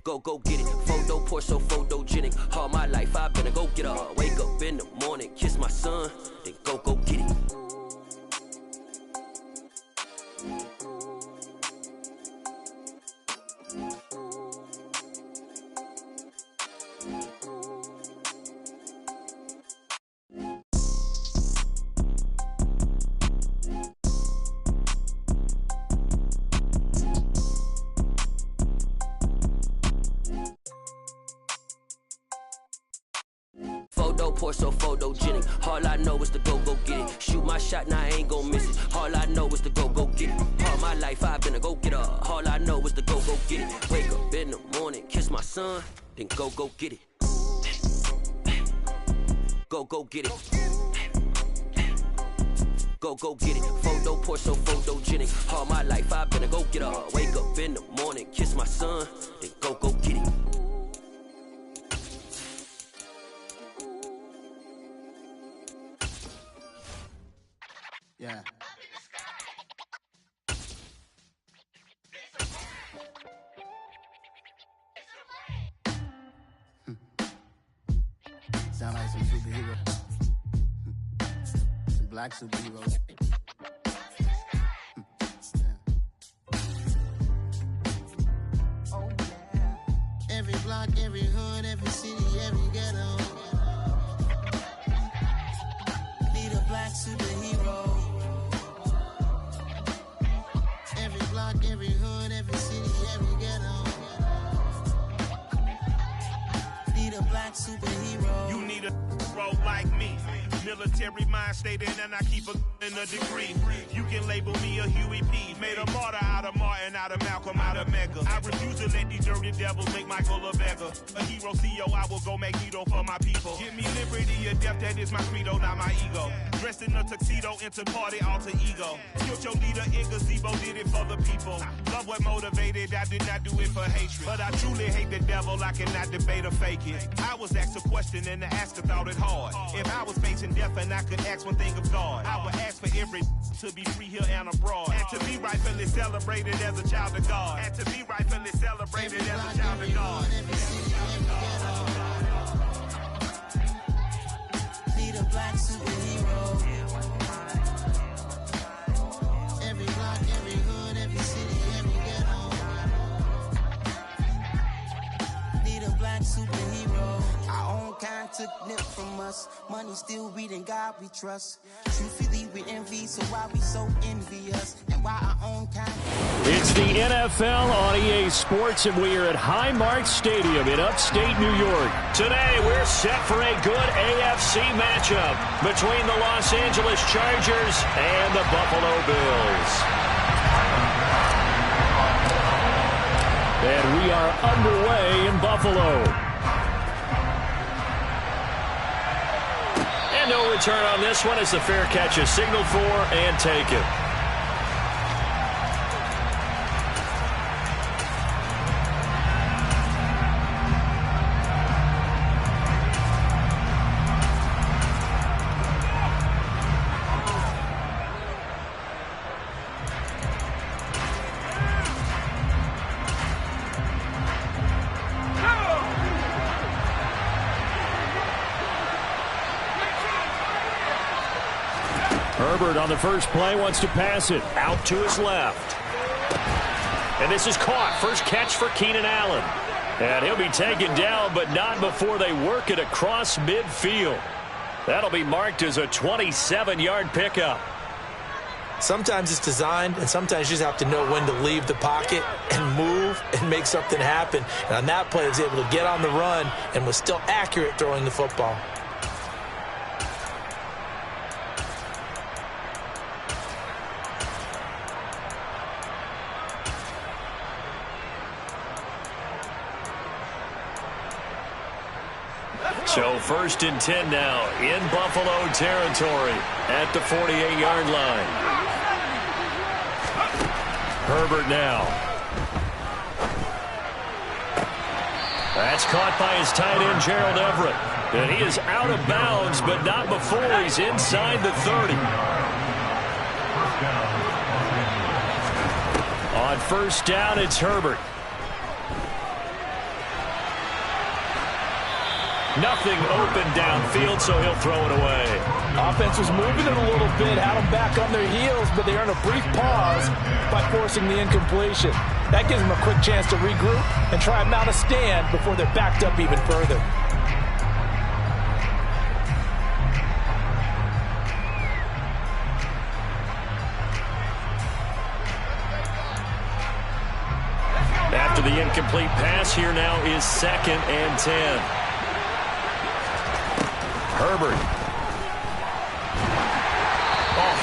Go get it. Photo pour so photogenic. All my life I've been a go-getter. Wake up in the morning, kiss my son, then go get it. Pour so photogenic. All I know is to go get it. Shoot my shot, now I ain't gon' miss it. All I know is to go get it. All my life I've been a go-getter. All I know is to go get it. Wake son, then go get it. Go get it. Go get it. Photo Porsche, so photogenic. All my life I've been a go getter. Wake up in the morning, kiss my son, then go get it.
Yeah. Sound like some superheroes. Some black superheroes. Oh, yeah. Every block, every hood, every city, every ghetto. Need a black superhero. Every block, every hood, every city, every ghetto. Need a black superhero.
You need a role like me. Military mind stated, and I keep a degree. You can label me a Huey P. Made a martyr out of Martin, out of Malcolm, out of Mega. I refuse to let these dirty devils make Michael a beggar. A hero CEO, I will go Magneto for my people. Give me liberty or death, that is my credo, not my ego. Dressed in a tuxedo, into party, alter ego. Killed your leader in gazebo, did it for the people. Love what motivated, I did not do it for hatred. But I truly hate the devil, I cannot debate or fake it. I was asked a question and the asker thought it hard. If I was facing death and I could ask one thing of God, I would ask for every to be free here and abroad. And to be rightfully celebrated as a child of God. And to be rightfully celebrated as a child of God.
Need a black superhero. Every block, every hood, every city, every ghetto. Need a black superhero. Our own kind took nip from us. Money still reading God we trust. Truthfully we envy, so why we so envious? And why our own kind.
It's the NFL on EA Sports, and we are at Highmark Stadium in upstate New York.
Today, we're set for a good AFC matchup between the Los Angeles Chargers and the Buffalo Bills.
And we are underway in Buffalo.
And no return on this one as the fair catch is signaled for and taken.
Herbert on the first play wants to pass it.
Out to his left. And this is caught. First catch for Keenan Allen. And he'll be taken down, but not before they work it across midfield. That'll be marked as a 27-yard pickup.
Sometimes it's designed, and sometimes you just have to know when to leave the pocket and move and make something happen. And on that play, he was able to get on the run and was still accurate throwing the football.
So 1st and 10 now in Buffalo territory at the 48-yard line. Herbert now. That's caught by his tight end, Gerald Everett. And he is out of bounds, but not before he's inside the 30. On 1st down, it's Herbert. Nothing open downfield, so he'll throw it away.
Offense was moving it a little bit, had them back on their heels, but they earned a brief pause by forcing the incompletion. That gives them a quick chance to regroup and try and mount a stand before they're backed up even further.
After the incomplete pass, here now is 2nd and 10. Herbert.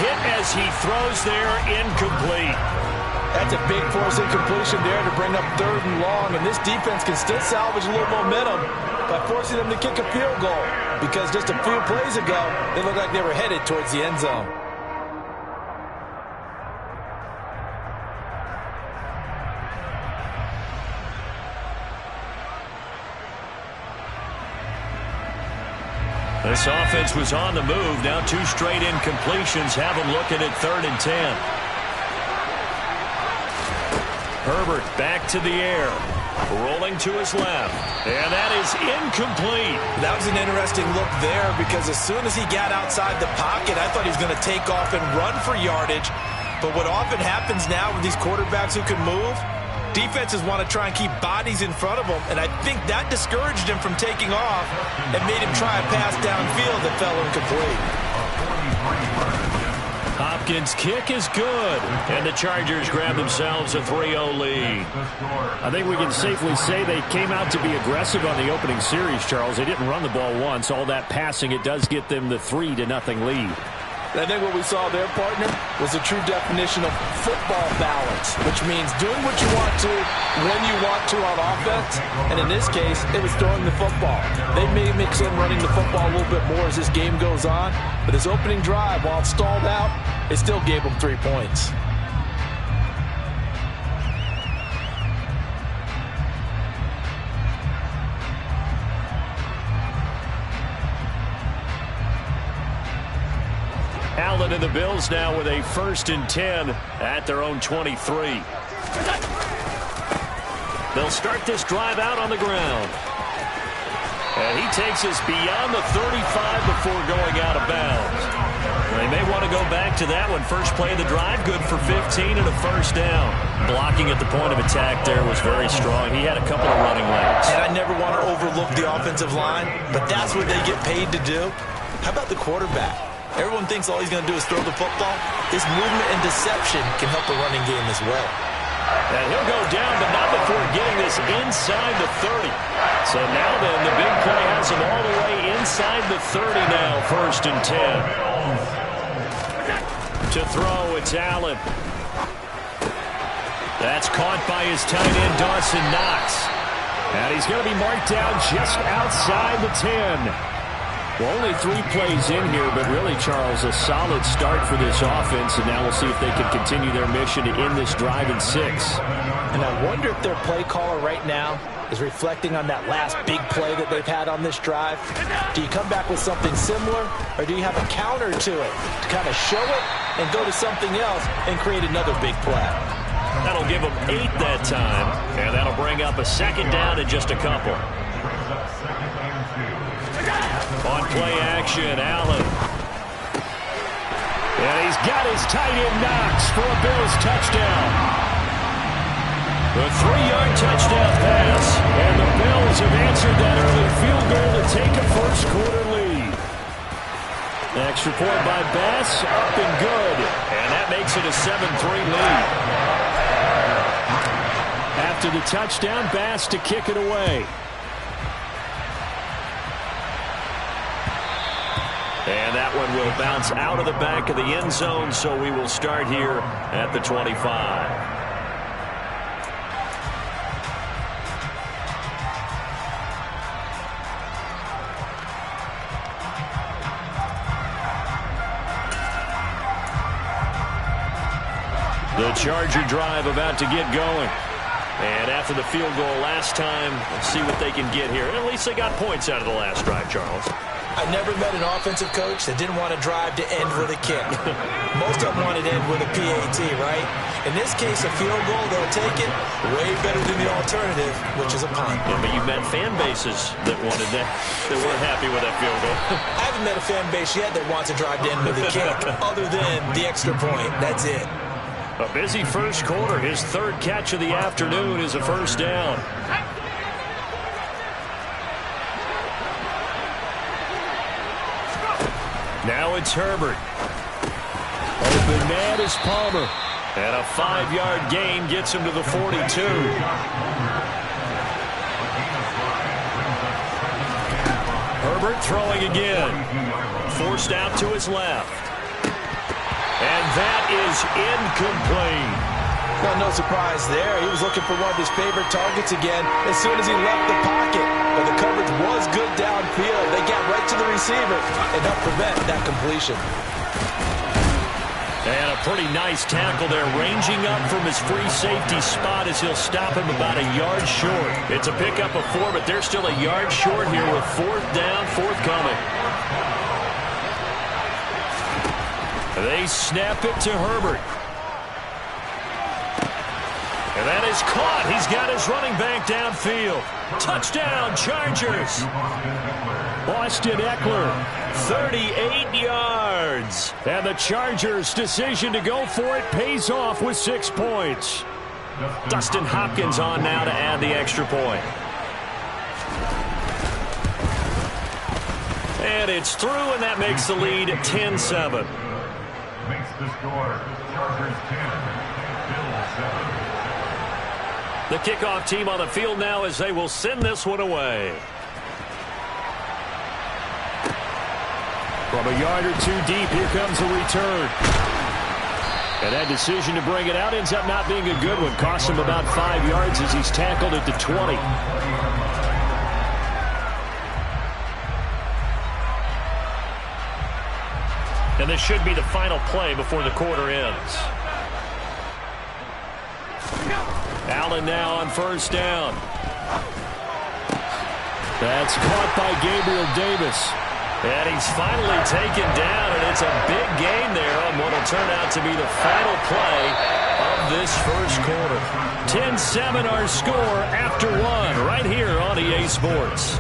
Hit as he throws there, incomplete.
That's a big force incompletion there to bring up 3rd and long, and this defense can still salvage a little momentum by forcing them to kick a field goal, because just a few plays ago, they looked like they were headed towards the end zone.
This offense was on the move. Now 2 straight incompletions have them looking at 3rd and 10. Herbert back to the air. Rolling to his left. And that is incomplete.
That was an interesting look there, because as soon as he got outside the pocket, I thought he was going to take off and run for yardage. But what often happens now with these quarterbacks who can move, defenses want to try and keep bodies in front of them, and I think that discouraged him from taking off and made him try a pass downfield that fell incomplete.
Hopkins' kick is good, and the Chargers grab themselves a 3-0 lead.
I think we can safely say they came out to be aggressive on the opening series, Charles. They didn't run the ball once. All that passing, it does get them the 3-0 lead.
I think what we saw there, partner, was a true definition of football balance, which means doing what you want to, when you want to on offense. And in this case, it was throwing the football. They may mix in running the football a little bit more as this game goes on, but his opening drive, while it stalled out, it still gave him 3 points.
Allen and the Bills now with a 1st and 10 at their own 23. They'll start this drive out on the ground. And he takes us beyond the 35 before going out of bounds. They may want to go back to that one. First play of the drive, good for 15 and a 1st down. Blocking at the point of attack there was very strong. He had a couple of running lanes.
And I never want to overlook the offensive line, but that's what they get paid to do. How about the quarterback? Everyone thinks all he's going to do is throw the football. His movement and deception can help the running game as well.
And he'll go down, but not before getting this inside the 30. So now then, the big play has him all the way inside the 30 now, 1st and 10. To throw, it's Allen. That's caught by his tight end, Dawson Knox. And he's going to be marked down just outside the 10. Well, only 3 plays in here, but really, Charles, a solid start for this offense, and now we'll see if they can continue their mission to end this drive in 6.
And I wonder if their play caller right now is reflecting on that last big play that they've had on this drive. Do you come back with something similar, or do you have a counter to it to kind of show it and go to something else and create another big play?
That'll give them 8 that time, and that'll bring up a 2nd down and just a couple. On play action, Allen. And he's got his tight end Knox for a Bills touchdown. The 3-yard touchdown pass. And the Bills have answered that early field goal to take a first quarter lead. Extra point by Bass, up and good. And that makes it a 7-3 lead. After the touchdown, Bass to kick it away. And that one will bounce out of the back of the end zone, so we will start here at the 25. The Charger drive about to get going. And after the field goal last time, we'll see what they can get here. At least they got points out of the last drive, Charles.
I never met an offensive coach that didn't want to drive to end with a kick. Most of them wanted to end with a PAT, right? In this case, a field goal, they'll take it way better than the alternative, which is a punt.
Yeah, but you've met fan bases that wanted that, that weren't happy with that field goal.
I haven't met a fan base yet that wants to drive to end with a kick, other than the extra point. That's it.
A busy first quarter. His 3rd catch of the afternoon is a 1st down. Now it's Herbert. Open man is Palmer. And a 5-yard gain gets him to the 42. Herbert throwing again. Forced out to his left. And that is incomplete.
Well, no surprise there. He was looking for one of his favorite targets again as soon as he left the pocket. But the coverage was good downfield. They got right to the receiver and helped prevent that completion.
And a pretty nice tackle there, ranging up from his free safety spot as he'll stop him about a yard short. It's a pickup of 4, but they're still a yard short here with 4th down, forthcoming. They snap it to Herbert. And that is caught. He's got his running back downfield. Touchdown, Chargers. Austin Eckler, 38 yards. And the Chargers' decision to go for it pays off with 6 points. Dustin Hopkins on now to add the extra point. And it's through, and that makes the lead 10-7.
Makes the score Chargers 10, Bills 7.
The kickoff team on the field now as they will send this one away.
From a yard or 2 deep, here comes the return. And that decision to bring it out ends up not being a good one. Costs him about 5 yards as he's tackled at the 20.
And this should be the final play before the quarter ends. Allen now on 1st down. That's caught by Gabriel Davis. And he's finally taken down, and it's a big gain there on what will turn out to be the final play of this first quarter. 10-7 our score after 1 right here on EA Sports.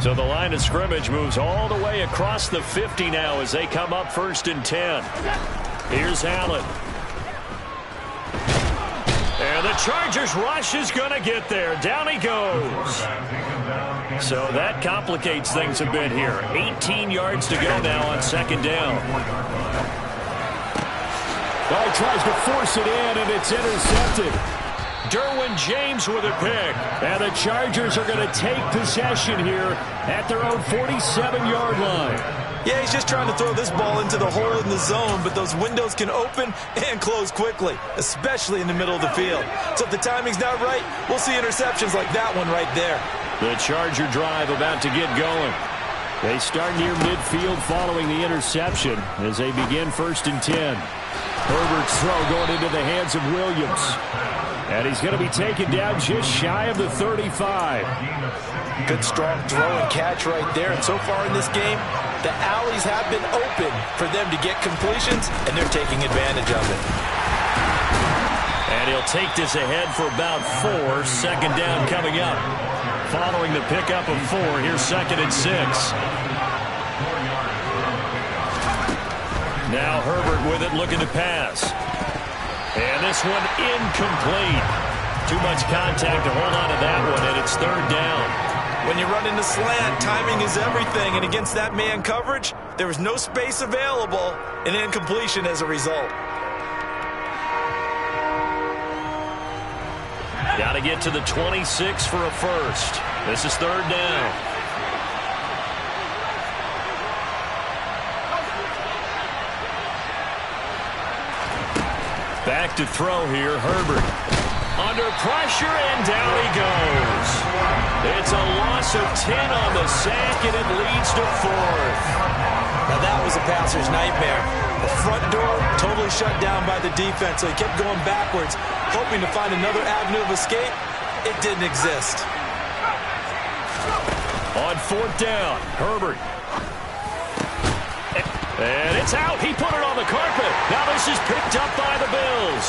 So the line of scrimmage moves all the way across the 50 now as they come up 1st and 10. Here's Allen. And the Chargers rush is going to get there. Down he goes. So that complicates things a bit here. 18 yards to go now on 2nd down.
Guy tries to force it in, and it's intercepted.
Derwin James with a pick.
And the Chargers are going to take possession here at their own 47-yard line.
Yeah, he's just trying to throw this ball into the hole in the zone, but those windows can open and close quickly, especially in the middle of the field. So if the timing's not right, we'll see interceptions like that one right there.
The Charger drive about to get going. They start near midfield following the interception as they begin 1st and 10. Herbert's throw going into the hands of Williams. And he's going to be taken down just shy of the 35.
Good strong throw and catch right there. And so far in this game, the alleys have been open for them to get completions, and they're taking advantage of it.
And he'll take this ahead for about 4. 2nd down coming up. Following the pickup of 4, here's 2nd and 6. Now Herbert with it, looking to pass. And this one incomplete. Too much contact to hold on to that one, and it's 3rd down.
When you run into slant, timing is everything, and against that man coverage, there was no space available, and incompletion as a result.
Got to get to the 26 for a first. This is 3rd down. Back to throw here, Herbert. Under pressure, and down he goes. It's a loss of 10 on the sack, and it leads to 4th.
Now that was a passer's nightmare. The front door totally shut down by the defense, so he kept going backwards, hoping to find another avenue of escape. It didn't exist.
On 4th down, Herbert. And it's out. He put it on the carpet. Now this is picked up by the Bills.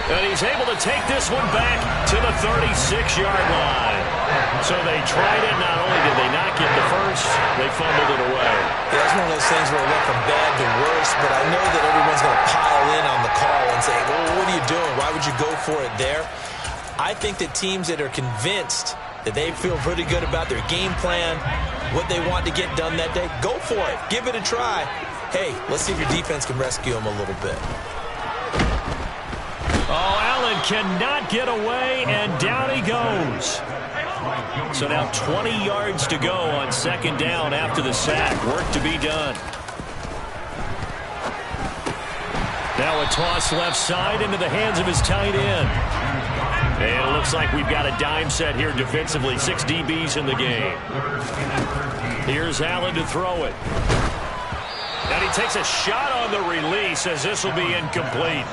And he's able to take this one back to the 36-yard line. So they tried it. Not only did they not get the first, they fumbled it away.
Yeah, it's one of those things where it went from bad to worse, but I know that everyone's going to pile in on the call and say, well, what are you doing? Why would you go for it there? I think that teams that are convinced that they feel pretty good about their game plan, what they want to get done that day, go for it. Give it a try. Hey, let's see if your defense can rescue them a little bit.
Oh, Allen cannot get away, and down he goes. So now 20 yards to go on second down after the sack. Work to be done. Now a toss left side into the hands of his tight end. And it looks like we've got a dime set here defensively. 6 DBs in the game. Here's Allen to throw it. And he takes a shot on the release as this will be incomplete.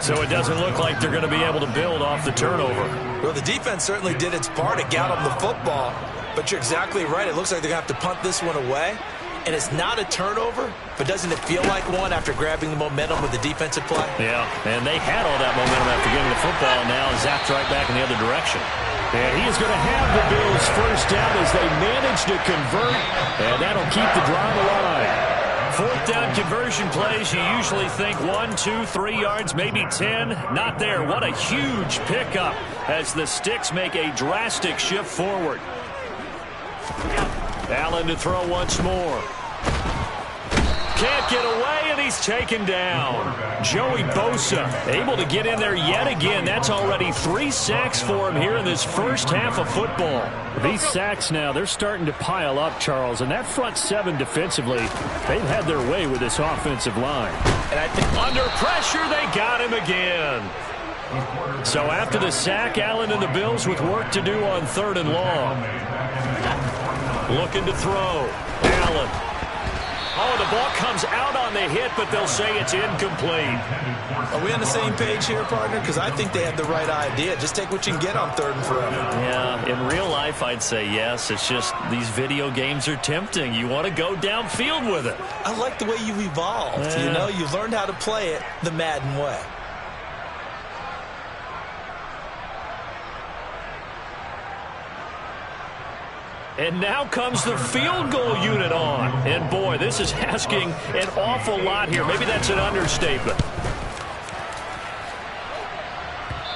So it doesn't look like they're going to be able to build off the turnover.
Well, the defense certainly did its part to get them the football. But you're exactly right. It looks like they're going to have to punt this one away. And it's not a turnover, but doesn't it feel like one after grabbing the momentum with the defensive play?
Yeah, and they had all that momentum after getting the football, and now zapped right back in the other direction.
And he is going to have the Bills first down as they manage to convert, and that'll keep the drive alive.
Fourth down conversion plays, you usually think 1, 2, 3 yards, maybe 10. Not there. What a huge pickup as the Sticks make a drastic shift forward. Allen to throw once more. Can't get away, and he's taken down. Joey Bosa able to get in there yet again. That's already 3 sacks for him here in this first half of football.
These sacks now, they're starting to pile up, Charles. And that front 7 defensively, they've had their way with this offensive line.
And I think under pressure, they got him again. So after the sack, Allen and the Bills with work to do on 3rd and long. Looking to throw. Allen. Oh, the ball comes out on the hit, but they'll say it's incomplete.
Are we on the same page here, partner? Because I think they have the right idea. Just take what you can get on 3rd and forever.
Yeah, in real life, I'd say yes. It's just these video games are tempting. You want to go downfield with it.
I like the way you've evolved. You know, you've learned how to play it the Madden way.
And now comes the field goal unit on. And, boy, this is asking an awful lot here. Maybe that's an understatement.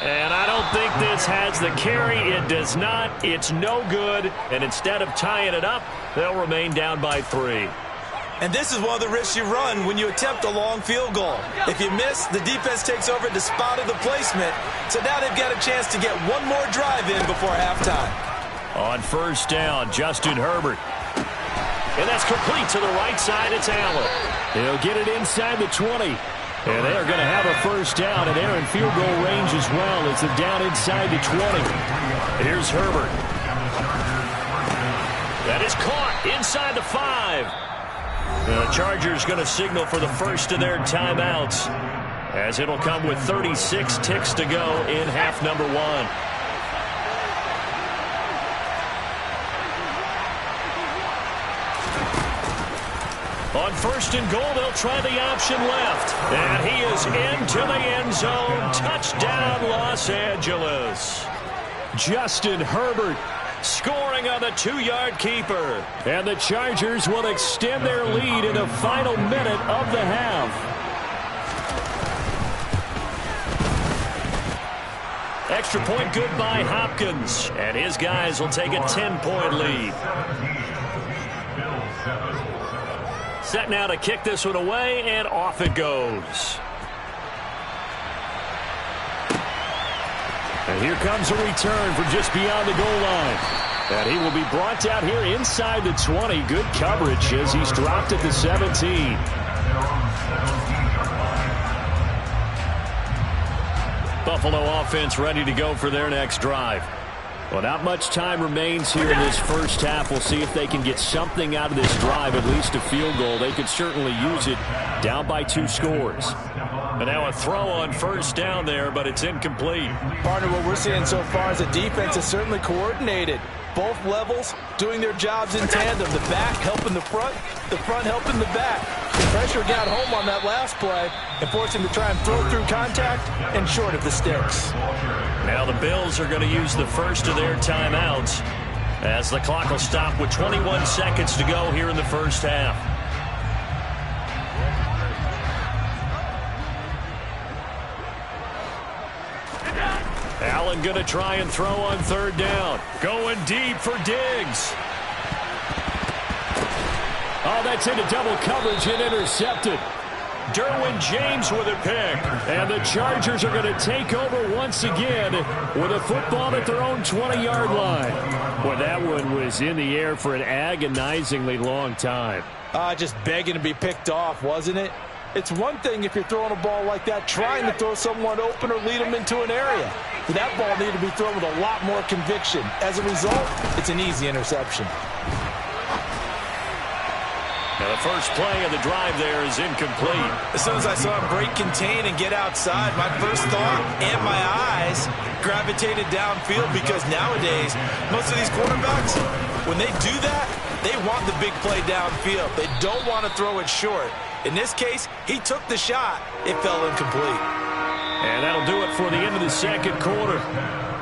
And I don't think this has the carry. It does not. It's no good. And instead of tying it up, they'll remain down by 3.
And this is one of the risks you run when you attempt a long field goal. If you miss, the defense takes over the spot of the placement. So now they've got a chance to get one more drive in before halftime.
On first down, Justin Herbert. And that's complete to the right side. It's Allen.
He'll get it inside the 20. And they are going to have a first down, and they're in field goal range as well as they're down inside the 20.
Here's Herbert. That is caught inside the 5. The Chargers going to signal for the first of their timeouts, as it'll come with 36 ticks to go in half number 1. On first and goal, they'll try the option left. And he is into the end zone. Touchdown, Los Angeles.
Justin Herbert
scoring on the 2-yard keeper.
And the Chargers will extend their lead in the final minute of the half.
Extra point good by Hopkins. And his guys will take a 10-point lead. Set now to kick this one away, and off it goes.
And here comes a return from just beyond the goal line. And he will be brought down here inside the 20. Good coverage as he's dropped at the 17.
Buffalo offense ready to go for their next drive.
Well, not much time remains here in this first half. We'll see if they can get something out of this drive, at least a field goal. They could certainly use it down by 2 scores.
And now a throw on first down there, but it's incomplete.
Partner, what we're seeing so far is the defense is certainly coordinated. Both levels doing their jobs in tandem. The back helping the front helping the back. The pressure got home on that last play and forced him to try and throw through contact and short of the sticks.
Now the Bills are going to use the first of their timeouts as the clock will stop with 21 seconds to go here in the first half. Allen going to try and throw on 3rd down. Going deep for Diggs.
Oh, that's into double coverage and intercepted. Derwin James with a pick. And the Chargers are going to take over once again with a football at their own 20-yard line. Well, that one was in the air for an agonizingly long time.
Just begging to be picked off, wasn't it? It's one thing if you're throwing a ball like that, trying to throw someone open or lead them into an area. That ball needed to be thrown with a lot more conviction. As a result, it's an easy interception.
Now the first play of the drive there is incomplete.
As soon as I saw him break contain and get outside, my first thought and my eyes gravitated downfield, because nowadays, most of these quarterbacks, when they do that, they want the big play downfield. They don't want to throw it short. In this case, he took the shot. It fell incomplete.
And that'll do it for the end of the second quarter.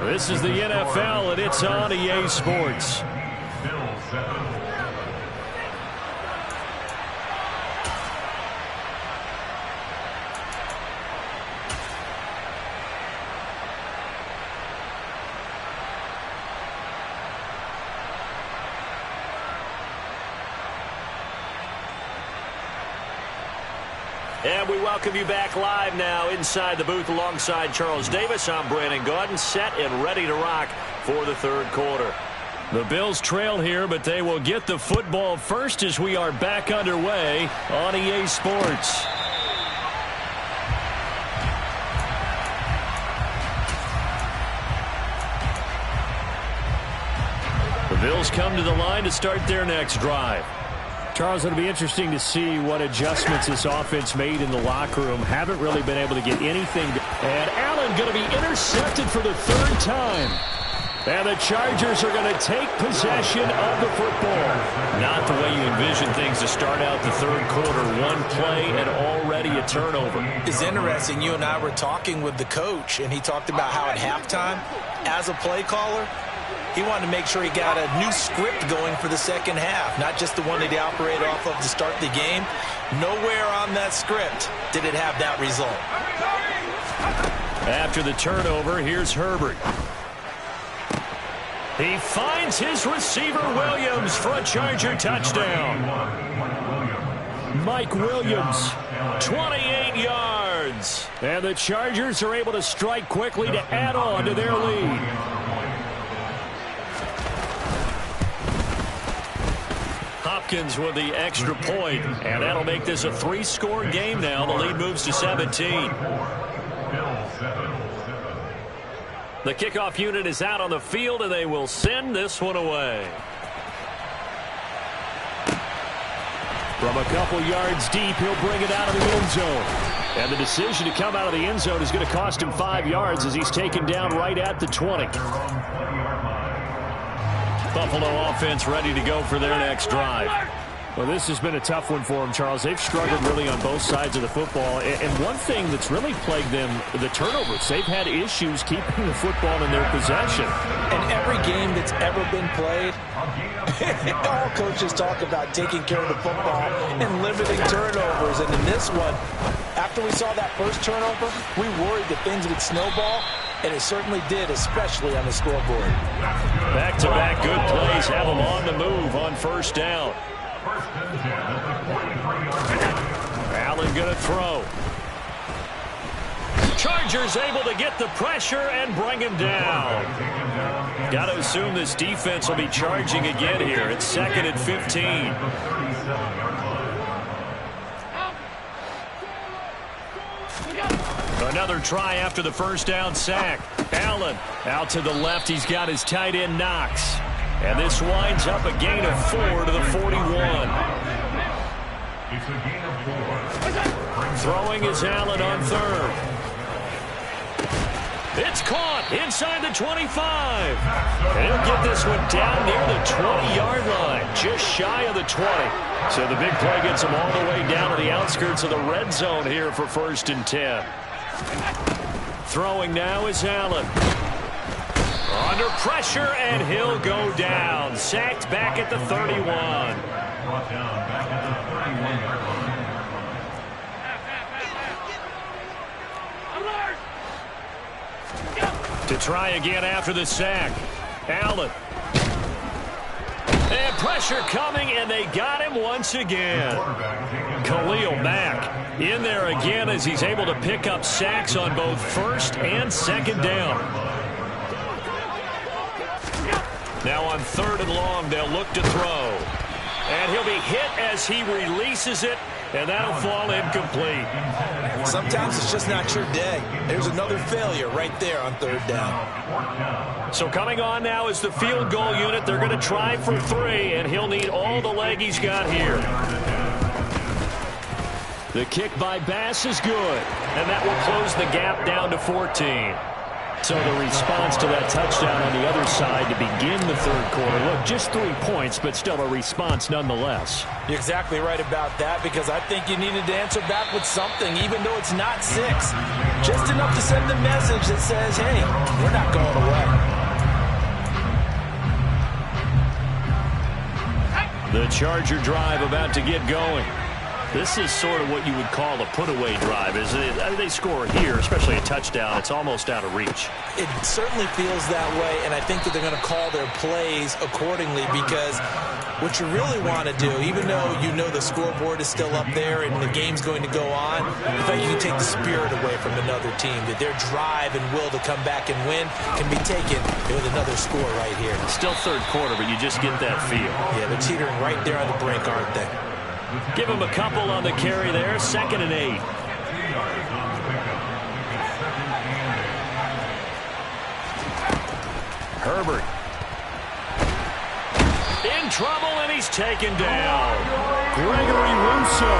This is the NFL, and it's on EA Sports.
And we welcome you back live now inside the booth alongside Charles Davis. I'm Brandon Gaudin, set and ready to rock for the third quarter.
The Bills trail here, but they will get the football first as we are back underway on EA Sports. The Bills come to the line to start their next drive. Charles, it'll be interesting to see what adjustments this offense made in the locker room. Haven't really been able to get anything. And Allen going to be intercepted for the third time. And the Chargers are going to take possession of the football.
Not the way you envision things to start out the third quarter. One play and already a turnover.
It's interesting. You and I were talking with the coach, and he talked about how at halftime, as a play caller, he wanted to make sure he got a new script going for the second half, not just the one that he operated off of to start the game. Nowhere on that script did it have that result.
After the turnover, here's Herbert. He finds his receiver, Williams, for a Charger touchdown. Mike Williams, 28 yards. And the Chargers are able to strike quickly to add on to their lead. Hopkins with the extra point, and that'll make this a three-score game now. The lead moves to 17. The kickoff unit is out on the field, and they will send this one away. From a couple yards deep, he'll bring it out of the end zone. And the decision to come out of the end zone is going to cost him 5 yards as he's taken down right at the 20. Buffalo offense ready to go for their next drive. Well, this has been a tough one for them, Charles. They've struggled really on both sides of the football. And one thing that's really plagued them, the turnovers. They've had issues keeping the football in their possession.
And every game that's ever been played, all coaches talk about taking care of the football and limiting turnovers. And in this one, after we saw that first turnover, we worried that things would snowball. And it certainly did, especially on the scoreboard.
Back-to-back good plays have them on the move on first down. Allen going to throw. Chargers able to get the pressure and bring him down. Got to assume this defense will be charging again here. It's 2nd and 15. Another try after the first down sack. Allen out to the left. He's got his tight end Knox. And this winds up a gain of 4 to the 41. Throwing is Allen on third. It's caught inside the 25. And he'll get this one down near the 20-yard line, just shy of the 20. So the big play gets him all the way down to the outskirts of the red zone here for 1st and 10. Throwing now is Allen. Under pressure, and he'll go down. Sacked back at the 31. To try again after the sack. Allen.
And pressure coming, and they got him once again. Khalil Mack in there again as he's able to pick up sacks on both first and second down. Now on 3rd and long, they'll look to throw. And he'll be hit as he releases it, and that'll fall incomplete.
Sometimes it's just not your day. There's another failure right there on 3rd down.
So coming on now is the field goal unit. They're going to try for 3, and he'll need all the leg he's got here. The kick by Bass is good, and that will close the gap down to 14. So the response to that touchdown on the other side to begin the 3rd quarter. Look, just 3 points, but still a response nonetheless.
You're exactly right about that, because I think you needed to answer back with something, even though it's not 6. Just enough to send the message that says, hey, we're not going away.
The Charger drive about to get going. This is sort of what you would call a put-away drive, isn't it? I mean, they score here, especially a touchdown. It's almost out of reach.
It certainly feels that way, and I think that they're going to call their plays accordingly, because what you really want to do, even though you know the scoreboard is still up there and the game's going to go on, the fact you can take the spirit away from another team, that their drive and will to come back and win can be taken with another score right here.
Still 3rd quarter, but you just get that feel.
Yeah, they're teetering right there on the brink, aren't they?
Give him a couple on the carry there. 2nd and 8. Herbert. In trouble, and he's taken down. Gregory Rousseau.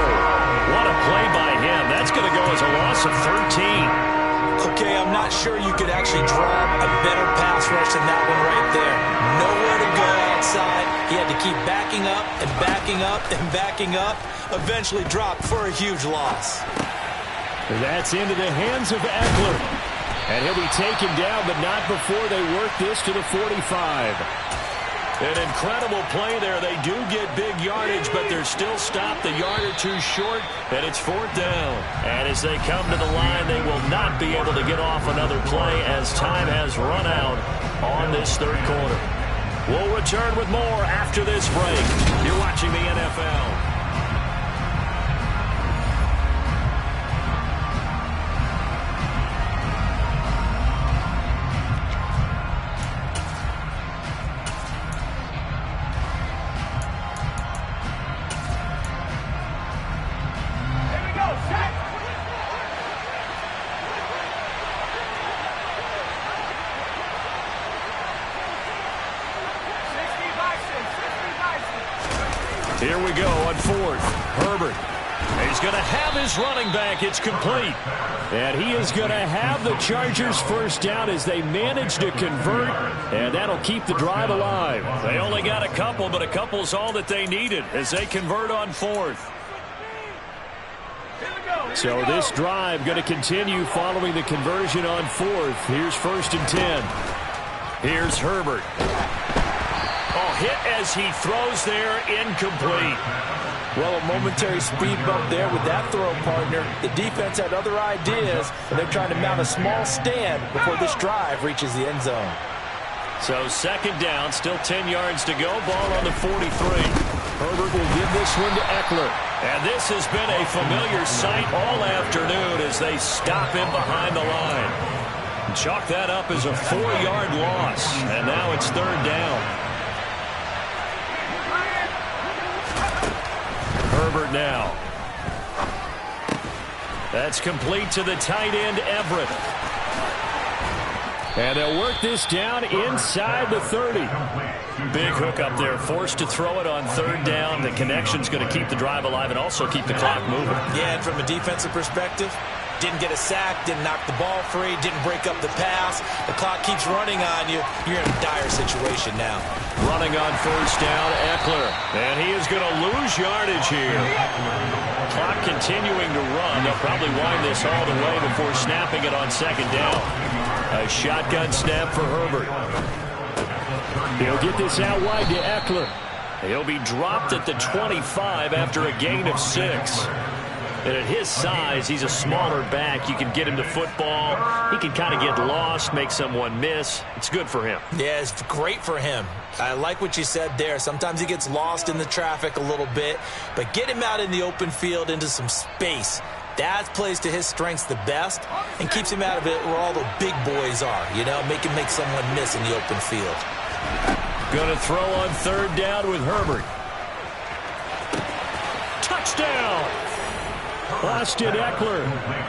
What a play by him. That's going to go as a loss of 13.
Okay, I'm not sure you could actually draw a better pass rush than that one right there. Nowhere to go outside. He had to keep backing up and backing up and backing up. Eventually dropped for a huge loss.
That's into the hands of Eckler. And he'll be taken down, but not before they work this to the 45.
An incredible play there. They do get big yardage, but they're still stopped a yard or two short, and it's 4th down. And as they come to the line, they will not be able to get off another play as time has run out on this 3rd quarter. We'll return with more after this break. You're watching the NFL. Here we go on 4th. Herbert. He's going to have his running back. It's complete.
And he is going to have the Chargers 1st down as they manage to convert, and that'll keep the drive alive.
They only got a couple, but a couple's all that they needed as they convert on 4th.
So this drive going to continue following the conversion on 4th. Here's 1st and 10.
Here's Herbert. Oh, hit as he throws there, incomplete.
Well, a momentary speed bump there with that throw, partner. The defense had other ideas, and they're trying to mount a small stand before this drive reaches the end zone.
So 2nd down, still 10 yards to go. Ball on the 43.
Herbert will give this one to Eckler.
And this has been a familiar sight all afternoon as they stop him behind the line. Chalk that up as a 4-yard loss, and now it's 3rd down. Herbert now. That's complete to the tight end, Everett.
And they'll work this down inside the 30.
Big hook up there, forced to throw it on 3rd down. The connection's going to keep the drive alive and also keep the clock moving.
Yeah, and from a defensive perspective, didn't get a sack, didn't knock the ball free, didn't break up the pass. The clock keeps running on you. You're in a dire situation now.
Running on 1st down, Eckler. And he is going to lose yardage here. Clock continuing to run. They'll probably wind this all the way before snapping it on 2nd down. A shotgun snap for Herbert.
He'll get this out wide to Eckler.
He'll be dropped at the 25 after a gain of 6. And at his size, he's a smaller back. You can get him to football. He can kind of get lost, make someone miss. It's good for him.
Yeah, it's great for him. I like what you said there. Sometimes he gets lost in the traffic a little bit, but get him out in the open field into some space. That plays to his strengths the best and keeps him out of it where all the big boys are, you know, make him make someone miss in the open field.
Going to throw on third down with Herbert. Touchdown! Austin Eckler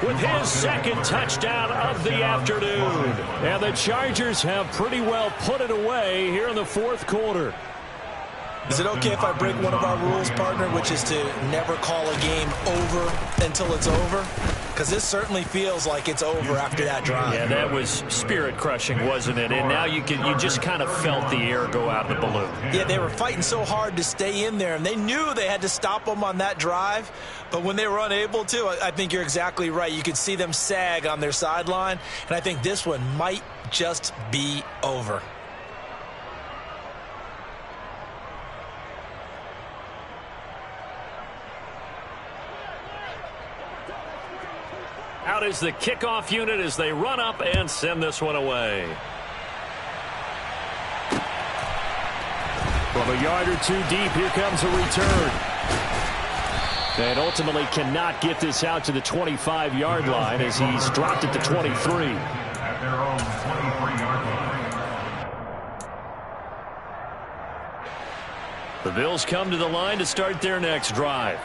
with his second touchdown of the afternoon. And the Chargers have pretty well put it away here in the fourth quarter.
Is it okay if I break one of our rules, partner, which is to never call a game over until it's over? Because this certainly feels like it's over after that drive.
Yeah, that was spirit-crushing, wasn't it? And now you just kind of felt the air go out of the balloon.
Yeah, they were fighting so hard to stay in there, and they knew they had to stop them on that drive. But when they were unable to, I think you're exactly right. You could see them sag on their sideline, and I think this one might just be over.
Out is the kickoff unit as they run up and send this one away.
From a yard or two deep, here comes a return. And ultimately cannot get this out to the 25-yard line as he's dropped it to 23.
At their own 23-yard line.
The Bills come to the line to start their next drive.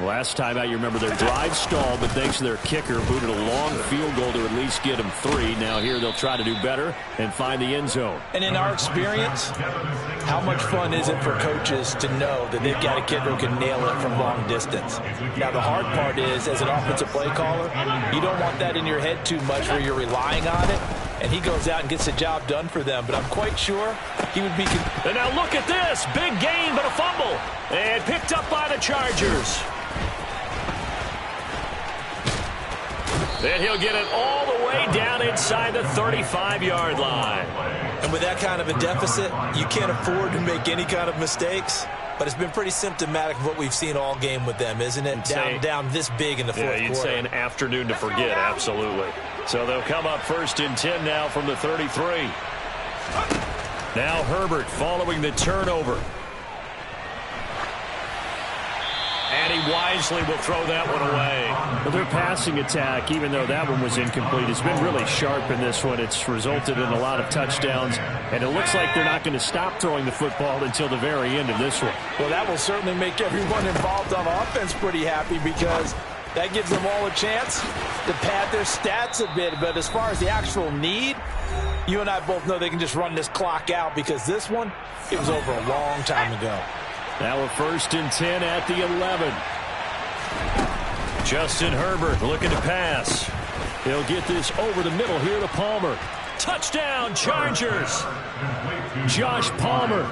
Last time out, you remember their drive stalled, but thanks to their kicker, booted a long field goal to at least get them 3. Now here they'll try to do better and find the end zone.
And in our experience, how much fun is it for coaches to know that they've got a kicker who can nail it from long distance? Now, the hard part is, as an offensive play caller, you don't want that in your head too much where you're relying on it, and he goes out and gets the job done for them. But I'm quite sure he would be...
And now look at this. Big gain, but a fumble. And picked up by the Chargers. And he'll get it all the way down inside the 35-yard line.
And with that kind of a deficit, you can't afford to make any kind of mistakes. But it's been pretty symptomatic of what we've seen all game with them, isn't it? Down this big in the fourth quarter.
Yeah, you'd say an afternoon to forget, absolutely. So they'll come up 1st and 10 now from the 33. Now Herbert following the turnover. And he wisely will throw that one away.
Well, their passing attack, even though that one was incomplete, has been really sharp in this one. It's resulted in a lot of touchdowns, and it looks like they're not going to stop throwing the football until the very end of this one.
Well, that will certainly make everyone involved on offense pretty happy because that gives them all a chance to pad their stats a bit. But as far as the actual need, you and I both know they can just run this clock out because this one, it was over a long time ago.
Now a 1st and 10 at the 11.
Justin Herbert looking to pass.
He'll get this over the middle here to Palmer.
Touchdown, Chargers.
Josh Palmer